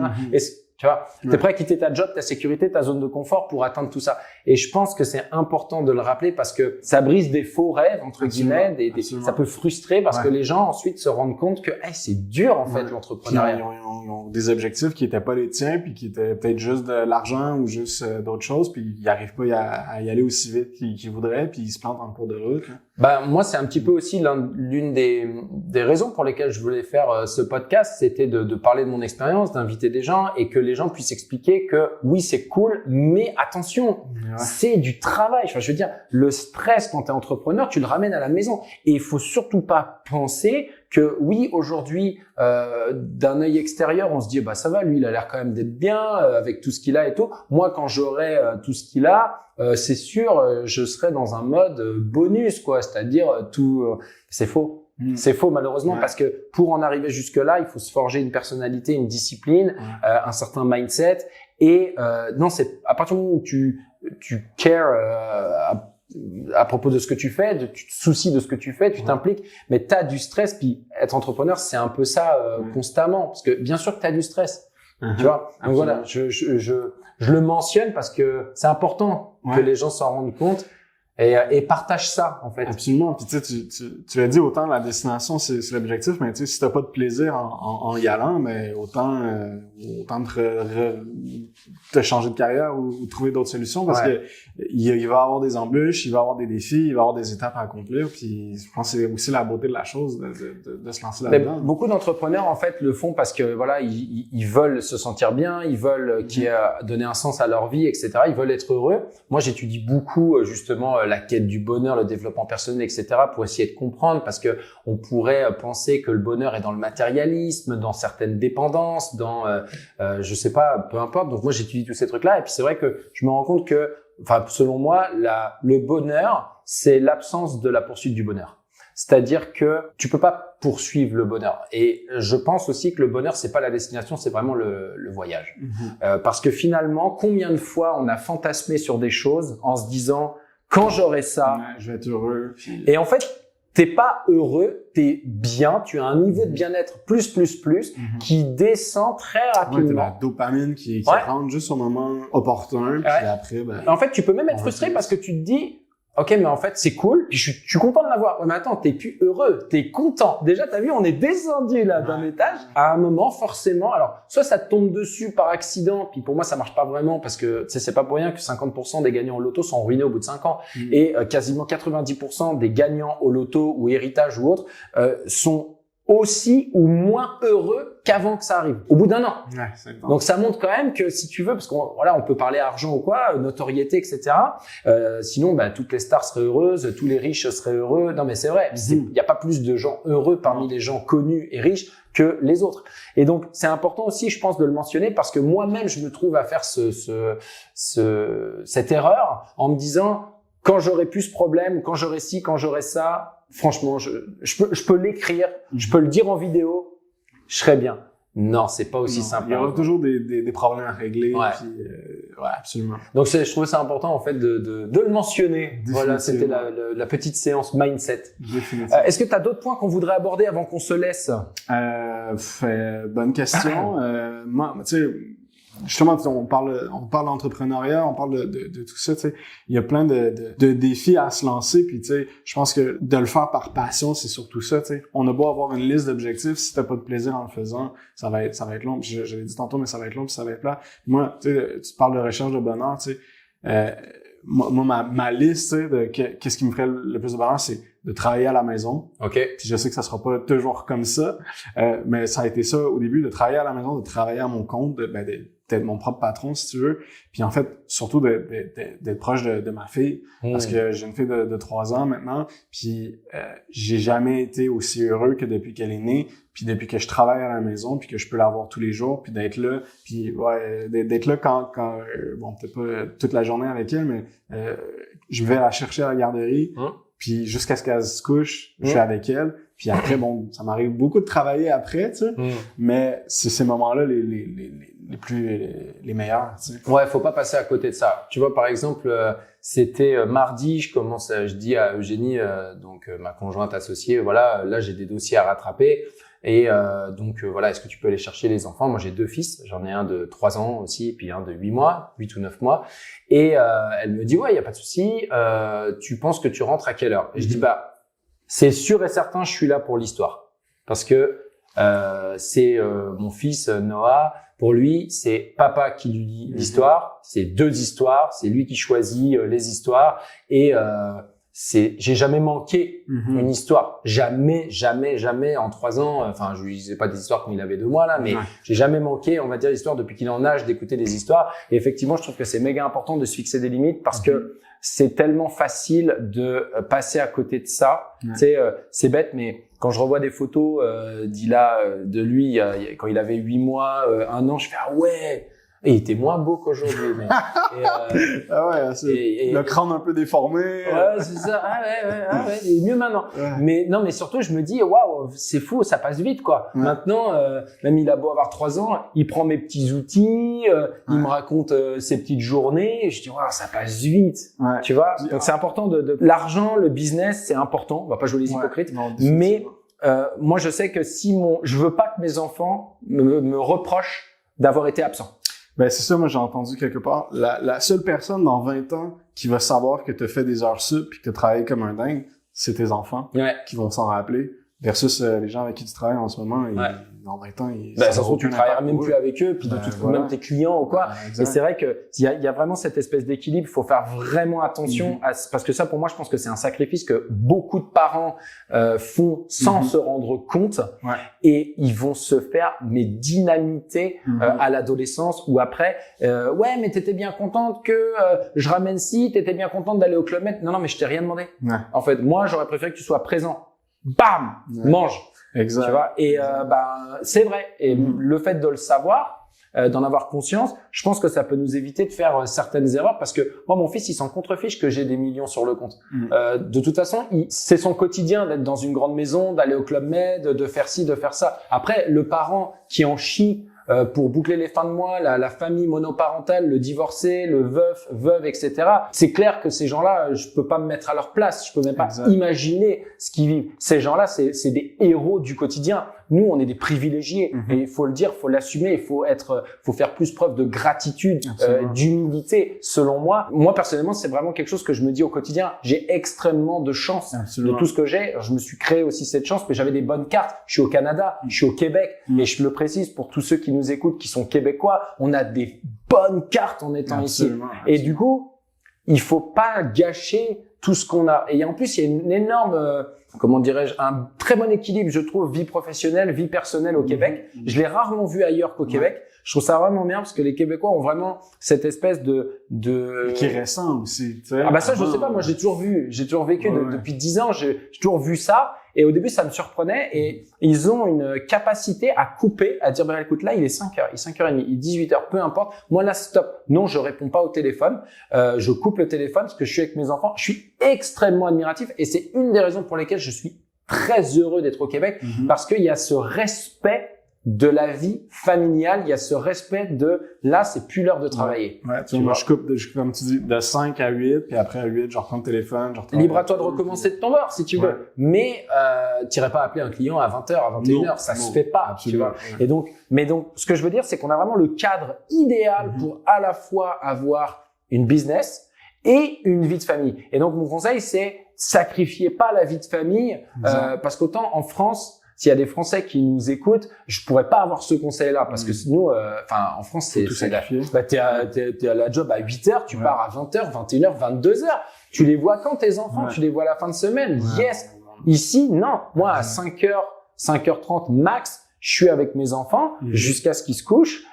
tu vois, t'es prêt à quitter ta job, ta sécurité, ta zone de confort pour atteindre tout ça. Et je pense que c'est important de le rappeler parce que ça brise des faux rêves, entre guillemets, ça peut frustrer parce que les gens ensuite se rendent compte que c'est dur en fait l'entrepreneuriat. Ils ont des objectifs qui étaient pas les tiens puis qui étaient peut-être juste de l'argent ou juste d'autres choses puis ils arrivent pas à y aller aussi vite qu'ils voudraient puis ils se plantent en cours de route. Moi, c'est un petit peu aussi l'une des raisons pour lesquelles je voulais faire ce podcast, c'était de parler de mon expérience, d'inviter des gens et que les gens puissent expliquer que oui, c'est cool, mais attention, c'est du travail. Enfin, je veux dire, le stress quand t'es entrepreneur, tu le ramènes à la maison et il faut surtout pas penser que oui, aujourd'hui, d'un œil extérieur, on se dit ça va, lui, il a l'air quand même d'être bien avec tout ce qu'il a et tout. Moi, quand j'aurai tout ce qu'il a, c'est sûr, je serai dans un mode bonus, quoi. C'est-à-dire tout. C'est faux. C'est faux malheureusement parce que pour en arriver jusque-là, il faut se forger une personnalité, une discipline, un certain mindset. Et non, c'est à partir du moment où tu cares à propos de ce que tu fais, tu te soucies de ce que tu fais, tu t'impliques, mais t'as du stress. Puis être entrepreneur, c'est un peu ça constamment, parce que bien sûr que t'as du stress, tu vois. Donc voilà, je le mentionne parce que c'est important que les gens s'en rendent compte. Et partage ça, en fait. Absolument. Puis tu sais, tu l'as dit, autant la destination, c'est l'objectif, mais tu sais, si t'as pas de plaisir en y allant, mais autant te changer de carrière ou trouver d'autres solutions parce que il va y avoir des embûches, il va y avoir des défis, il va y avoir des étapes à accomplir. Puis je pense que c'est aussi la beauté de la chose de se lancer là-dedans. Mais beaucoup d'entrepreneurs, en fait, le font parce que voilà, ils veulent se sentir bien, ils veulent qu'il y ait donner un sens à leur vie, etc. Ils veulent être heureux. Moi, j'étudie beaucoup, justement, la quête du bonheur, le développement personnel, etc. pour essayer de comprendre parce que on pourrait penser que le bonheur est dans le matérialisme, dans certaines dépendances, dans, je sais pas, peu importe. Donc moi, j'étudie tous ces trucs-là et puis c'est vrai que je me rends compte que, enfin, selon moi, le bonheur, c'est l'absence de la poursuite du bonheur. C'est-à-dire que tu peux pas poursuivre le bonheur. Et je pense aussi que le bonheur, c'est pas la destination, c'est vraiment le voyage. Parce que finalement, combien de fois on a fantasmé sur des choses en se disant quand j'aurai ça, je vais être heureux. Et en fait, t'es pas heureux, t'es bien, tu as un niveau de bien-être plus qui descend très rapidement. T'as la dopamine qui rentre juste au moment opportun, puis après, en fait, tu peux même être frustré parce que tu te dis, ok, mais en fait, c'est cool, puis je suis content de l'avoir. Ouais, mais attends, t'es plus heureux, t'es content. Déjà, t'as vu, on est descendu là d'un étage. À un moment, forcément, alors, soit ça te tombe dessus par accident, puis pour moi, ça marche pas vraiment parce que, tu sais, c'est pas pour rien que 50% des gagnants au loto sont ruinés au bout de 5 ans. Et quasiment 90% des gagnants au loto ou héritage ou autre sont aussi ou moins heureux qu'avant que ça arrive, au bout d'un an. Donc ça montre quand même que si tu veux, parce qu'on on peut parler argent ou quoi, notoriété, etc. Sinon, toutes les stars seraient heureuses, tous les riches seraient heureux. Non mais c'est vrai, il y a pas plus de gens heureux parmi les gens connus et riches que les autres. Et donc c'est important aussi, je pense, de le mentionner parce que moi-même je me trouve à faire cette erreur en me disant quand j'aurai plus ce problème, quand j'aurai ci, quand j'aurai ça. Franchement, je peux l'écrire, je peux le dire en vidéo, je serai bien. Non, c'est pas aussi simple. Il y aura toujours des problèmes à régler. Puis, absolument. Donc je trouvais ça important en fait de le mentionner. Voilà, c'était la petite séance mindset. Est-ce que tu as d'autres points qu'on voudrait aborder avant qu'on se laisse? Bonne question. Moi, tu sais, justement, on parle d'entrepreneuriat, on parle de tout ça, tu sais. Il y a plein de défis à se lancer, puis tu sais, je pense que de le faire par passion, c'est surtout ça, tu sais. On a beau avoir une liste d'objectifs, si t'as pas de plaisir en le faisant, ça va être long. Puis je l'ai dit tantôt, mais ça va être long, puis ça va être plat. Moi, tu sais, tu parles de recherche de bonheur, tu sais. Moi, ma liste, tu sais, de qu'est-ce qui me ferait le plus de bonheur, c'est de travailler à la maison. OK. Puis je sais que ça sera pas toujours comme ça, mais ça a été ça au début, de travailler à la maison, de travailler à mon compte, d'être mon propre patron, si tu veux. Puis en fait, surtout d'être proche de ma fille, parce que j'ai une fille de 3 ans maintenant, puis j'ai jamais été aussi heureux que depuis qu'elle est née, puis depuis que je travaille à la maison, puis que je peux la voir tous les jours, puis d'être là, puis d'être là quand bon, peut-être pas toute la journée avec elle, mais je vais la chercher à la garderie, puis jusqu'à ce qu'elle se couche, je suis avec elle. Puis après, bon, ça m'arrive beaucoup de travailler après, tu sais, mais c'est ces moments-là les meilleurs, tu sais. Ouais, faut pas passer à côté de ça. Tu vois, par exemple, c'était mardi, je dis à Eugénie, donc ma conjointe associée, voilà, là j'ai des dossiers à rattraper. Et donc voilà, est-ce que tu peux aller chercher les enfants? Moi j'ai 2 fils, j'en ai un de 3 ans aussi, et puis un de 8 mois, 8 ou 9 mois. Et elle me dit ouais, il y a pas de souci. Tu penses que tu rentres à quelle heure? Et je dis bah c'est sûr et certain, je suis là pour l'histoire, parce que c'est mon fils Noah. Pour lui, c'est papa qui lui lit l'histoire. C'est 2 histoires, c'est lui qui choisit les histoires et j'ai jamais manqué une histoire. Jamais en 3 ans. Enfin, je lui disais pas des histoires quand il avait 2 mois là, mais j'ai jamais manqué, on va dire, l'histoire depuis qu'il est en âge d'écouter des histoires. Et effectivement, je trouve que c'est méga important de se fixer des limites parce que c'est tellement facile de passer à côté de ça. Tu sais, c'est bête, mais quand je revois des photos de lui quand il avait 8 mois, 1 an, je fais ah ouais. Et il était moins beau qu'aujourd'hui. Mais, ah ouais, le crâne un peu déformé. Ouais, c'est ça. Ah ouais, il est mieux maintenant. Ouais. Mais surtout, je me dis, waouh, c'est fou, ça passe vite, quoi. Ouais. Maintenant, même il a beau avoir 3 ans, il prend mes petits outils, il me raconte ses petites journées. Et je dis, waouh, ça passe vite. Ouais. Tu vois? Donc, c'est important l'argent, le business, c'est important. On va pas jouer les hypocrites. Non, mais, moi, je sais que je veux pas que mes enfants me reprochent d'avoir été absent. Ben, c'est ça, moi, j'ai entendu quelque part. La seule personne dans 20 ans qui va savoir que tu as fait des heures sup et que tu as travaillé comme un dingue, c'est tes enfants qui vont s'en rappeler. Versus les gens avec qui tu travailles en ce moment, dans 20 ans, ça se trouve, tu travailleras même plus avec eux, puis même tes clients ou quoi. Et c'est vrai que il y a vraiment cette espèce d'équilibre. Il faut faire vraiment attention parce que ça, pour moi, je pense que c'est un sacrifice que beaucoup de parents font sans se rendre compte, et ils vont se faire dynamiter à l'adolescence ou après. Ouais, mais t'étais bien contente que je ramène ci, t'étais bien contente d'aller au Club Med. Non, mais je t'ai rien demandé. En fait, moi, j'aurais préféré que tu sois présent. Bam, mange. Exact. Tu vois, et c'est vrai. Et le fait de le savoir, d'en avoir conscience, je pense que ça peut nous éviter de faire certaines erreurs parce que moi, mon fils, il s'en contrefiche que j'ai des millions sur le compte. De toute façon, c'est son quotidien d'être dans une grande maison, d'aller au Club Med, de faire ci, de faire ça. Après, le parent qui en chie pour boucler les fins de mois, la famille monoparentale, le divorcé, le veuve, etc. C'est clair que ces gens-là, je peux pas me mettre à leur place, je peux même pas imaginer ce qu'ils vivent. Ces gens-là, c'est des héros du quotidien. Nous, on est des privilégiés et il faut le dire, faut l'assumer, il faut faire plus preuve de gratitude, d'humilité. Selon moi, personnellement, c'est vraiment quelque chose que je me dis au quotidien. J'ai extrêmement de chance de tout ce que j'ai. Je me suis créé aussi cette chance, mais j'avais des bonnes cartes. Je suis au Canada, je suis au Québec, et je le précise pour tous ceux qui nous écoutent, qui sont québécois, on a des bonnes cartes en étant ici. Et du coup, il faut pas gâcher tout ce qu'on a. Et en plus, il y a une énorme, comment dirais-je, un très bon équilibre, je trouve, vie professionnelle, vie personnelle au Québec. Je l'ai rarement vu ailleurs qu'au Québec. Je trouve ça vraiment bien parce que les Québécois ont vraiment cette espèce de... Qui est récent aussi, tu sais. Ah bah ça, je sais pas, moi j'ai toujours vécu depuis 10 ans, j'ai toujours vu ça. Et au début, ça me surprenait, et ils ont une capacité à couper, à dire, bah, écoute, là, il est 5h, il est 5h30, il est 18h, peu importe. Moi, là, stop. Non, je réponds pas au téléphone. Je coupe le téléphone parce que je suis avec mes enfants. Je suis extrêmement admiratif, et c'est une des raisons pour lesquelles je suis très heureux d'être au Québec, parce qu'il y a ce respect de la vie familiale, il y a ce respect de là, c'est plus l'heure de travailler. Ouais, tu vois, moi, je coupe, comme tu dis, de 5 à 8, puis après à 8, je reprends le téléphone, libre à toi de recommencer de ton bord, si tu veux. Mais, t'irais pas appeler un client à 20h, à 21h, ça se fait pas, tu vois. Et donc, ce que je veux dire, c'est qu'on a vraiment le cadre idéal pour à la fois avoir une business et une vie de famille. Et donc, mon conseil, c'est sacrifiez pas la vie de famille, parce qu'autant en France, s'il y a des Français qui nous écoutent, je pourrais pas avoir ce conseil-là parce que nous, en France, c'est t'es à la job à 8h, tu pars à 20h, 21h, 22h. Tu les vois quand tes enfants? Tu les vois à la fin de semaine. Yes. Ici, non. Moi, à 5h, 5h30 max, je suis avec mes enfants jusqu'à ce qu'ils se couchent.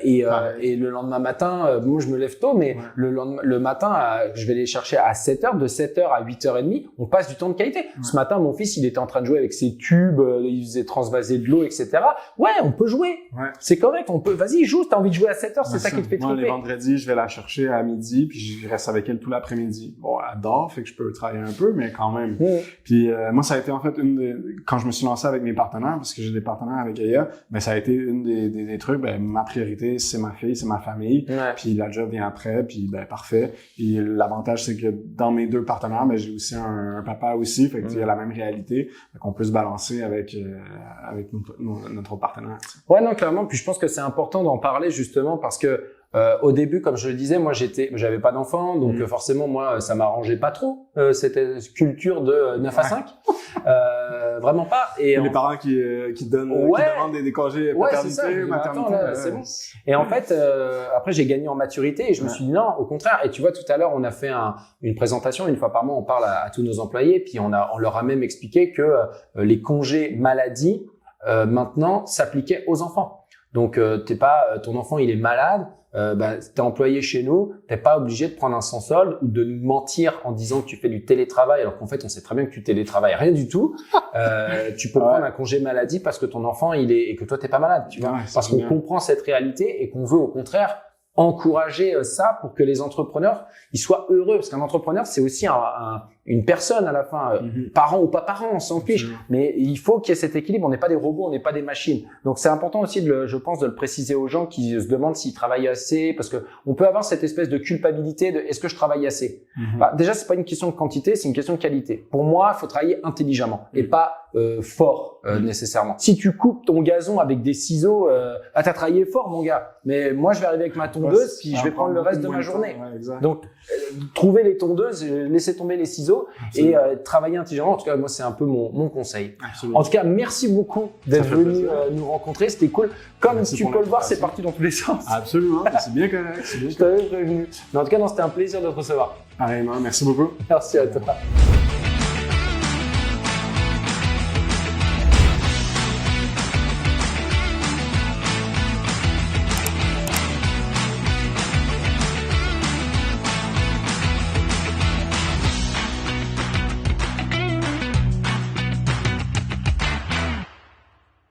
Et le lendemain matin, moi je me lève tôt, mais le matin, je vais les chercher à 7h, de 7h à 8h30, on passe du temps de qualité. Ce matin, mon fils, il était en train de jouer avec ses tubes, il faisait transvaser de l'eau, etc. Ouais, on peut jouer. C'est correct, on peut. Vas-y, joue, t'as envie de jouer à 7h, c'est ça qui te fait triper. Moi, les vendredis, je vais la chercher à midi, puis je reste avec elle tout l'après-midi. Bon, adore, fait que je peux travailler un peu, mais quand même. Puis moi, ça a été en fait quand je me suis lancé avec mes partenaires, parce que j'ai des partenaires avec Aya, ben ça a été une des trucs, ben ma priorité, c'est ma fille, c'est ma famille, puis la job vient après, puis ben parfait. Puis l'avantage, c'est que dans mes 2 partenaires, ben j'ai aussi un papa aussi, fait que il y a la même réalité, qu'on peut se balancer avec notre partenaire. T'sais. Ouais, non, clairement. Puis je pense que c'est important d'en parler justement parce que au début, comme je le disais, moi j'avais pas d'enfant, donc forcément moi ça m'arrangeait pas trop cette culture de 9 à 5. Vraiment pas. Et les parents qui demandent des congés paternité, maternité. C'est bon. Et en fait, après j'ai gagné en maturité et je me suis dit non, au contraire. Et tu vois, tout à l'heure on a fait une présentation, une fois par mois, on parle à tous nos employés, puis on leur a même expliqué que les congés maladie maintenant s'appliquaient aux enfants. Donc ton enfant il est malade. T'es employé chez nous, t'es pas obligé de prendre un sans solde ou de nous mentir en disant que tu fais du télétravail alors qu'en fait on sait très bien que tu télétravailles rien du tout. Tu peux prendre un congé maladie parce que ton enfant et que toi t'es pas malade, tu vois, parce qu'on comprend cette réalité et qu'on veut au contraire encourager ça pour que les entrepreneurs ils soient heureux, parce qu'un entrepreneur c'est aussi une personne à la fin, parent ou pas parent, on s'en fiche, mais il faut qu'il y ait cet équilibre. On n'est pas des robots, on n'est pas des machines. Donc c'est important aussi je pense de le préciser aux gens qui se demandent s'ils travaillent assez, parce que on peut avoir cette espèce de culpabilité de est-ce que je travaille assez. Déjà c'est pas une question de quantité, c'est une question de qualité. Pour moi, il faut travailler intelligemment et pas fort nécessairement. Si tu coupes ton gazon avec des ciseaux, t'as travaillé fort mon gars, mais moi je vais arriver avec ma tondeuse puis je vais prendre le reste de ma journée. Donc trouver les tondeuses, laisser tomber les ciseaux. Absolument. Et travailler intelligemment. En tout cas, moi, c'est un peu mon conseil. Absolument. En tout cas, merci beaucoup d'être venu nous rencontrer. C'était cool. Comme tu peux le voir, c'est parti dans tous les sens. Absolument. C'est bien correct. Je t'avais prévenu. Mais en tout cas, c'était un plaisir de te recevoir. Pareillement. Merci beaucoup. Merci à toi.